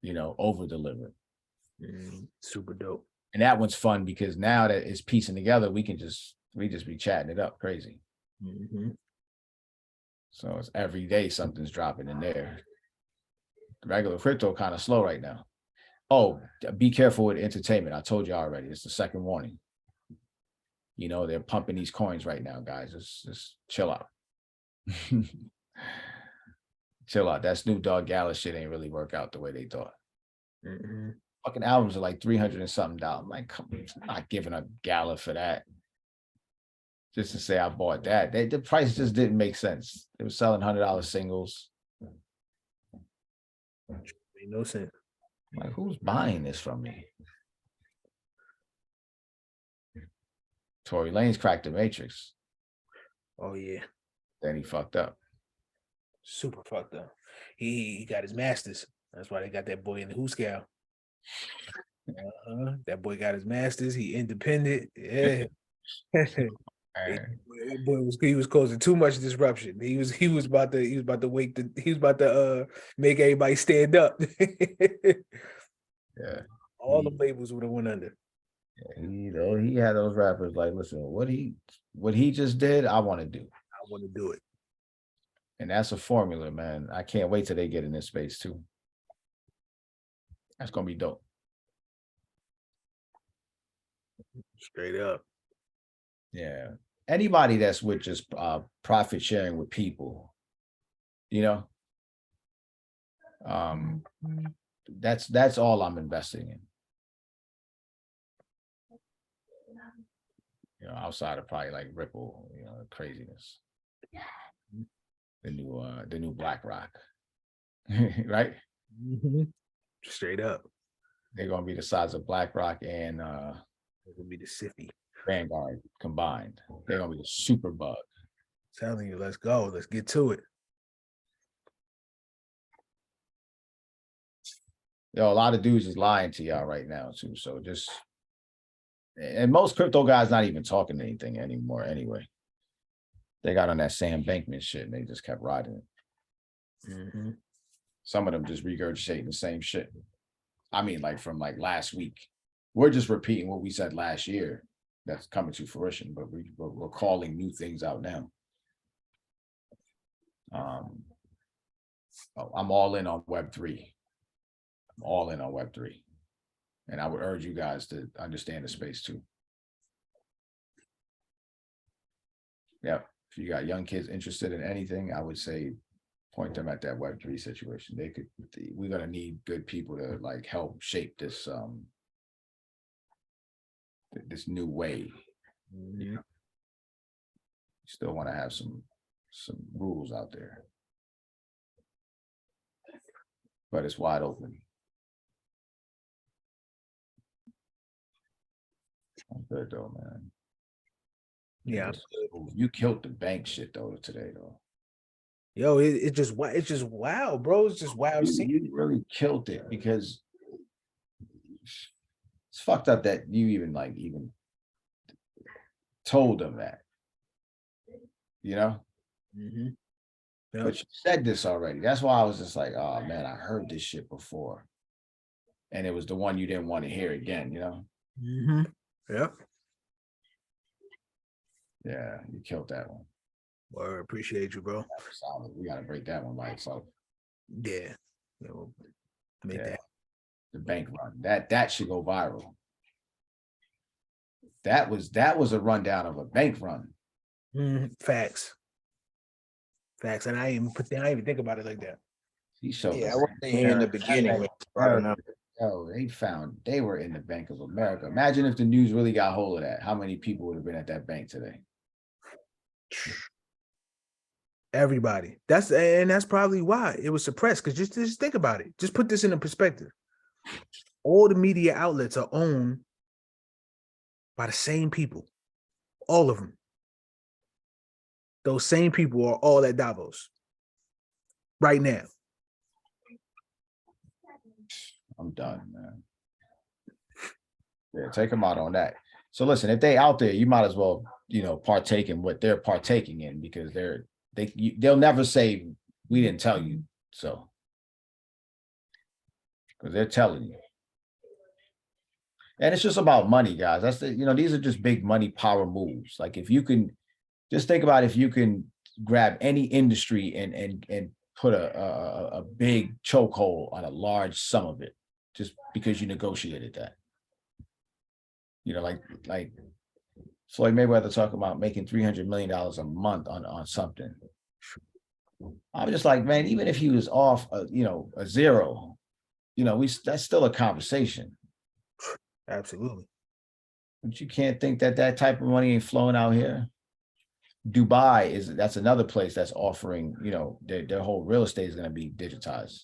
You know, over delivered.
Super dope.
And that one's fun because now that it's piecing together, we just be chatting it up crazy. So it's every day something's dropping in there. The regular crypto kind of slow right now. Oh, be careful with entertainment. I told you already. It's the second warning. You know, they're pumping these coins right now, guys. Just chill out. Chill out. That Snoop Dogg Gala shit ain't really work out the way they thought. Fucking albums are like $300 and something. I'm like, come on, I'm not giving a gala for that. Just to say I bought that. The price just didn't make sense. They were selling $100 singles.
Made no sense.
I'm like, who's buying this from me? Tory Lanez cracked the matrix.
Oh yeah.
Then he fucked up.
Super fucked up. He got his masters. That's why they got that boy in the Hooskow. That boy got his masters. He independent. Yeah. Boy, he was causing too much disruption. He was about to make everybody stand up.
Yeah.
All the labels would have went under.
He had those rappers like, listen, what he just did, I want to do.
I want to do it.
And that's a formula, man. I can't wait till they get in this space too. That's gonna be dope.
Straight up.
Yeah. Anybody that's with just profit sharing with people, that's all I'm investing in. Outside of probably like Ripple, craziness. The new BlackRock, right?
Mm-hmm. Straight up.
They're gonna be the size of BlackRock and
They're gonna be the SIFI.
Vanguard combined. They're gonna be the super bug.
Telling you, let's go. Let's get to it.
A lot of dudes is lying to y'all right now too. So and most crypto guys not even talking anything anymore anyway. They got on that Sam Bankman shit and they just kept riding it.
Mm-hmm.
Some of them just regurgitating the same shit. I mean, like from like last week. We're just repeating what we said last year. That's coming to fruition, but we're calling new things out now. I'm all in on Web3. I'm all in on Web3. And I would urge you guys to understand the space too. Yeah, if you got young kids interested in anything, I would say point them at that Web3 situation. We're gonna need good people to like help shape this this new way. You still want to have some rules out there, but it's wide open. I'm good though, man.
Yeah,
you killed the bank shit though today though.
Yo, it's just wow, bro. It's just wow.
You really killed it because it's fucked up that you even told them that,
Mm-hmm. Yep.
But you said this already. That's why I was just like, oh man, I heard this shit before, and it was the one you didn't want to hear again,
Mm-hmm. Yep.
Yeah, you killed that one.
Well, I appreciate you, bro.
Solid. We gotta break that one by itself.
Yeah. We'll make that.
The bank run. That should go viral. That was a rundown of a bank run.
Facts. And I didn't even think about it like that.
He showed
I wasn't here in the beginning.
They were in the Bank of America. Imagine if the news really got hold of that. How many people would have been at that bank today?
Everybody. That's probably why it was suppressed. Because just think about it. Just put this in a perspective. All the media outlets are owned by the same people. All of them. Those same people are all at Davos right now.
I'm done, man. Yeah, take them out on that. So listen, if they out there, you might as well, partake in what they're partaking in because they'll never say we didn't tell you so. Because they're telling you. And it's just about money, guys. That's these are just big money power moves. Like if you can just think about if you can grab any industry and put a big chokehold on a large sum of it, just because you negotiated that. Like Floyd Mayweather talking about making $300 million a month on something. I'm just like, man, even if he was off, a zero, that's still a conversation.
Absolutely.
But you can't think that type of money ain't flowing out here. Dubai that's another place that's offering, their whole real estate is going to be digitized.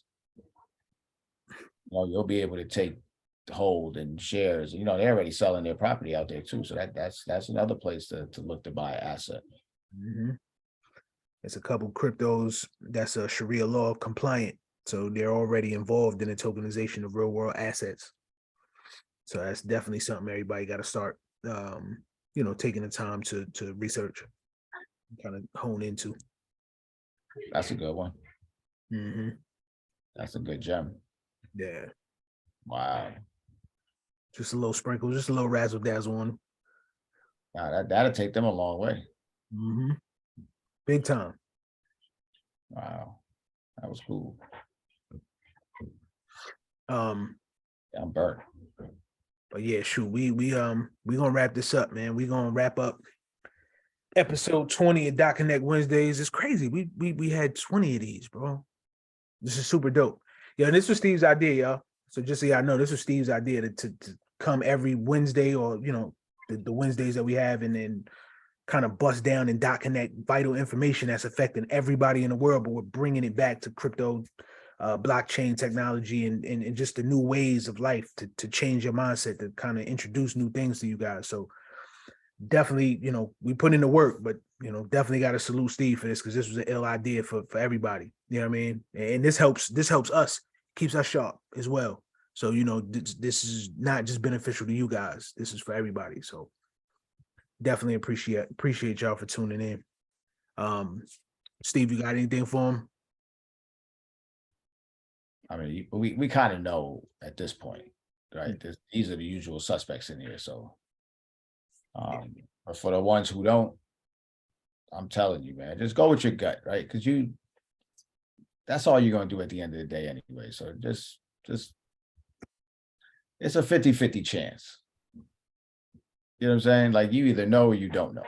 You'll be able to take hold and shares. They're already selling their property out there too. So that's another place to look to buy an asset.
Mm-hmm. There's a couple cryptos that's Sharia law compliant. So they're already involved in the tokenization of real world assets. So that's definitely something everybody got to start taking the time to research, kind of hone into.
That's a good one.
Mm-hmm.
That's a good gem.
Yeah.
Wow.
Just a little sprinkle, just a little razzle dazzle on them.
Now that'll take them a long way.
Mm-hmm. Big time.
Wow. That was cool.
I'm
burnt.
But yeah, shoot, we gonna wrap this up, man. We gonna wrap up episode 20 of Dot Connect Wednesdays. It's crazy. We had 20 of these, bro. This is super dope. Yeah, and this was Steve's idea, y'all. So just so y'all know, this was Steve's idea to come every Wednesday, or the Wednesdays that we have, and then kind of bust down and Dot Connect vital information that's affecting everybody in the world, but we're bringing it back to crypto, blockchain technology, and just the new ways of life to change your mindset, to kind of introduce new things to you guys. So definitely, we put in the work, but definitely got to salute Steve for this, because this was an ill idea for everybody. You know what I mean? And this helps us, keeps us sharp as well. So this is not just beneficial to you guys. This is for everybody. So definitely appreciate y'all for tuning in. Steve, you got anything for him?
I mean, we kind of know at this point, right? These are the usual suspects in here. So, but for the ones who don't, I'm telling you, man, just go with your gut, right? Because that's all you're going to do at the end of the day anyway. So just it's a 50-50 chance. You know what I'm saying? Like, you either know or you don't know.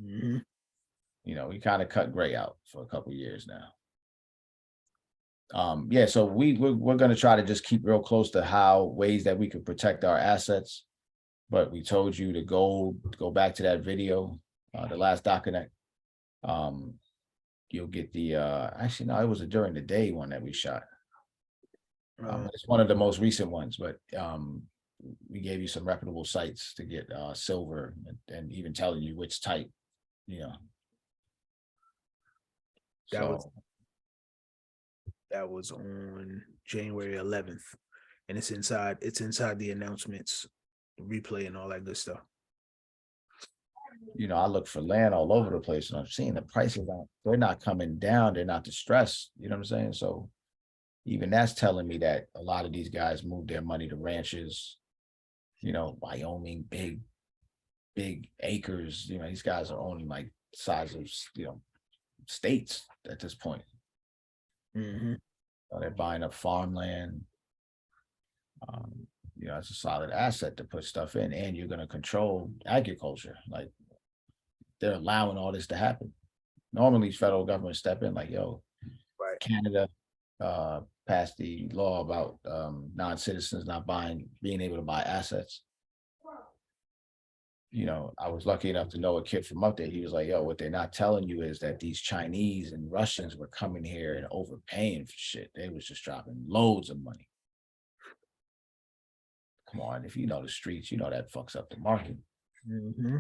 Mm-hmm.
We kind of cut Gray out for a couple years now. Yeah, so we're going to try to just keep real close to ways that we could protect our assets. But we told you to go back to that video, the last Dot Connect. You'll get the actually no, it was a during the day one that we shot. It's one of the most recent ones, but we gave you some reputable sites to get silver, and even telling you which type,
That was on January 11th, and it's inside the announcements, replay, and all that good stuff.
I look for land all over the place, and I'm seeing the prices they're not coming down. They're not distressed. You know what I'm saying? So even that's telling me that a lot of these guys moved their money to ranches, Wyoming, big acres. These guys are owning like size of, states at this point.
Mm-hmm.
They're buying up farmland. It's a solid asset to put stuff in, and you're going to control agriculture. Like, they're allowing all this to happen. Normally, federal government step in, like,
right.
Canada passed the law about non-citizens not being able to buy assets. I was lucky enough to know a kid from up there. He was like, what they're not telling you is that these Chinese and Russians were coming here and overpaying for shit. They was just dropping loads of money. Come on, if you know the streets, that fucks up the market.
Mm-hmm.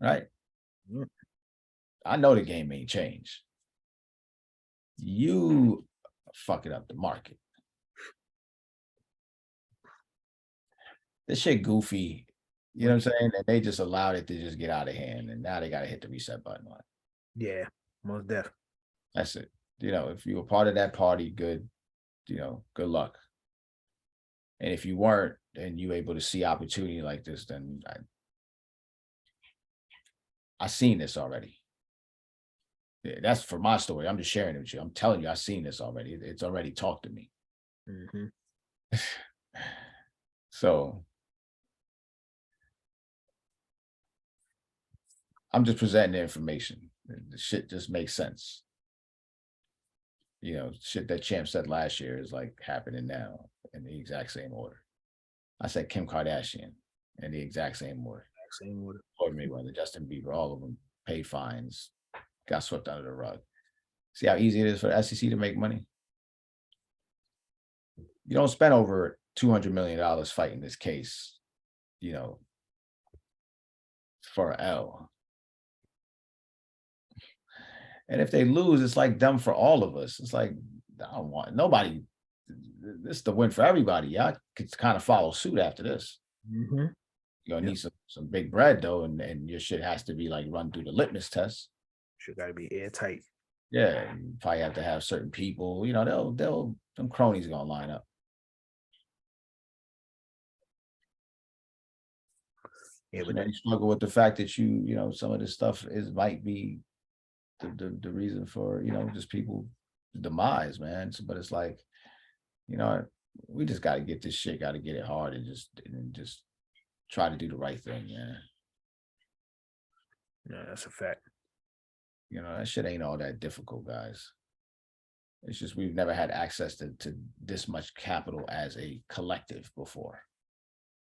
Right?
Mm-hmm.
I know the game ain't changed. You fucking up the market. This shit goofy. You know what I'm saying? And they just allowed it to just get out of hand, and now they got to hit the reset button on it.
Yeah, most definitely.
That's it. If you were part of that party, good, good luck. And if you weren't, and you able to see opportunity like this, then I seen this already. Yeah, that's for my story. I'm just sharing it with you. I'm telling you, I seen this already. It's already talked to me.
Mm-hmm.
So I'm just presenting the information. The shit just makes sense. Shit that Champ said last year is like happening now in the exact same order. I said Kim Kardashian in the exact same order. Floyd Mayweather, Justin Bieber, all of them paid fines, got swept under the rug. See how easy it is for the SEC to make money? You don't spend over $200 million fighting this case, for an L. And if they lose, it's like dumb for all of us. It's like, I don't want nobody. This is the win for everybody. Y'all could kind of follow suit after this.
Mm-hmm.
You're gonna need some big bread though, and your shit has to be like run through the litmus test.
Shit gotta be airtight.
Yeah, you probably have to have certain people, you know, they'll some cronies gonna line up.
Yeah,
You
but
know, you struggle with the fact that you know, some of this stuff might be the reason for, you know, just people demise, man. So, but it's like, you know, we just got to get this shit, got to get it hard and just try to do the right thing, man.
yeah, that's a fact.
You know, that shit ain't all that difficult, guys. It's just we've never had access to this much capital as a collective before.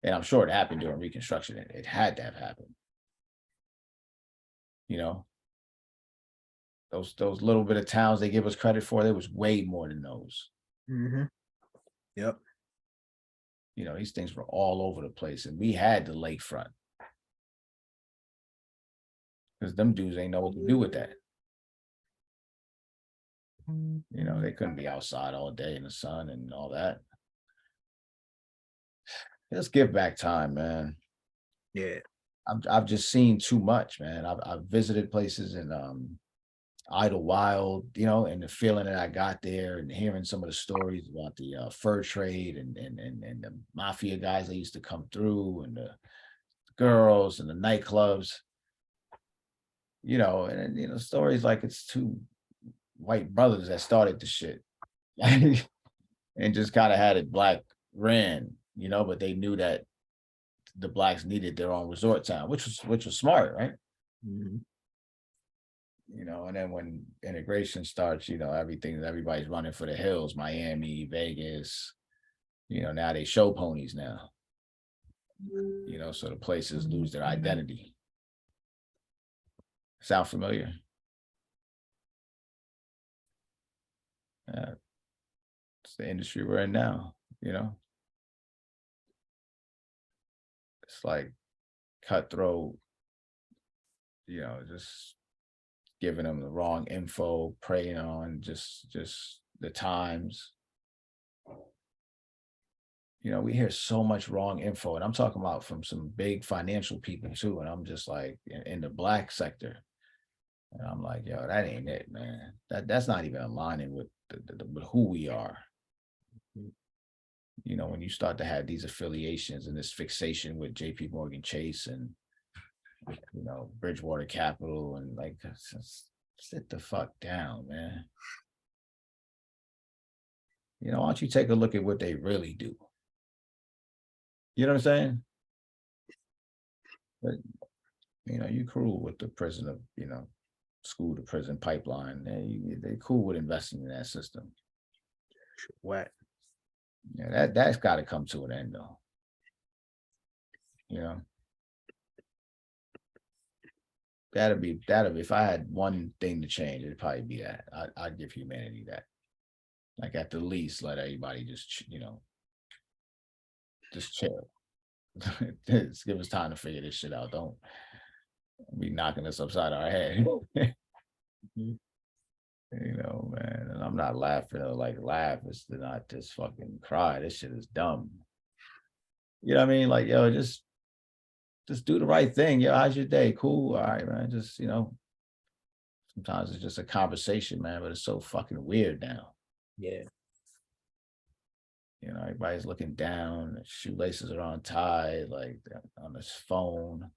And I'm sure it happened during Reconstruction. It had to have happened. You know, those little bit of towns they give us credit for, there was way more than those.
Mm-hmm. Yep.
You know, these things were all over the place, and we had the lakefront because them dudes ain't know what to do with that. You know, they couldn't be outside all day in the sun and all that. Let's give back time, man.
Yeah.
I've just seen too much, man. I've visited places in Idlewild, you know, and the feeling that I got there, and hearing some of the stories about the fur trade and the mafia guys that used to come through, and the girls and the nightclubs, you know, and you know, stories like it's two white brothers that started the shit and just kind of had it black ran, you know, but they knew that the blacks needed their own resort town, which was smart, right?
Mm-hmm.
You know, and then when integration starts, you know, everybody's running for the hills, Miami, Vegas, you know, now they show ponies now, you know, so the places lose their identity. Sound familiar? It's the industry we're in now, you know. It's like cutthroat, you know, just giving them the wrong info, preying on just the times. You know, we hear so much wrong info, and I'm talking about from some big financial people too. And I'm just like in the black sector, and I'm like, yo, that ain't it, man. That's not even aligning with with who we are. You know, when you start to have these affiliations and this fixation with JP Morgan Chase and, you know, Bridgewater Capital, and like, just sit the fuck down, man. You know, why don't you take a look at what they really do? You know what I'm saying? But, you know, you cool with the prison of, you know, school to prison pipeline. They cool with investing in that system.
What?
Yeah, that's got to come to an end, though. You know, that'd be. If I had one thing to change, it'd probably be that. I'd give humanity that. Like, at the least, let everybody just, you know, just chill. Just give us time to figure this shit out. Don't be knocking us upside our head. You know, man. And I'm not laughing or like laugh. It's to not just fucking cry. This shit is dumb. You know what I mean? Like, yo, just do the right thing. Yo, how's your day? Cool. All right, man. Just, you know, sometimes it's just a conversation, man, but it's so fucking weird now.
Yeah.
You know, everybody's looking down, shoelaces are untied, like on his phone.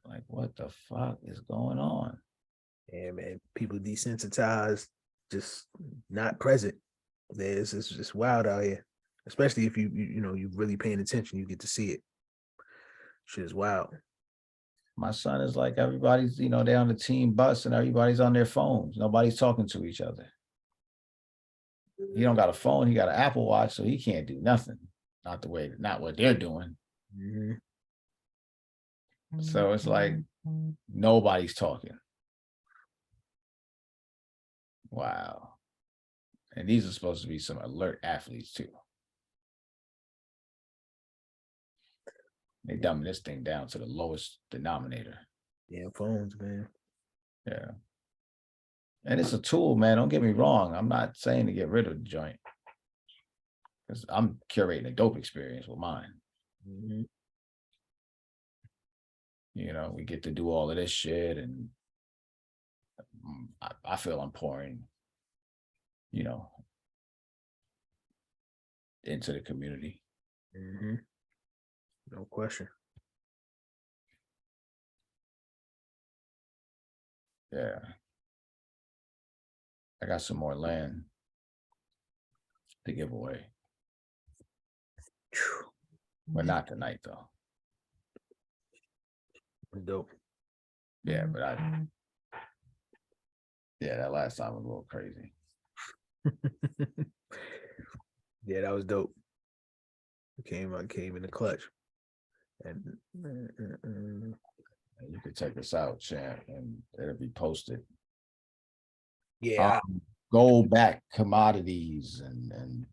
Like, what the fuck is going on?
Yeah, man. People desensitized, just not present. It's just wild out here. Especially if you know, you're really paying attention, you get to see it. Shit is wild.
My son is like, everybody's, you know, they're on the team bus and everybody's on their phones. Nobody's talking to each other. He don't got a phone, he got an Apple Watch, so he can't do nothing. Not what they're doing.
Mm-hmm.
So it's like nobody's talking. Wow. And these are supposed to be some alert athletes too. They dumbing this thing down to the lowest denominator.
Yeah, phones, man.
Yeah. And it's a tool, man. Don't get me wrong. I'm not saying to get rid of the joint, because I'm curating a dope experience with mine.
Mm-hmm.
You know, we get to do all of this shit, and I feel I'm pouring, you know, into the community.
Mm-hmm. No question.
Yeah. I got some more land to give away. But not tonight, though.
Dope.
Yeah, but that last time was a little crazy.
Yeah, that was dope. Came in the clutch. And
You can check us out, champ, and it'll be posted.
yeah,
Gold back commodities and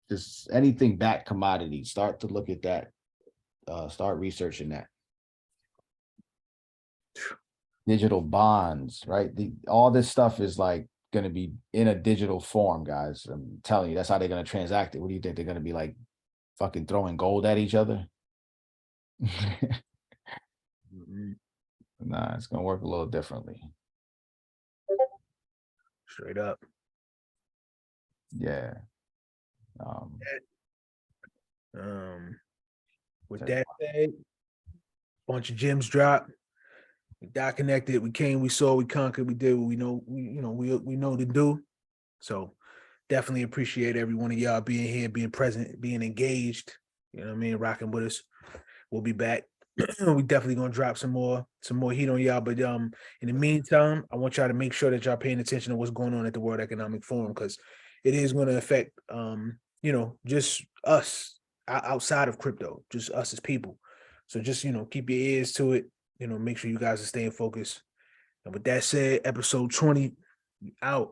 just anything back commodities. Start to look at that. Start researching that. Digital bonds, right? All this stuff is like going to be in a digital form, guys. I'm telling you, that's how they're going to transact it. What do you think? They're going to be like fucking throwing gold at each other? Nah, it's going to work a little differently.
straight up.
Yeah.
With that said, bunch of gems dropped. We got connected. We came. We saw. We conquered. We did what we know. We know to do. So definitely appreciate every one of y'all being here, being present, being engaged. You know what I mean? Rocking with us. We'll be back. We definitely gonna drop some more heat on y'all. But in the meantime, I want y'all to make sure that y'all paying attention to what's going on at the World Economic Forum, because it is going to affect just us outside of crypto, just us as people. So just keep your ears to it. Make sure you guys are staying focused. And with that said, episode 20 out.